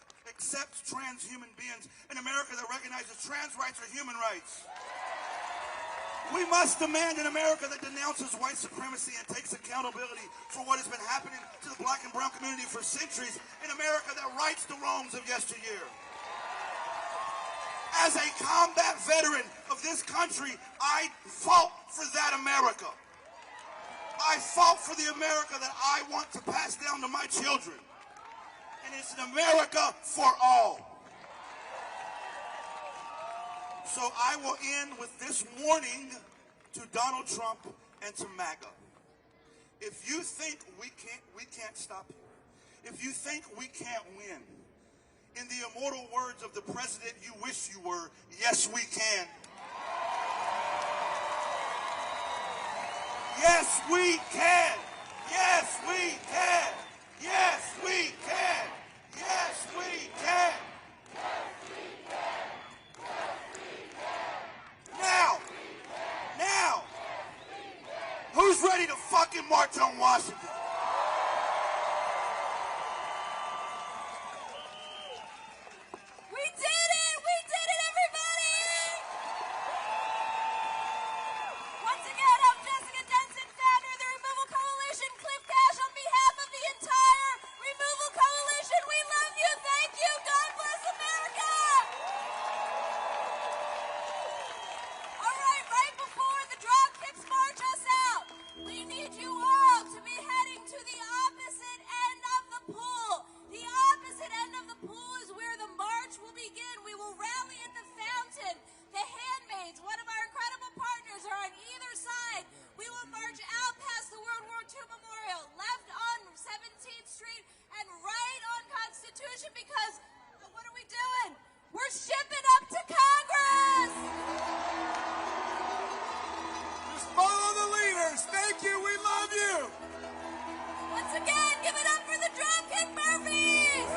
trans human beings, an America that recognizes trans rights are human rights. We must demand an America that denounces white supremacy and takes accountability for what has been happening to the black and brown community for centuries, an America that rights the wrongs of yesteryear. As a combat veteran of this country, I fought for that America. I fought for the America that I want to pass down to my children. And it's an America for all. So I will end with this warning to Donald Trump and to MAGA. If you think we can't stop you, if you think we can't win, in the immortal words of the president you wish you were, yes, we can. Yes, we can. Yes, we can. Yes, we can. Yes, we can. Now, who's ready to fucking march on Washington? We did it! We did it, everybody! Once again, I'm Jessica Denson, founder of the Removal Coalition. Cliff Cash on behalf of the entire Removal Coalition. We love you. Thank you. God bless America. All right before the Dropkicks march us out, we need you all to be heading to the opposite end of the pool. The opposite end of the pool is where the march will begin. We will rally at the fountain. The Handmaids, one of our incredible partners, are on either side. We will march out past the World War II Memorial, left on 17th Street, and right on Constitution, because what are we doing? We're shipping up to Congress! Just follow the leaders. Thank you. We love you. Once again, give it up for the Dropkick Murphys!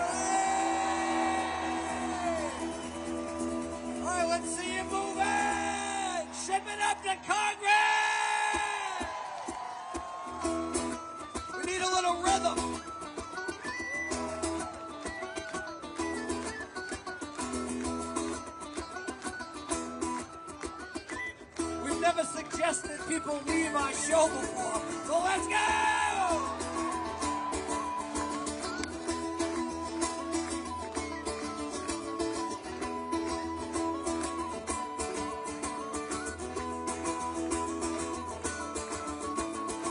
All right, let's see you moving. Ship it up to Congress. We need a little rhythm. We've never suggested people leave our show before, so let's go!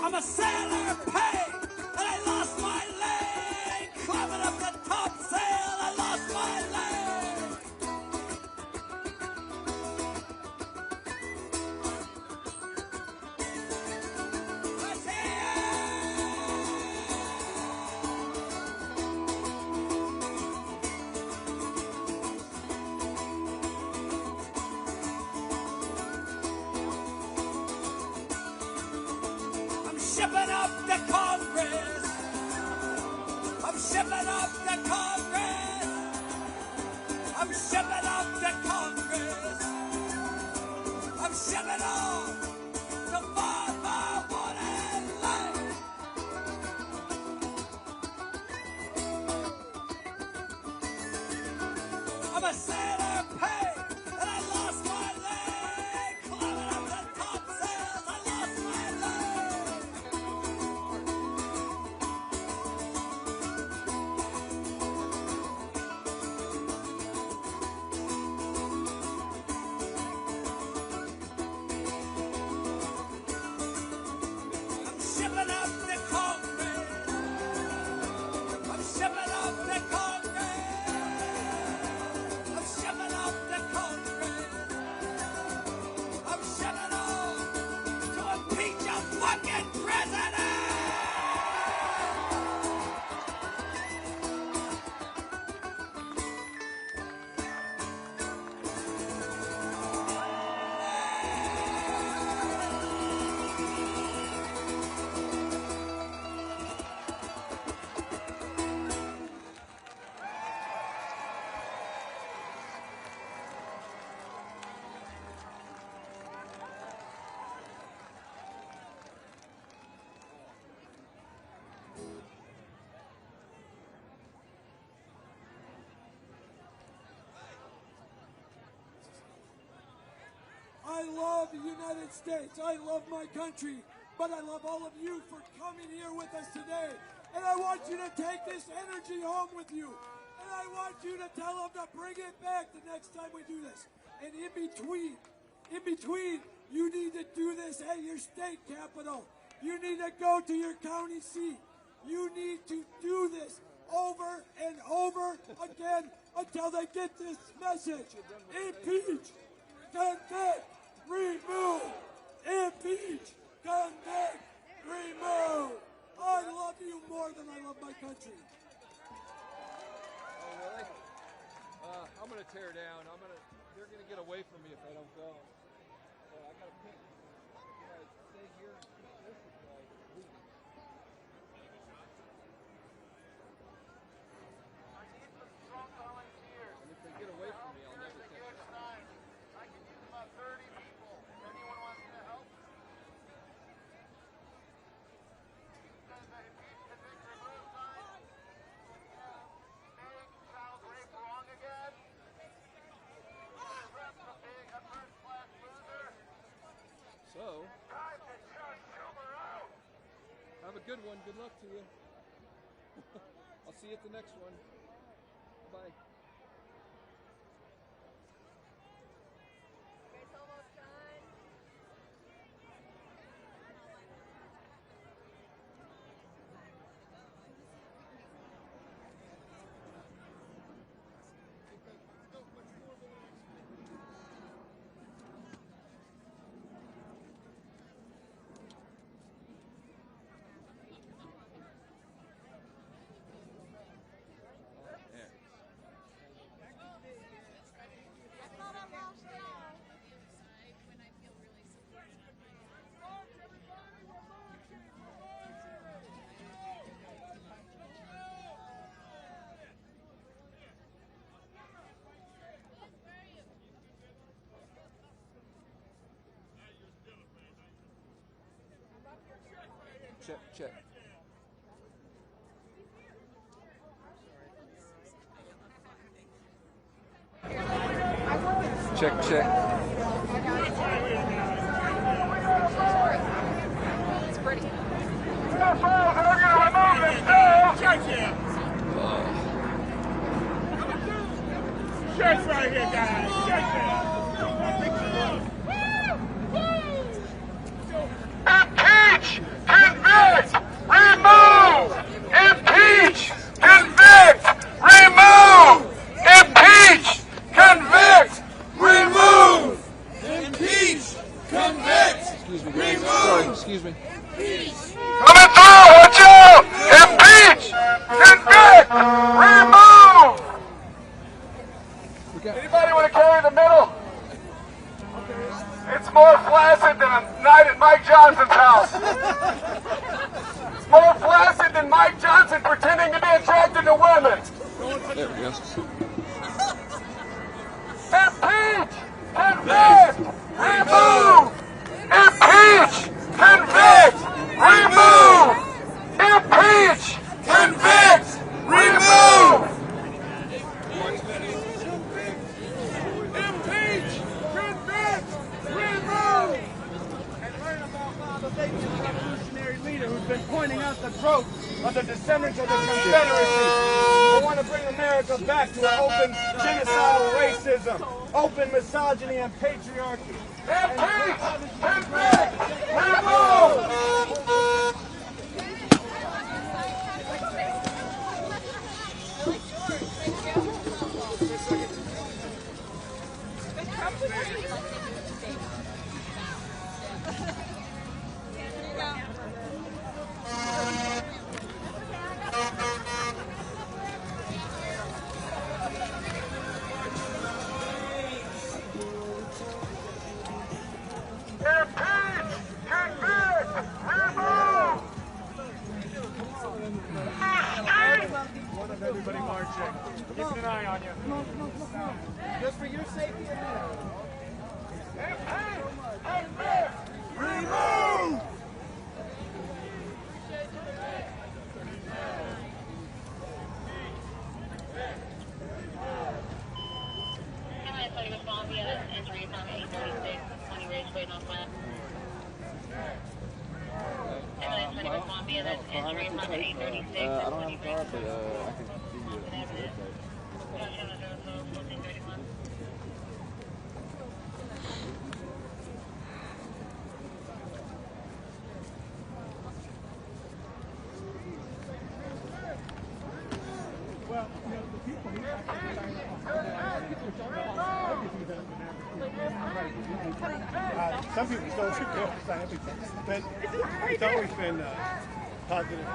I'm a sailor, pay, and I lost my leg. Climbing up the topsail, I lost my leg. Let's I'm shipping up to Congress. I'm shipping up to Congress. I'm shipping up to Congress. I'm shipping off to find my wooden leg. I'm a sailor, pay, and I lost my leg. Climbing up the topsails, I lost my leg. I love the United States. I love my country. But I love all of you for coming here with us today. And I want you to take this energy home with you. And I want you to tell them to bring it back the next time we do this. And in between, you need to do this at your state capital. You need to go to your county seat. You need to do this over and over again until they get this message. Impeach, convict, remove. Impeach, convict, remove. I love you more than I love my country. Oh, really? I'm going to tear down. They're going to get away from me if I don't go. So I got to pick. Do I stay here? This is like leave. And if they get away from me, I'll never take it. I can use about 30 people. Anyone wants to help? Sounds rape wrong again? So, have a good one. Good luck to you. I'll see you at the next one. Bye. Check. Check. It's pretty. They're going to remove themselves. Shirts right here, guys. Impeach, convict, remove. Impeach, convict, remove. Impeach, convict, remove. Impeach, convict, remove. Sorry, excuse me. Coming through, watch out! Impeach, convict, remove. Anybody want to carry the middle? It's more flaccid than a night at Mike Johnson's house. It's more flaccid than Mike Johnson pretending to be attracted to women. There we go. Impeach, convict, remove. Impeach, convict, remove. Impeach, convict, remove. Leader who's been pointing out the growth of the descendants of the Confederacy. I want to bring America back to an open genocidal racism, open misogyny and patriarchy. Impeach, convict, remove. Everybody marching. Keeping an eye on you. Just for your safety and remove! Can I tell you a Columbia entry from 836, 20 radio? I don't have a car, but I can give you a website. Well, you know, the people who some people don't sign everything, but it's always been positive.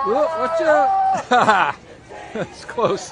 Watch out! That's close.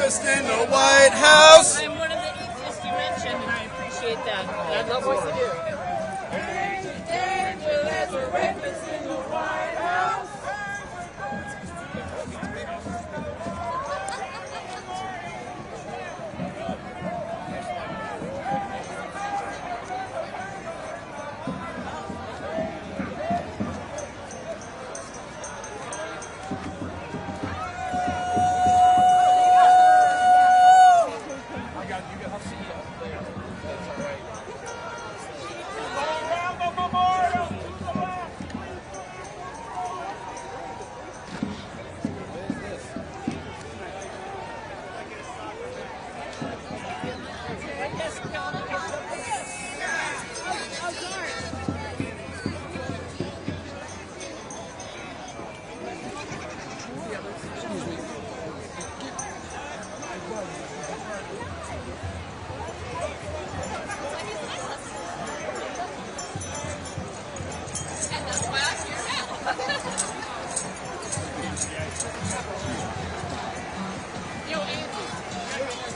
rapist in the White House. I'm one of the atheists you mentioned, and I appreciate that. I love what you do. There's a rapist in the White House.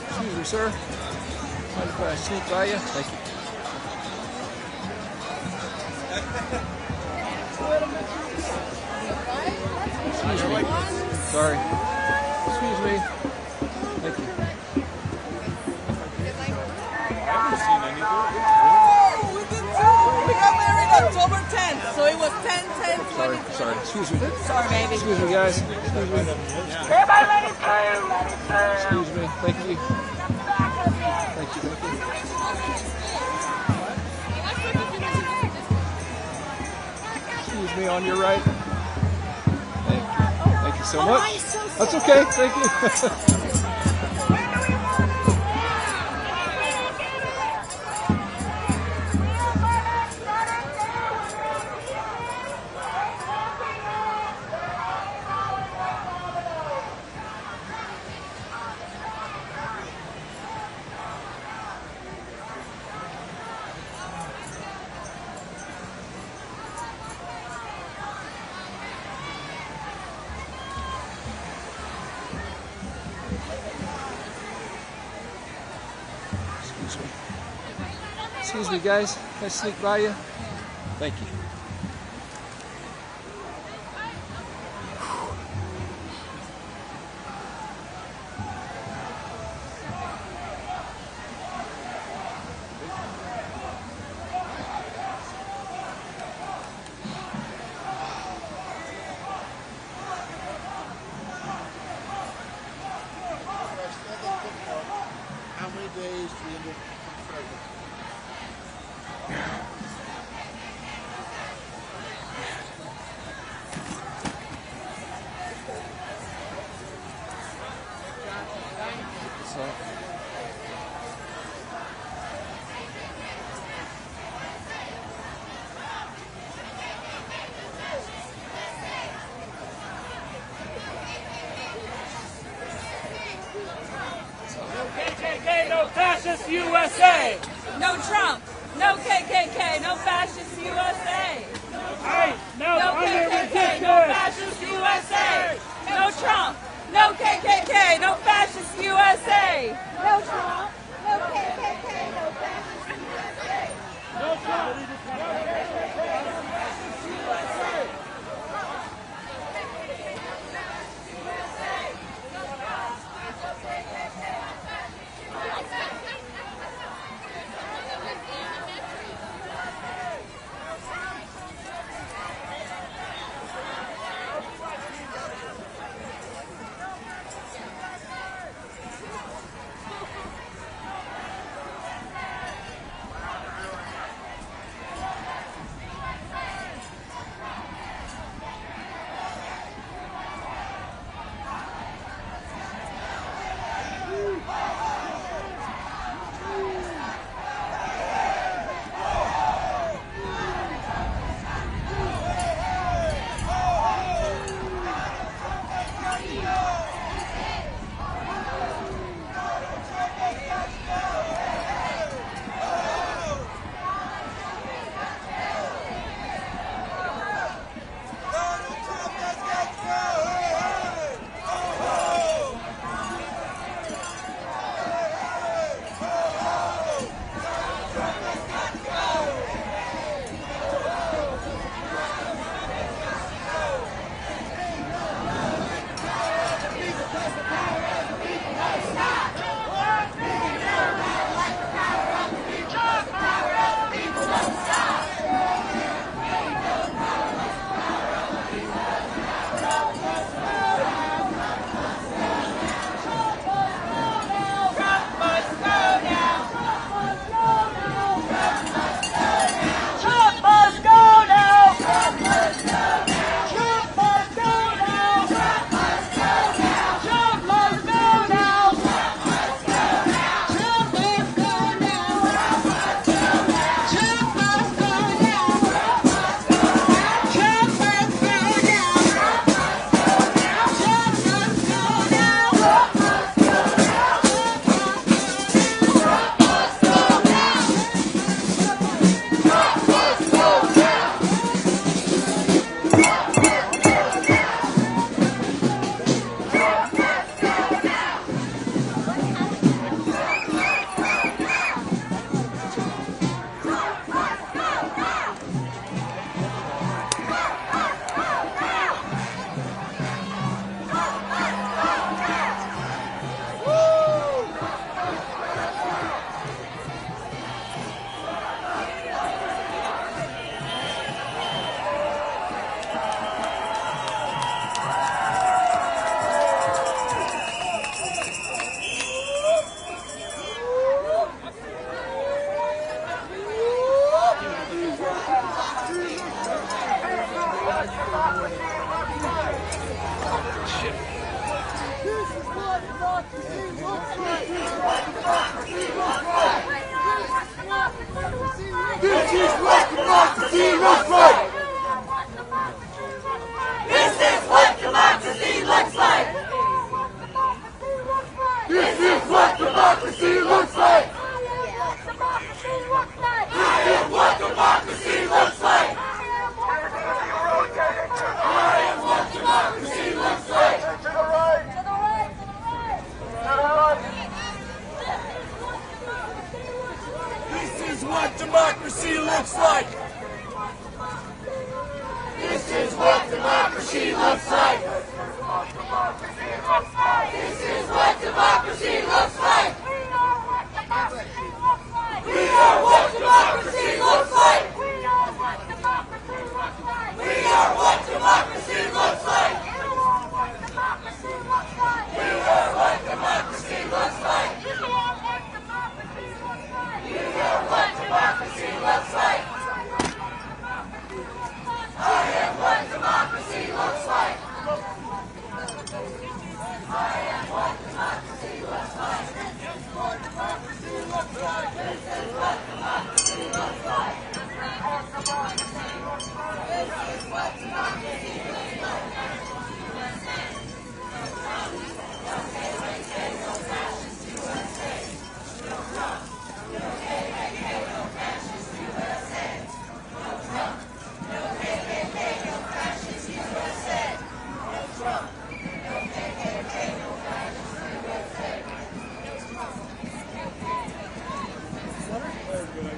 Excuse me, sir. Mind if I sneak by you? Thank you. Excuse me. Sorry. Excuse me. Thank you. I haven't seen anything. We did too. We got married October 10th, so it was 10/10/20. Sorry. Excuse me. Sorry, baby. Excuse me, guys. Excuse me. Excuse me. Thank you. Thank you. Thank you. Excuse me, on your right. Thank you. Thank you so much. That's okay. Thank you. Excuse me, guys. Can I sneak by you? Thank you. How many days do you end up pregnant? KKK, no fascist USA! No Trump! No KKK! No fascist USA! Hey, No KKK! No fascist USA! No Trump! No KKK! No fascist USA! No Trump! No KKK! No fascist USA! No Trump! No KKK! No fascist USA! This is what democracy looks like! This is what democracy looks like! This is what democracy looks like! I am what democracy looks like! I am what democracy looks like! To the right! To the right! To the right! This is what democracy looks like! This is what democracy looks like! This is what democracy looks like! We are what democracy looks like! We are what democracy looks like! We are what democracy looks like! We are what democracy looks like! We are what democracy looks like! We are what democracy looks like! I am what democracy looks like! I am what democracy looks like! This is what democracy looks like! This is what democracy looks like! This is what democracy looks like! This is what democracy looks like! No fascist USA! No Trump! No KKK! No fascist USA! No Trump! No KKK! No fascist USA! No Trump! No KKK! No fascist USA! No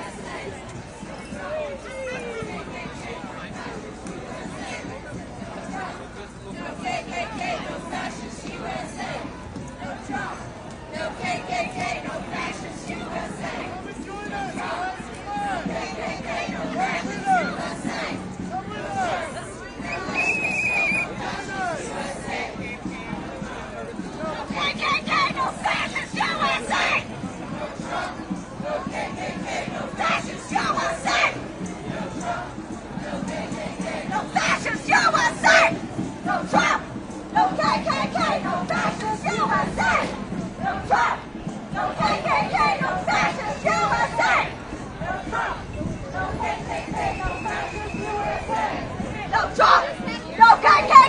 Trump! No KKK, no fascist USA. No Trump. No KKK, no fascist USA. No Trump. No KKK, no fascist USA. No KKK, no fascist USA. No Trump. No KKK, no fascist USA. No Trump. No KKK, no fascist USA. No Trump! No KKK! No fascist USA! No Trump! No KKK! No fascist USA! No Trump! No KKK!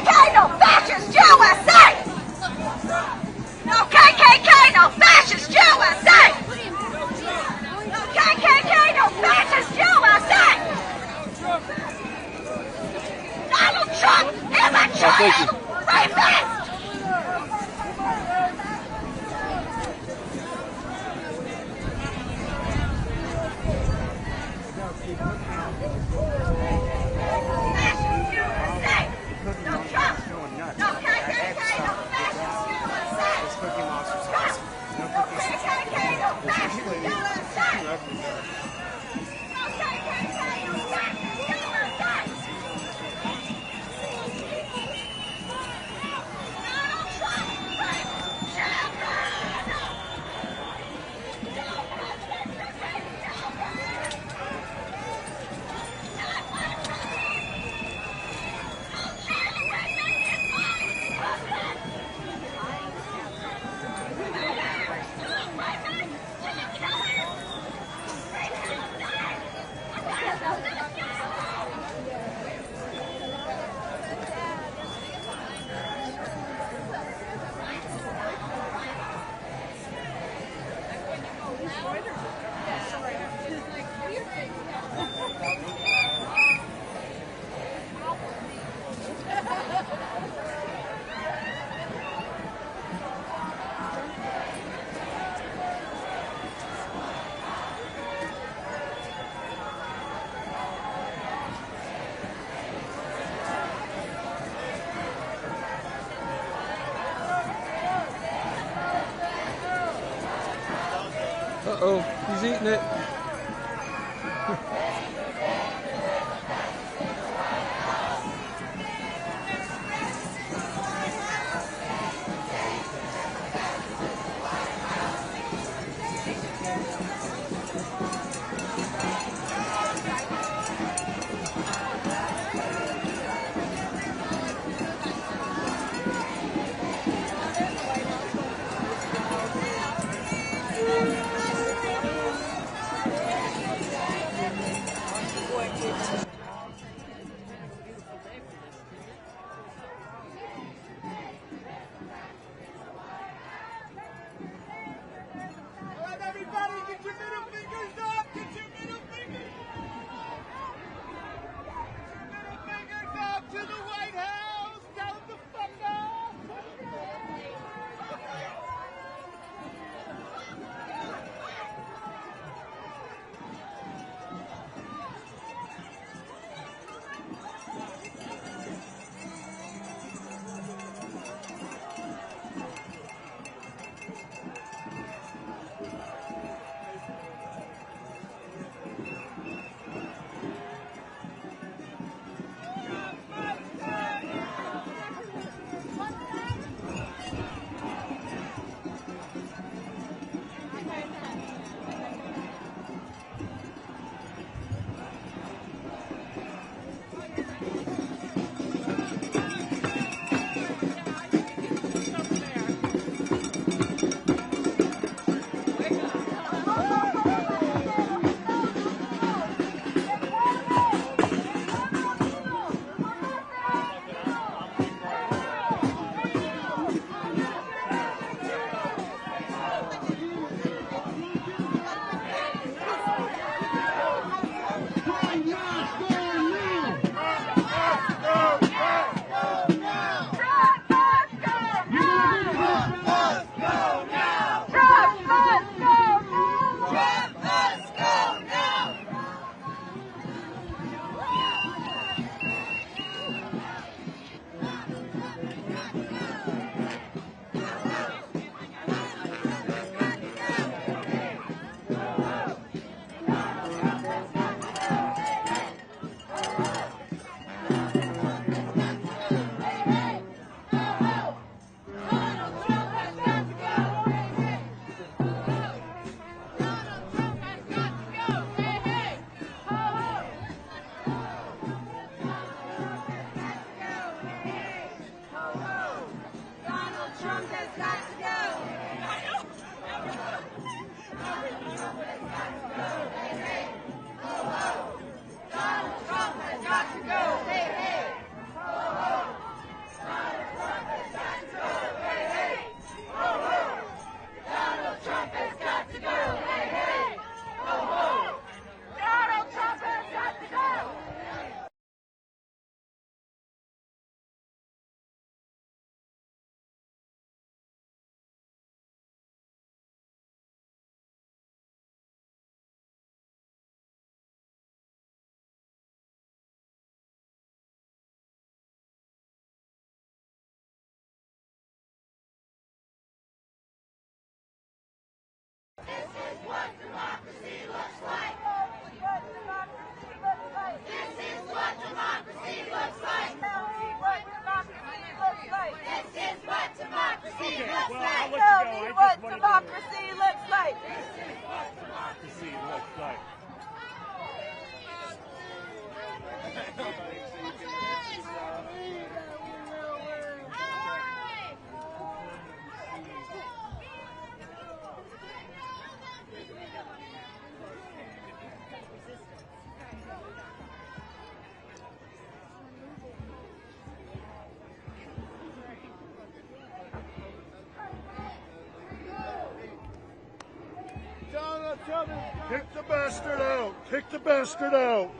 No fascist USA! No Trump! No KKK! No fascist USA! No KKK! No fascist USA! No KKK! No fascist USA! Donald Trump is a child rapist! Fascist USA! No Trump! No KKK! No fascist USA! No KKK! No fascist USA! No KKK! No fascist USA! Uh-oh, he's eating it. Kick the bastard out. Kick the bastard out.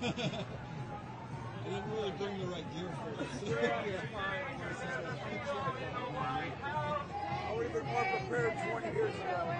I didn't really bring the right gear for this. I would have been more prepared 20 years ago.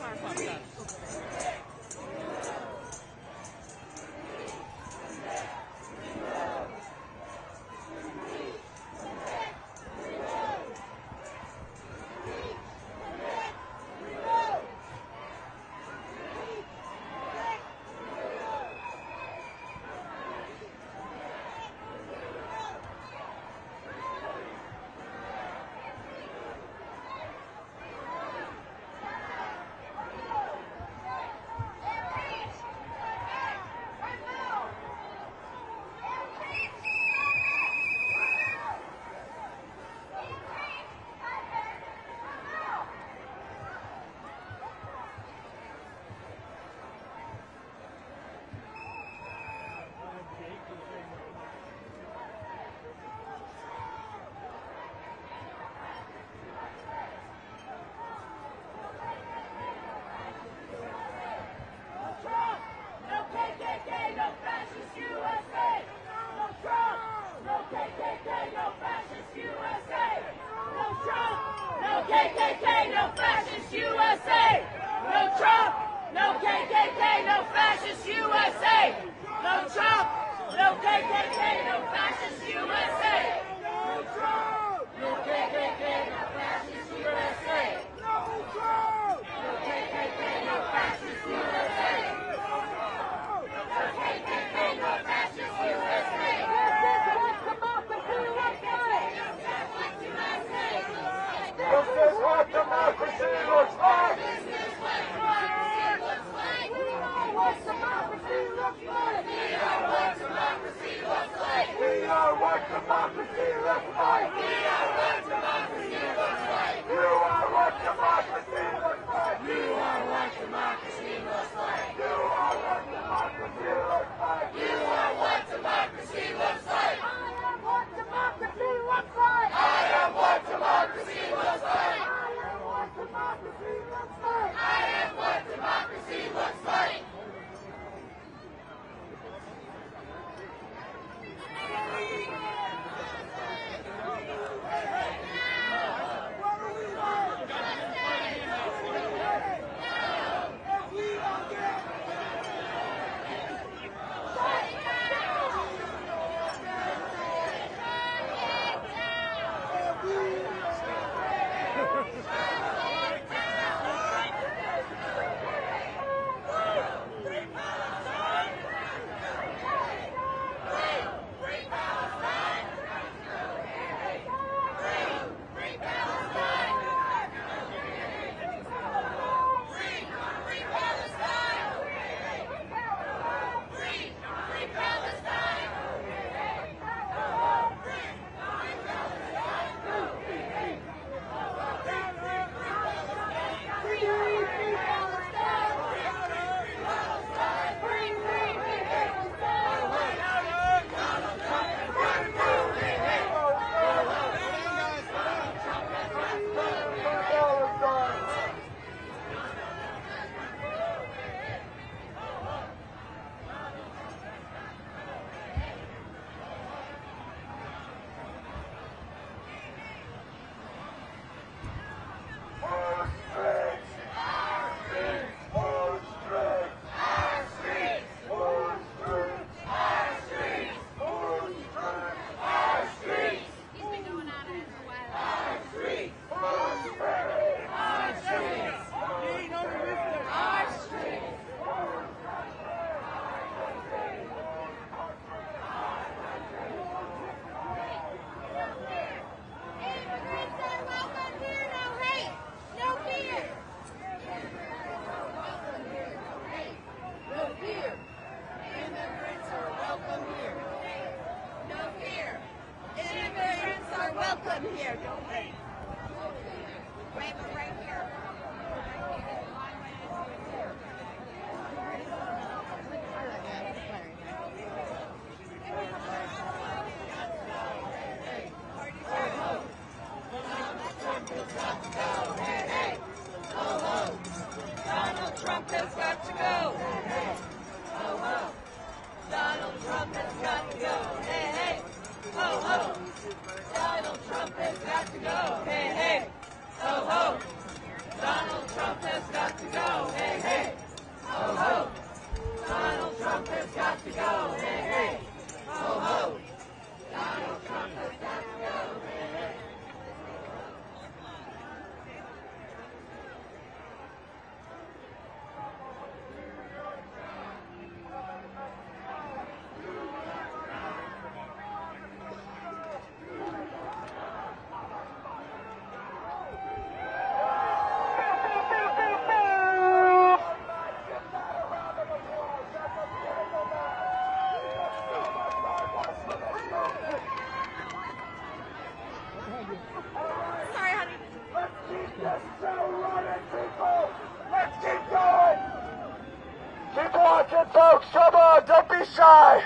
car popped up. Folks, come on, don't be shy.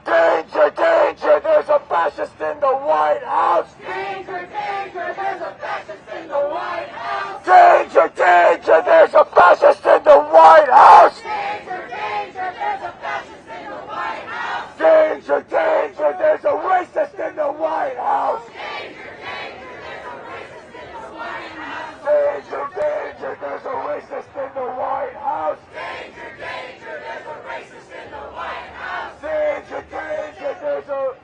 Danger, danger, there's a fascist in the White House. Danger, danger, there's a fascist in the White House. Danger, danger, there's a fascist in the White House. Danger, danger, there's a fascist in the White House. Danger, danger, there's a racist in the White House. Danger, danger, there's a racist in the White House. Danger, danger, there's a racist in the White House. Danger, danger, there's a racist in the White House. Danger, danger, there's a...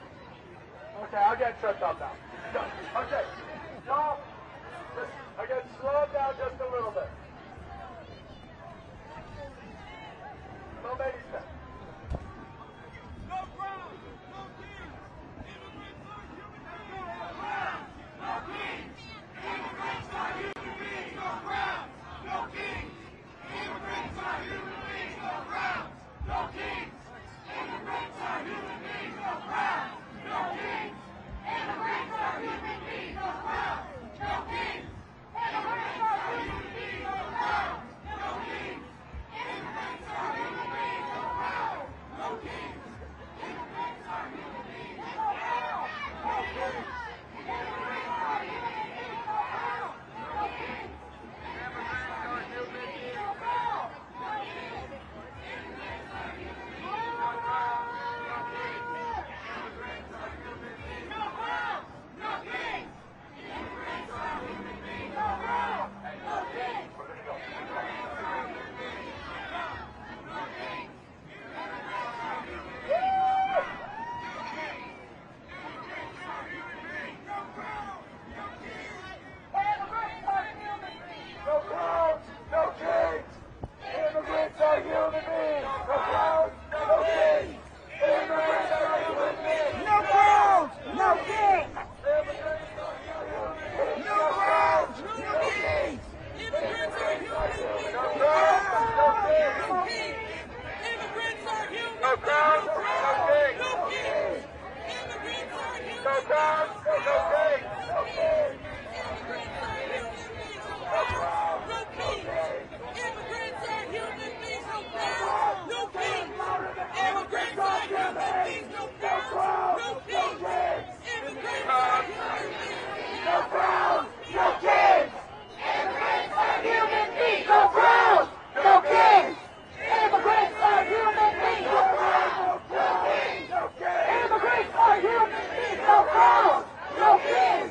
Okay, I'll get tripped up now. Okay, y'all, again, slow it down just a little bit. Little baby step. No ground, no kings. Immigrants are human beings. No ground, no kings. Immigrants are human beings. No ground, no kings. Immigrants are human beings. No ground, no kings. Immigrants are human beings. No ground, no kings. Immigrants are human beings. No ground, no kings. Immigrants are human beings. No ground, no kings. Immigrants are human beings. No ground, no kings. Immigrants are human beings. No ground, no kings. Immigrants are human beings. No ground, no kings. Immigrants are human beings. No ground, no kings. Immigrants are human beings. No ground, no kings. Immigrants are human beings. No ground, no kings. Immigrants are human beings. No ground, no kings. No grounds, no kings. Immigrants are human beings. No grounds, no kings. Immigrants are human beings. No grounds, no kings. No grounds, no kings. Immigrants are human beings. No grounds, no kings. Immigrants are human No grounds, no kings. No kings. Immigrants are human No grounds, no kings. Immigrants are human beings. No grounds, no kings. Immigrants are human beings. No grounds, no kings. Immigrants are human beings. No grounds, no kings. Immigrants are human beings. No grounds, no kings. Immigrants are human beings. No grounds, no kings. Immigrants are human beings. No grounds, no kings.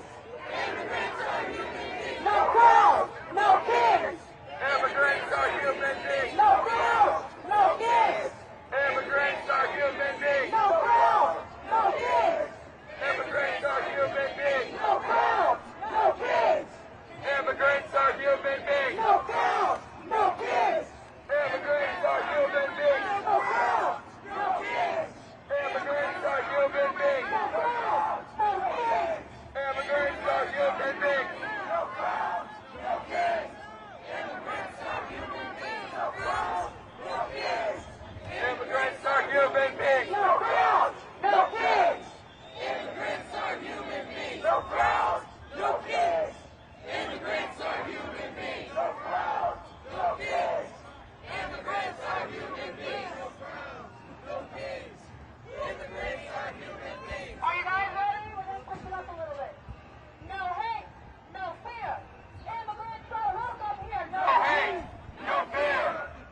Immigrants are human beings. No grounds, no kings. Immigrants are human beings. No grounds, no kings. Immigrants are human beings. No grounds, no kings. Immigrants are human beings. No grounds, no kings. Immigrants are human beings. No grounds, no kings. Immigrants are human beings. No grounds, no kings. Immigrants are human beings. No grounds, no kings. Immigrants are human beings. No grounds, no kings. Immigrants are human beings. No grounds, no kings. Immigrants are human beings. No grounds, no kings. Immigrants are human beings. No grounds, no kings. Immigrants are human beings. No grounds, no kings. Immigrants are human beings. No grounds, no kings. Immigrants are human beings. No grounds, no kings. Immigrants are human beings. Are you guys ready? We're gonna push it up a little bit. No hate, no fear. Immigrants are welcome here. No hate, no fear.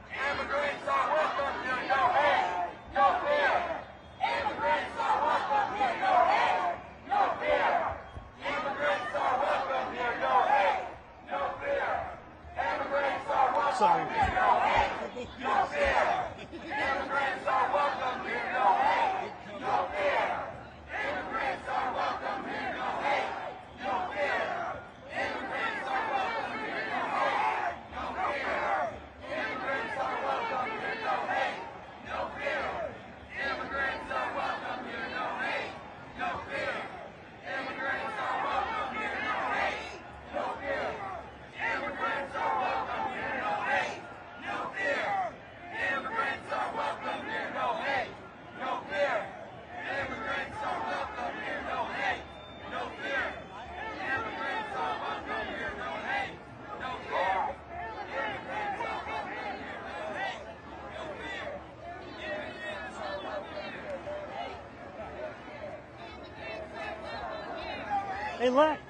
Immigrants are welcome here. No hate, no fear. Immigrants are welcome here. No hate, no fear. Immigrants are welcome here. No hate, no fear. Immigrants are welcome Sorry. here. No hate, no fear. Immigrants are welcome here. No hate, no fear. Immigrants are welcome here. No hate, no fear. Immigrants are welcome here. No hate, no fear. Immigrants are welcome here. No hate, no fear. Immigrants are welcome here. No hate, no fear. Immigrants are welcome here. No hate, no fear. Immigrants are welcome here. No hate, no fear. Immigrants Elect.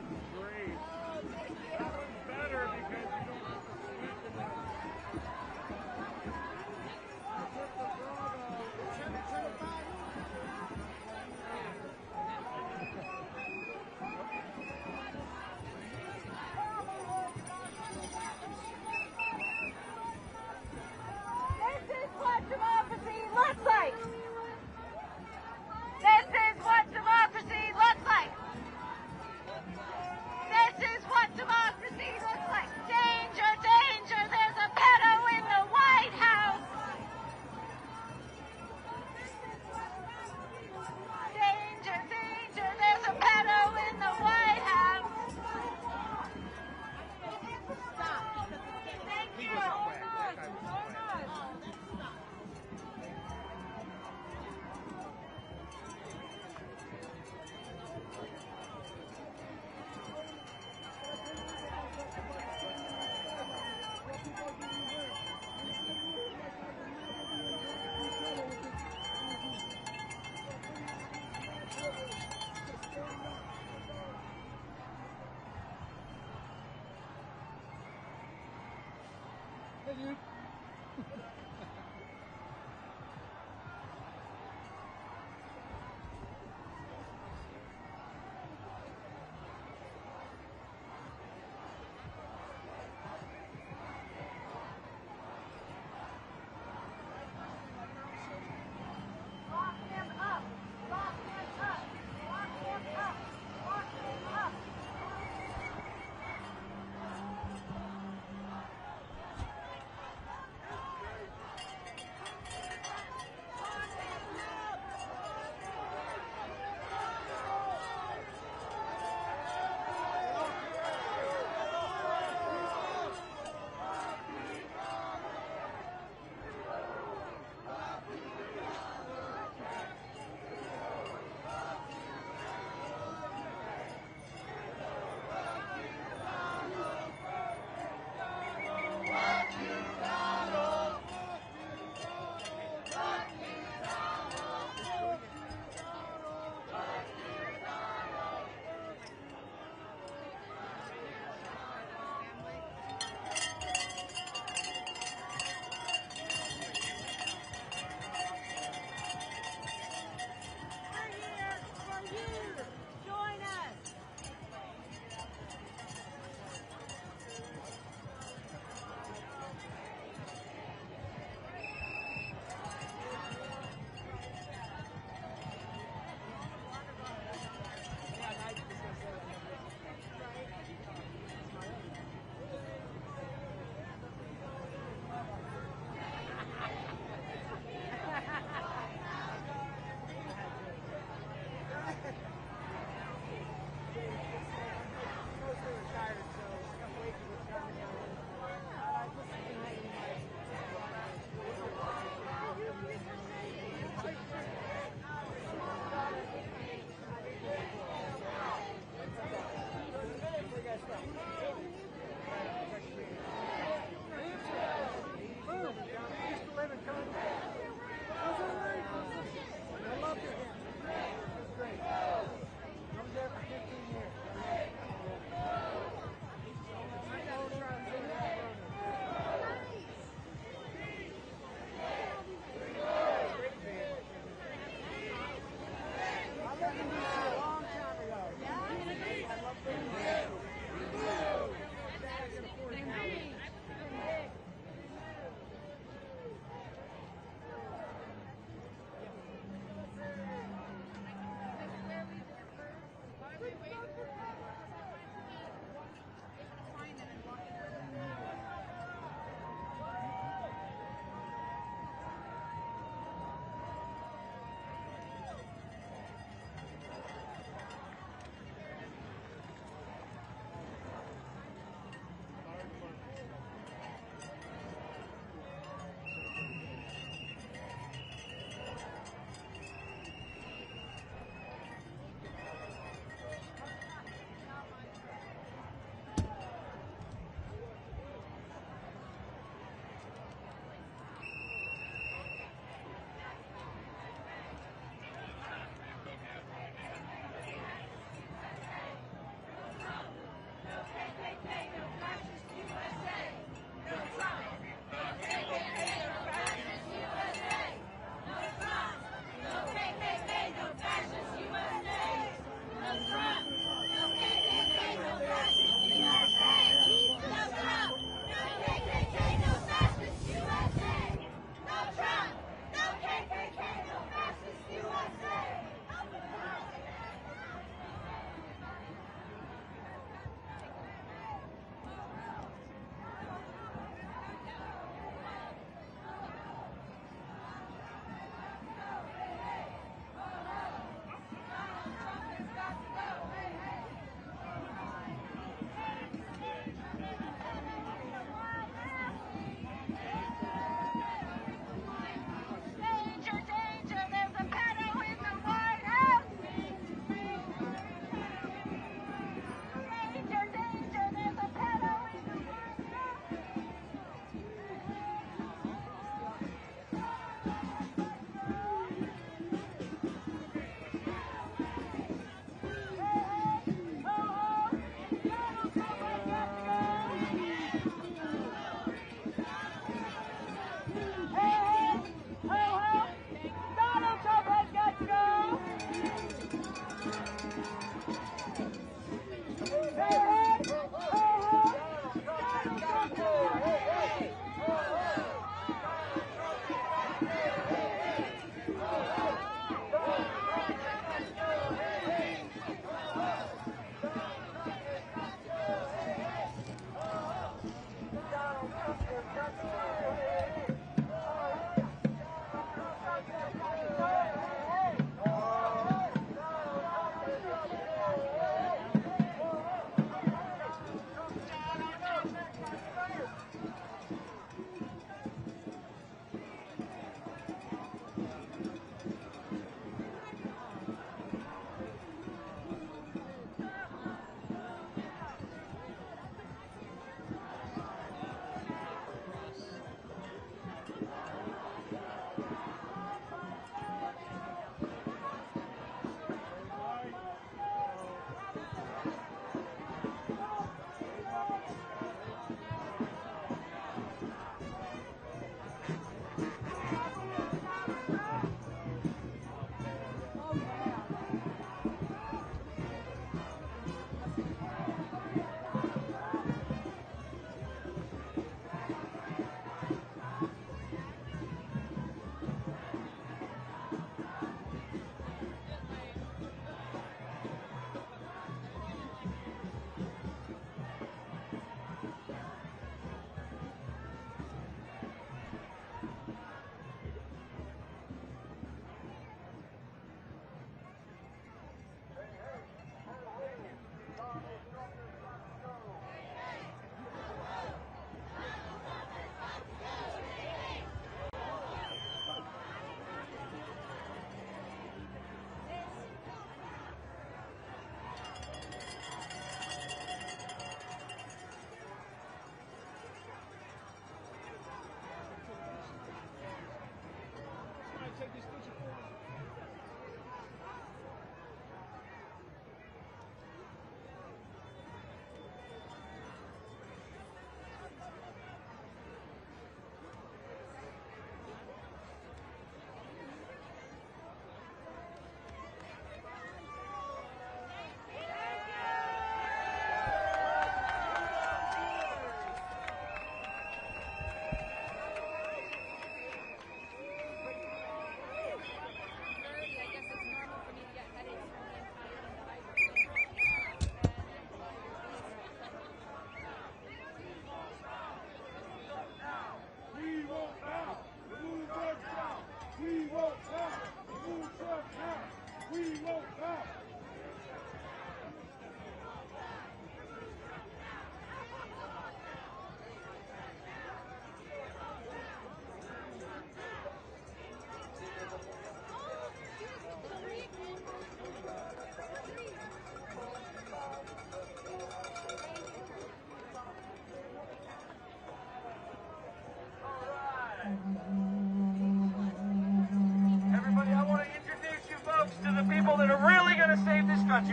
great. That one's better because you don't have to sweep in that. This is what democracy looks like. This is what democracy looks like. This is what democracy looks like. Danger, danger, there's a pedo in the White House. Danger, danger, there's a pedo in the White House. Stop. Thank you.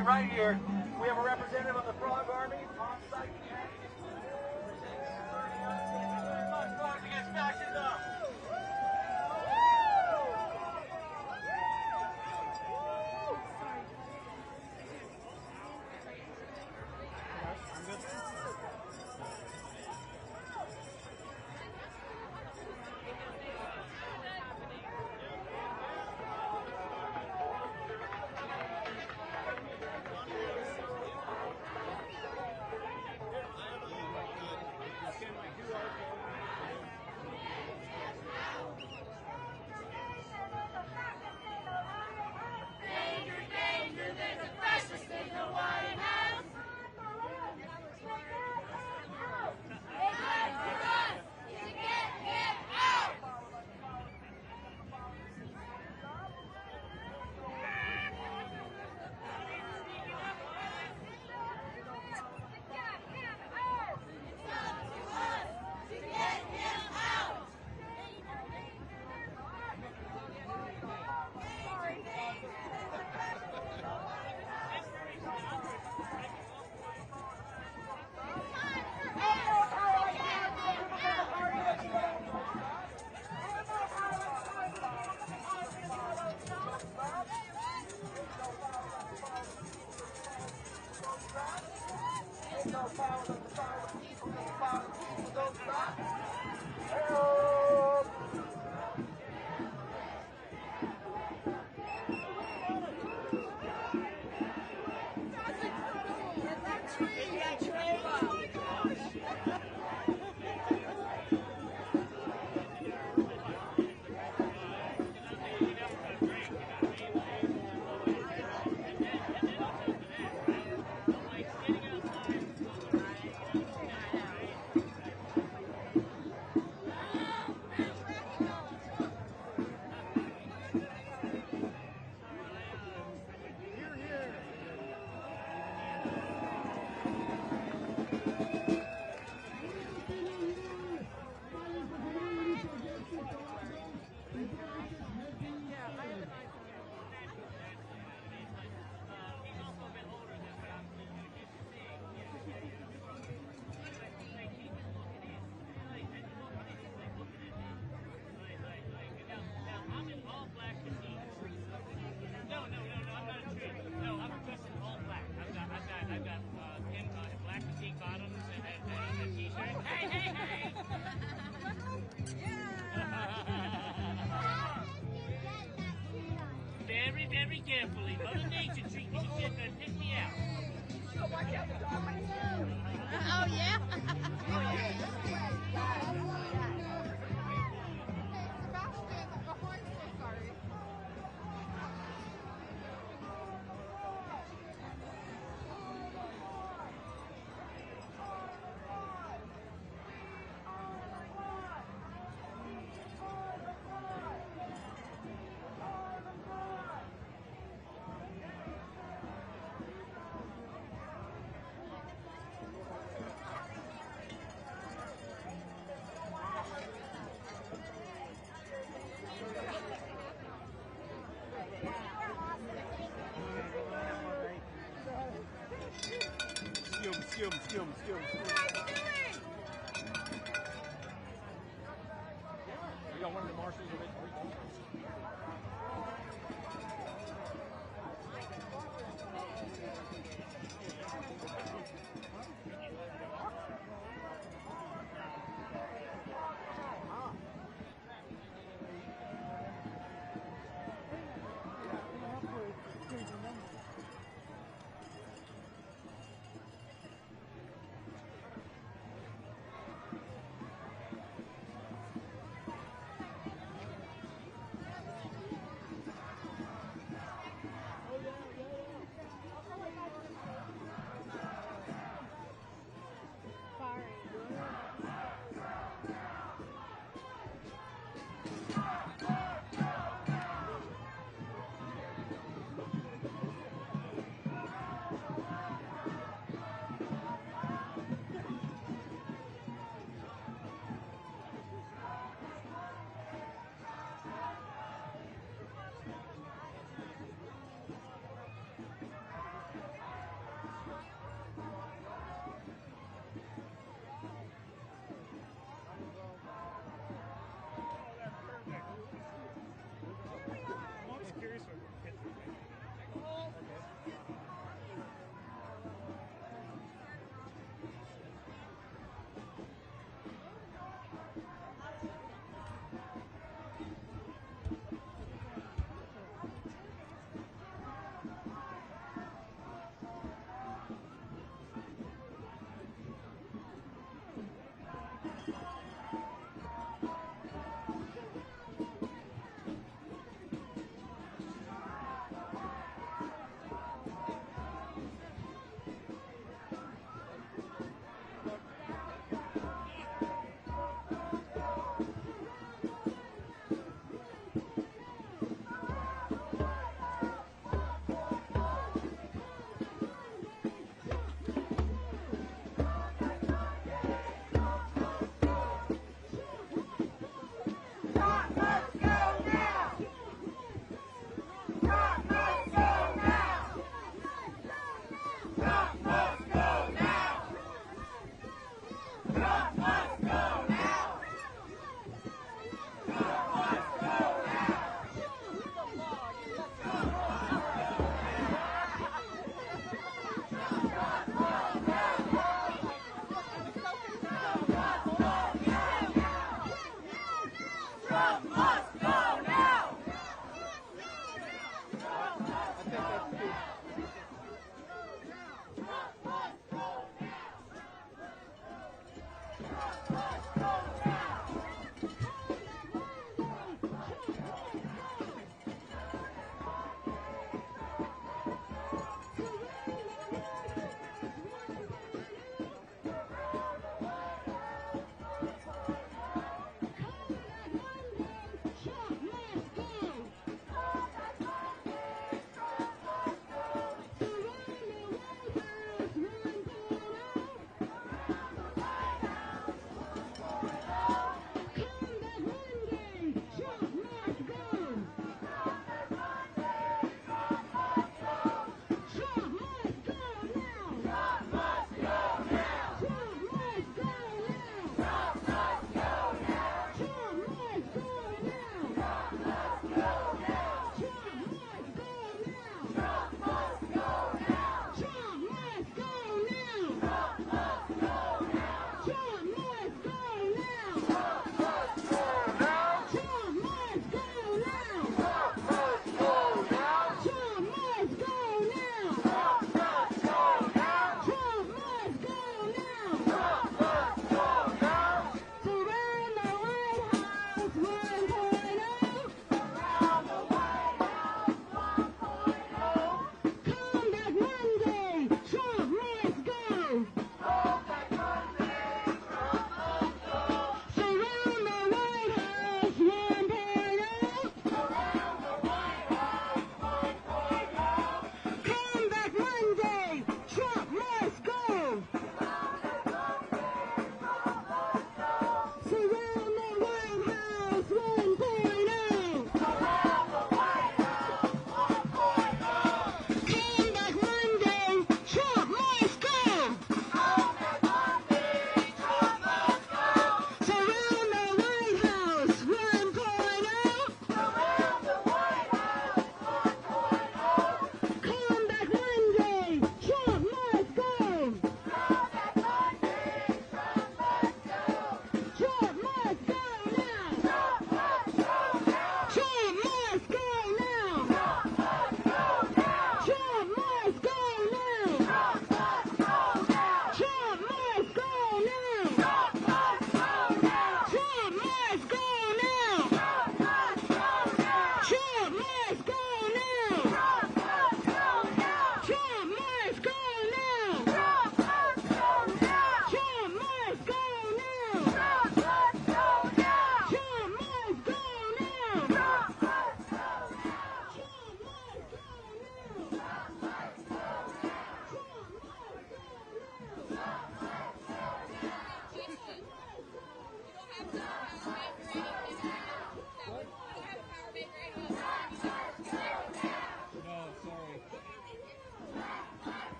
energy right here. We have a representative of the Frog Army on site. Frogs against fascism. Very carefully. Mother Nature treat me. She's gonna pick me out. Oh, yeah? Skim. We got one of the marshals of it.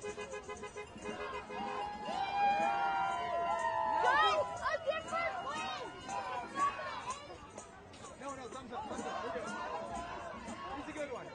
No, thumbs up, thumbs up. We're good. He's a good one.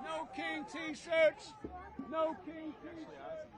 No King t-shirts! No King t-shirts!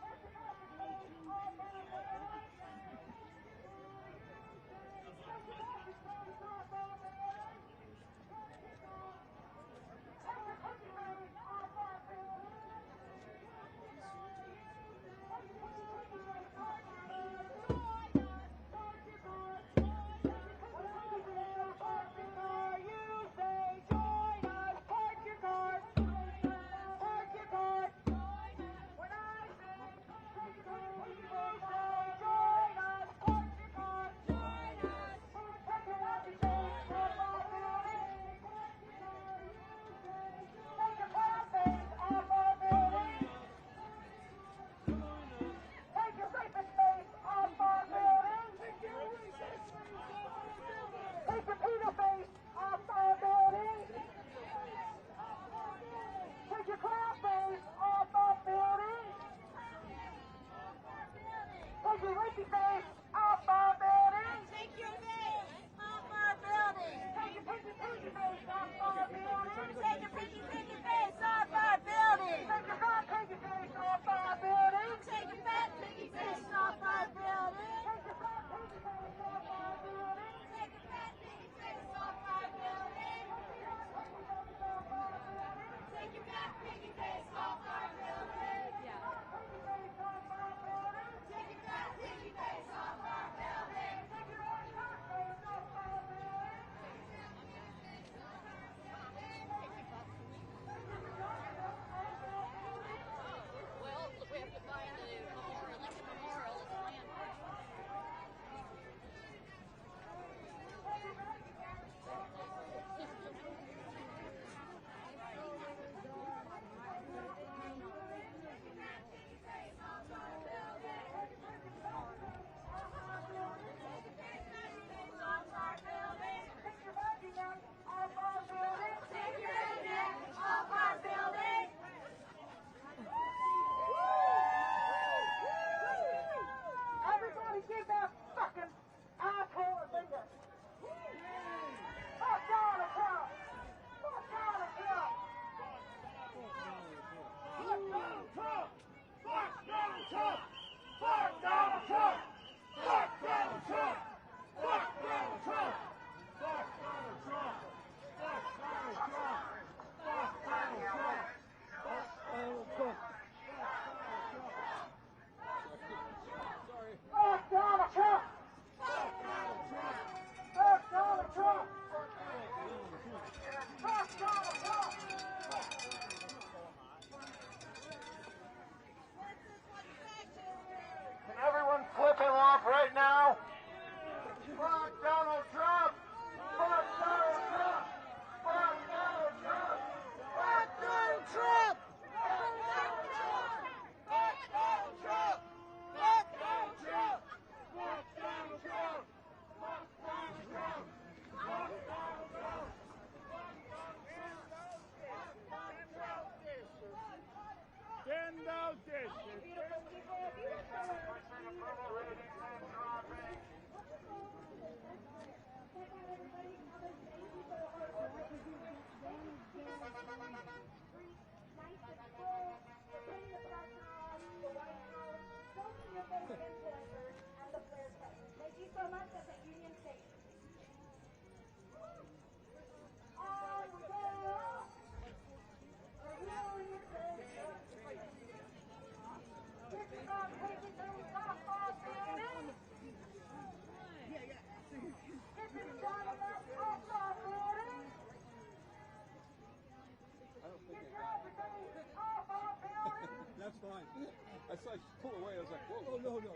I saw you pull away, I was like, whoa. Oh, no, no.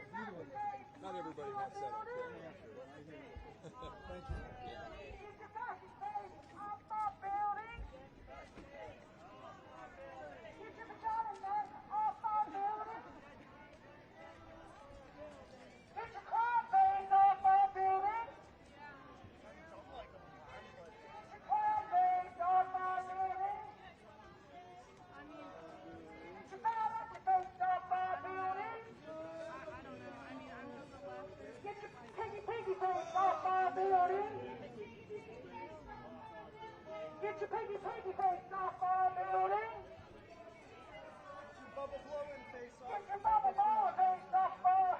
Not everybody wants that out there. Thank you. Get your crime face off my building! Get your crime face off my building! Get your bad face off my building! Get your piggy face off my building! Get your piggy face off my building! Bubble blowing face off. Get your bubble blowing face off my...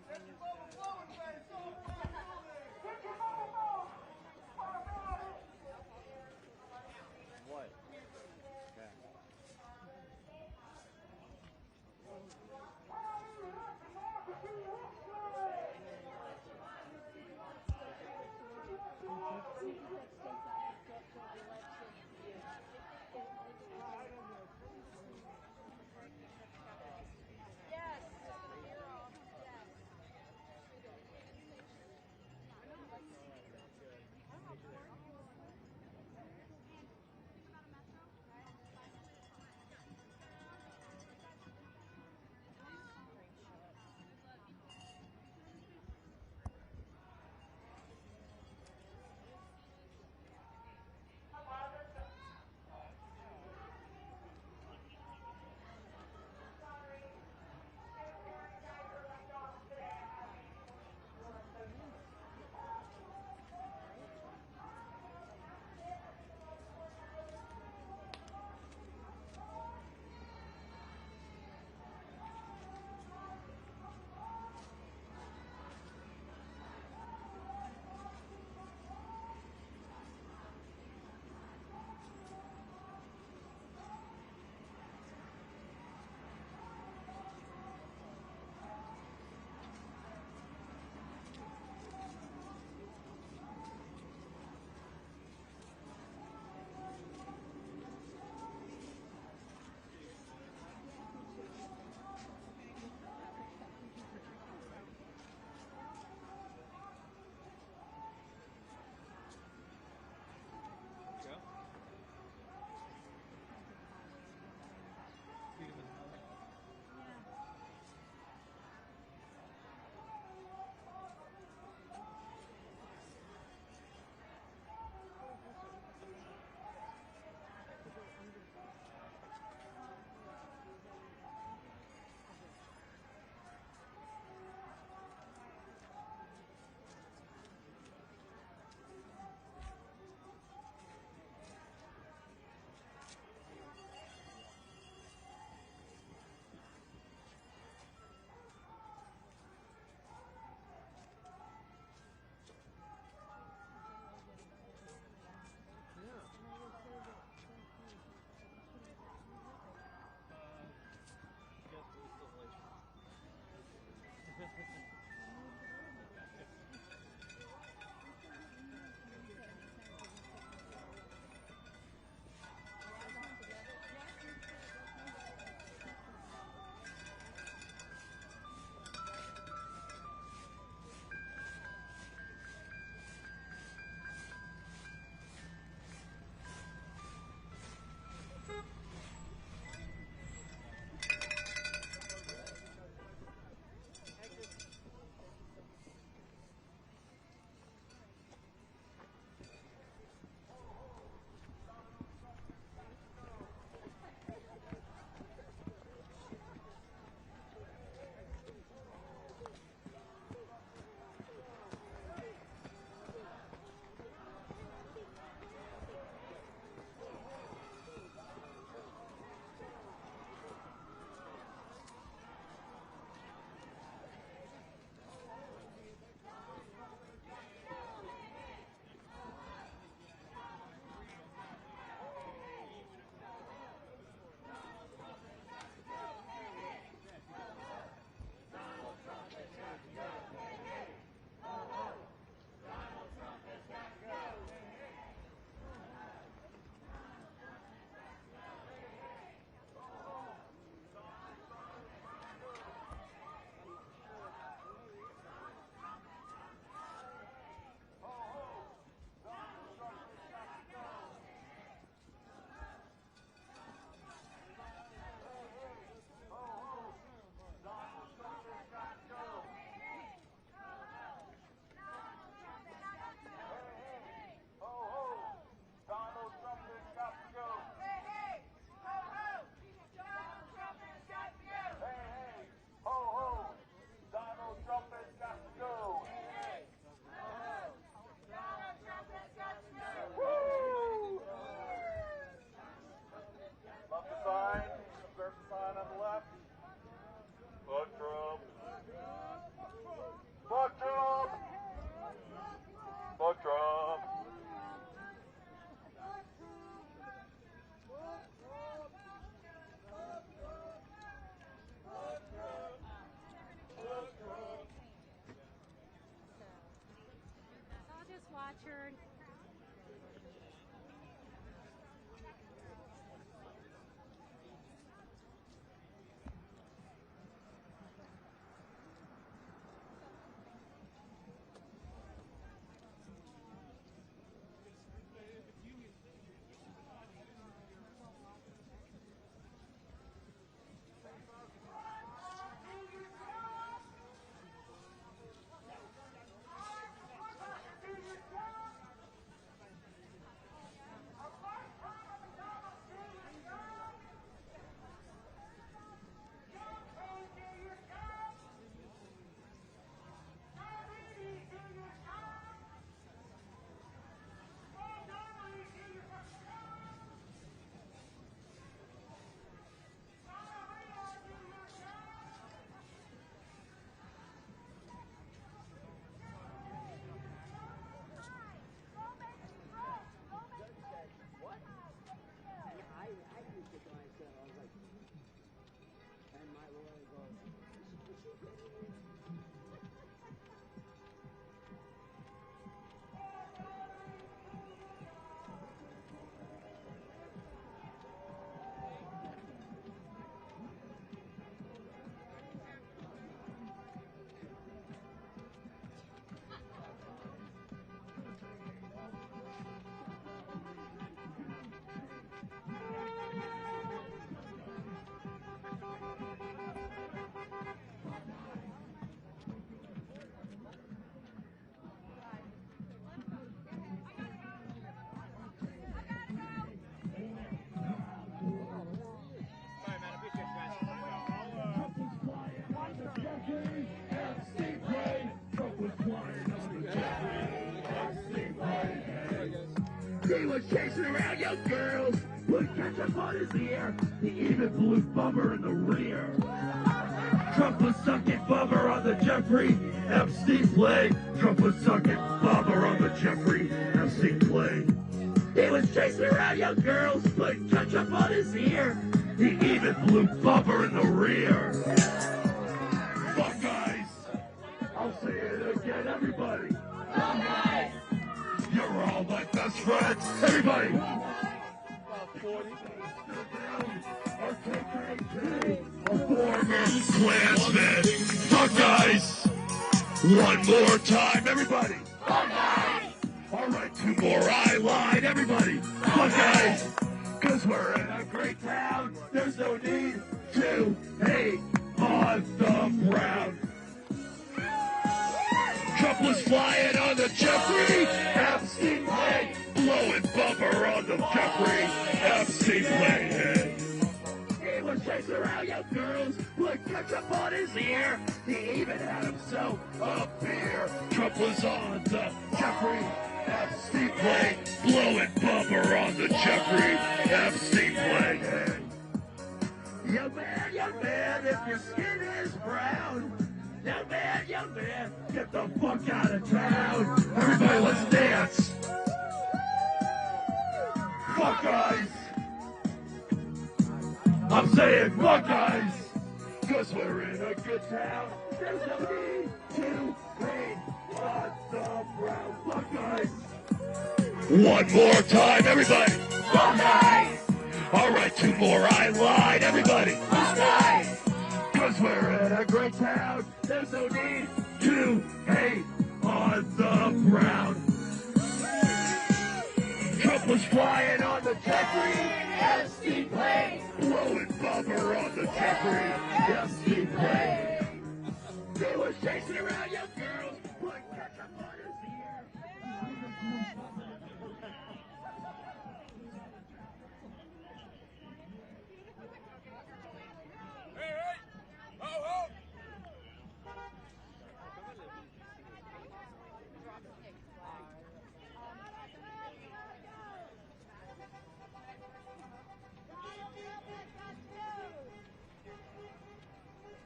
Get your bubble blowing face off my building. Get your bubble blowing my building! What? Yes. was chasing around young girls, put ketchup on his ear. He even blew Bummer in the rear. Trump was sucking Bummer on the Jeffrey Epstein plane. Trump was sucking Bummer on the Jeffrey Epstein plane. He was chasing around young girls, put ketchup on his ear. He even blew Bummer in the rear. Fuck guys, I'll say it again, everybody. Fuck guys, you're all my best friends, everybody. Our KKK, our former Klansmen. Fuck guys, one more time, everybody. Fuck guys. All right, two more, I lied, everybody. Fuck guys, cause we're in a great town. There's no need to hate on the ground. Trump was flying on the Jeffrey Epstein plane, blowing Bummer on the Jeffrey Epstein plane. He was chasing around young girls, put ketchup on his ear. He even had himself a beer. Trump was on the Jeffrey Epstein plane, blowing Bummer on the Jeffrey Epstein plane. Young man, if your skin is brown, young man, get the fuck out of town. Everybody, let's dance. Fuck guys. I'm saying fuck guys, cause we're in a good town. There's no need to hate on the ground. Fuck guys. One more time, everybody. Fuck guys. All right, two more, I lied, everybody. Fuck guys. Cause we're in a great town. There's no need to hate on the ground. Trump was flying on the Jeffrey Epstein plane, blowing Bummer on the Jeffrey Epstein plane. He was chasing around young girls, putting ketchup on his ear.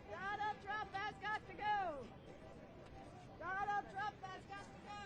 Donald Trump has got to go! Donald Trump has got to go!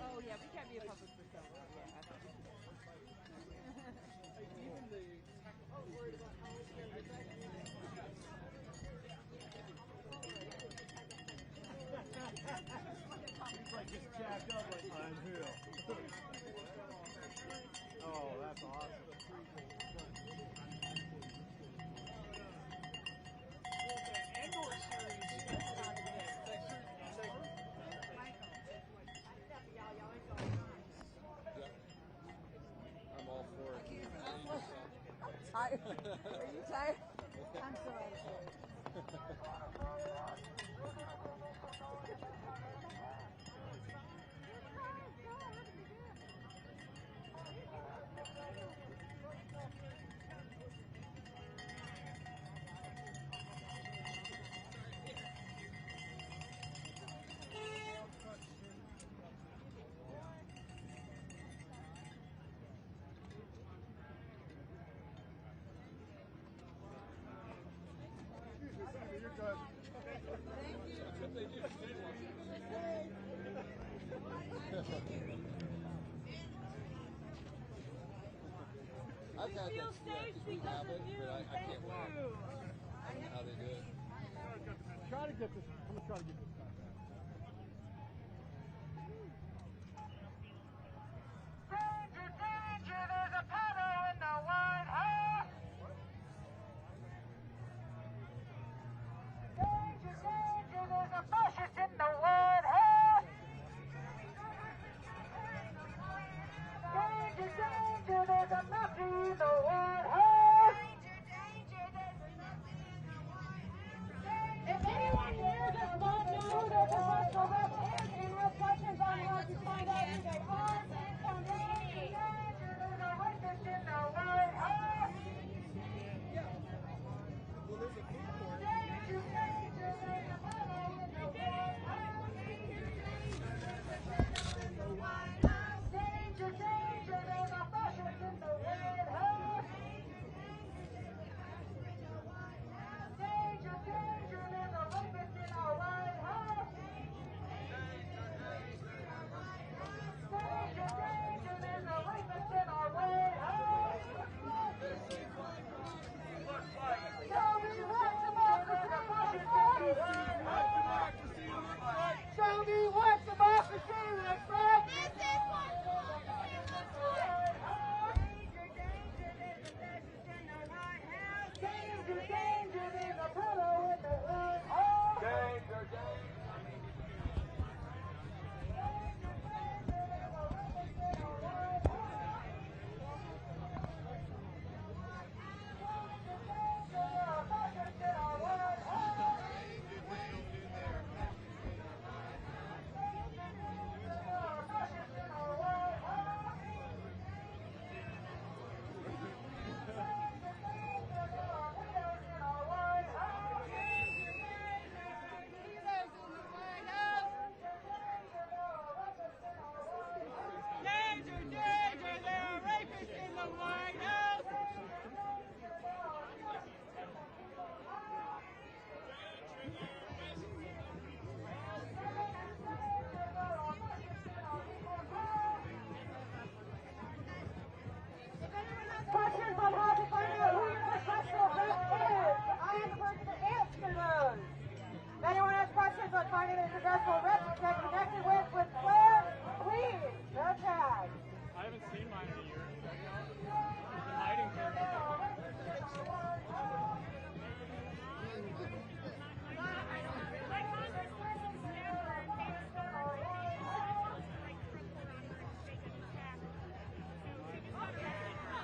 Oh yeah, we can't be a public persona. He's like just jacked up like I'm here. Oh, that's awesome. I'm all for it. Tired. Are you tired? I'm so out of shape. had feel that safe we because have of it, you. but I Thank can't win. you. I don't know how they do it. Try to get this. I'm gonna try to get this back. Danger, danger, there's a pedo in the White House. Danger, danger, there's a fascist in the White House. Danger, danger, there's a Nazi in the White House. If anyone here does not know who their professional rep is and has questions on how to find out who they are, please come to me. There's a rapist in the White House. Well, there's a food court. Danger, danger, there's a pedo in the White House. Danger, danger, there's a fascist in the White House. Danger, danger, there's a rapist in our White House. Danger, danger, there's a rapist in our White House. Show me what democracy looks like. Show me what democracy looks like. This is what democracy looks like. Danger, danger, there's a pedo in the White House. Danger, danger. Danger, danger, there are rapists in the White House. Questions on how to find out who your professional rep is. I am the person to answer those. If anyone has questions on finding a professional rep to get connected with Claire, please, no tag. I haven't seen mine in a year. I've been hiding here.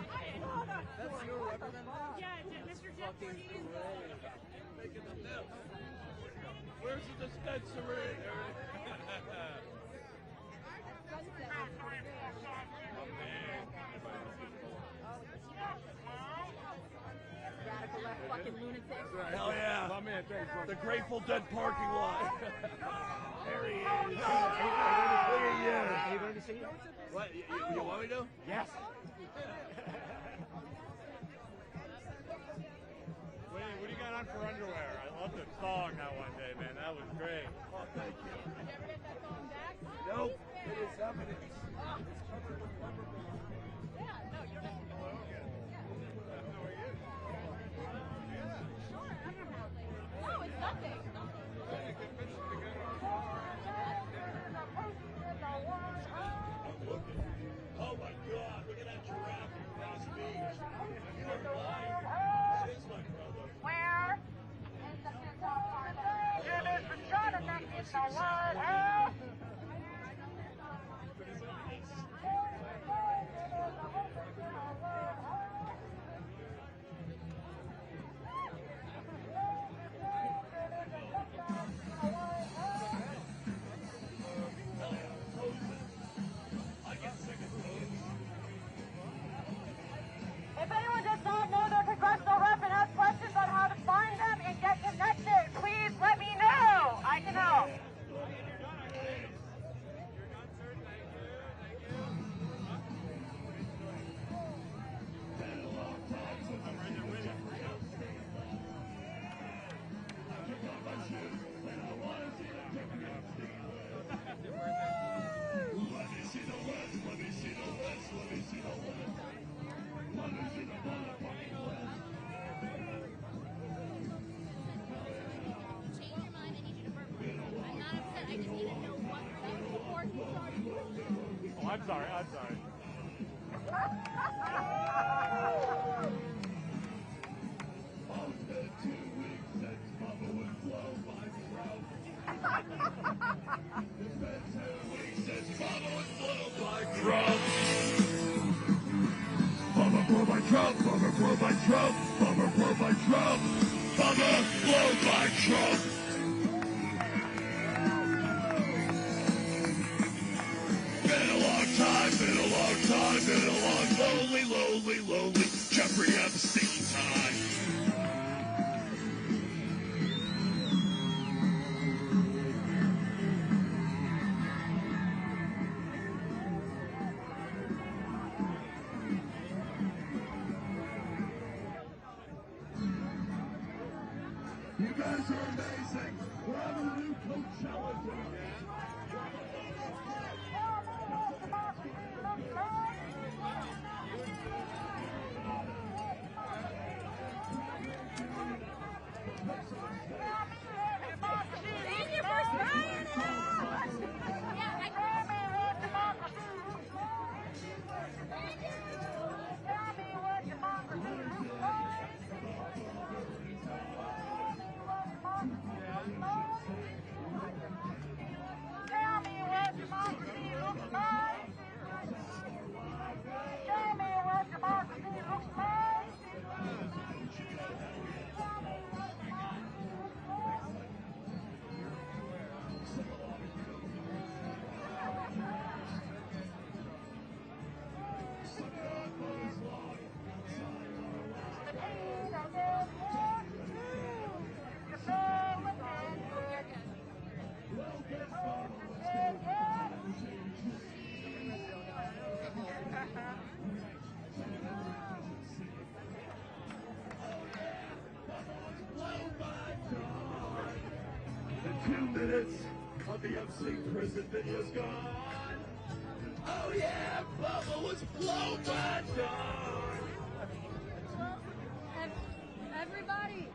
That's your representative? Yeah, Mr. Jeff Fucking great. Making them nip. Where's the dispensary? Radical left fucking lunatic. Hell yeah. Come in, thanks, bro. The Grateful Dead parking lot. There he is. Look at you. Are you going to see it? What? You want me to? Yes. What do you got on for underwear? I loved the song that one day, man. That was great. Oh, thank you. Did you ever get that song back? Nope. It is evidence. Yeah, no, you don't have to go. No, it's nothing. Oh my God, look at that giraffe in Ross Beach. You are blind. That is my brother. Where? It is for Jonathan. I'm sorry. I'm sorry. Bomber blow by Trump, bomber blow by Trump, bomber blow by Trump, bomber blow by Trump. Been a long time, been a long time, been a long, lonely, lonely, lonely Jeffrey Epstein time. You guys are amazing. We're having a new Coachella tonight. The 2 minutes of the Epstein prison video's gone. Oh yeah, Bubba was blown by dawn. Everybody.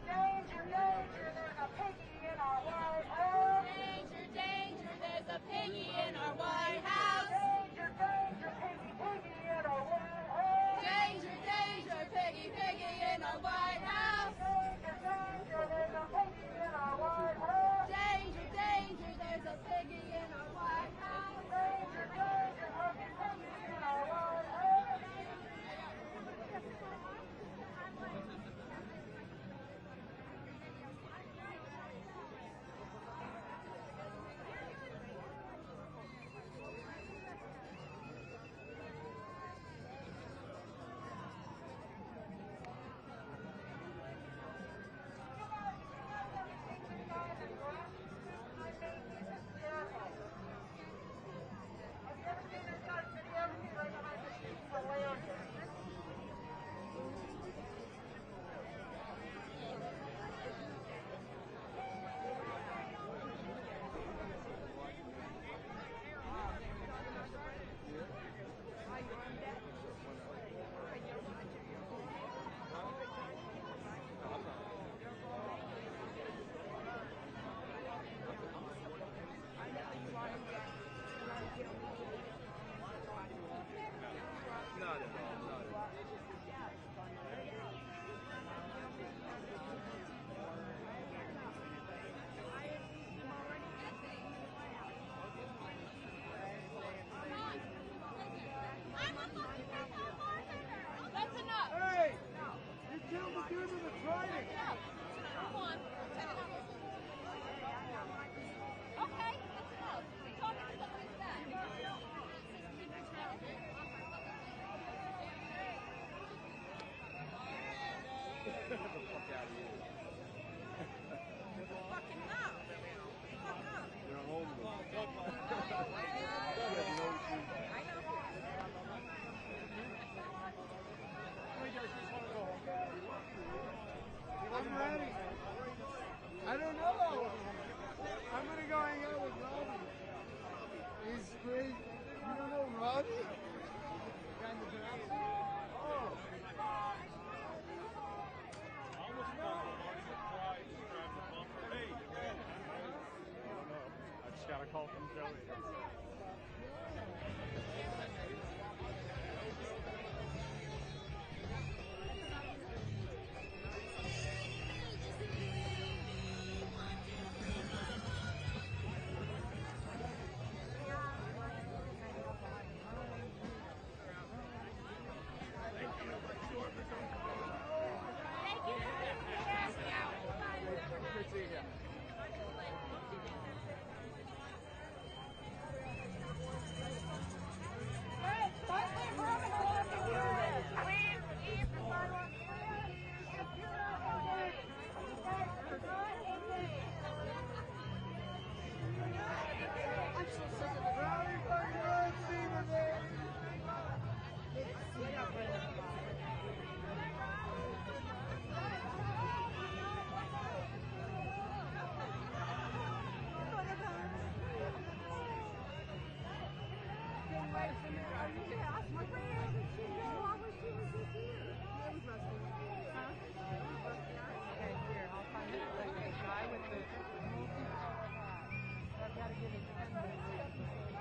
Danger, danger, there's a piggy in our White I've got to give it 10 minutes.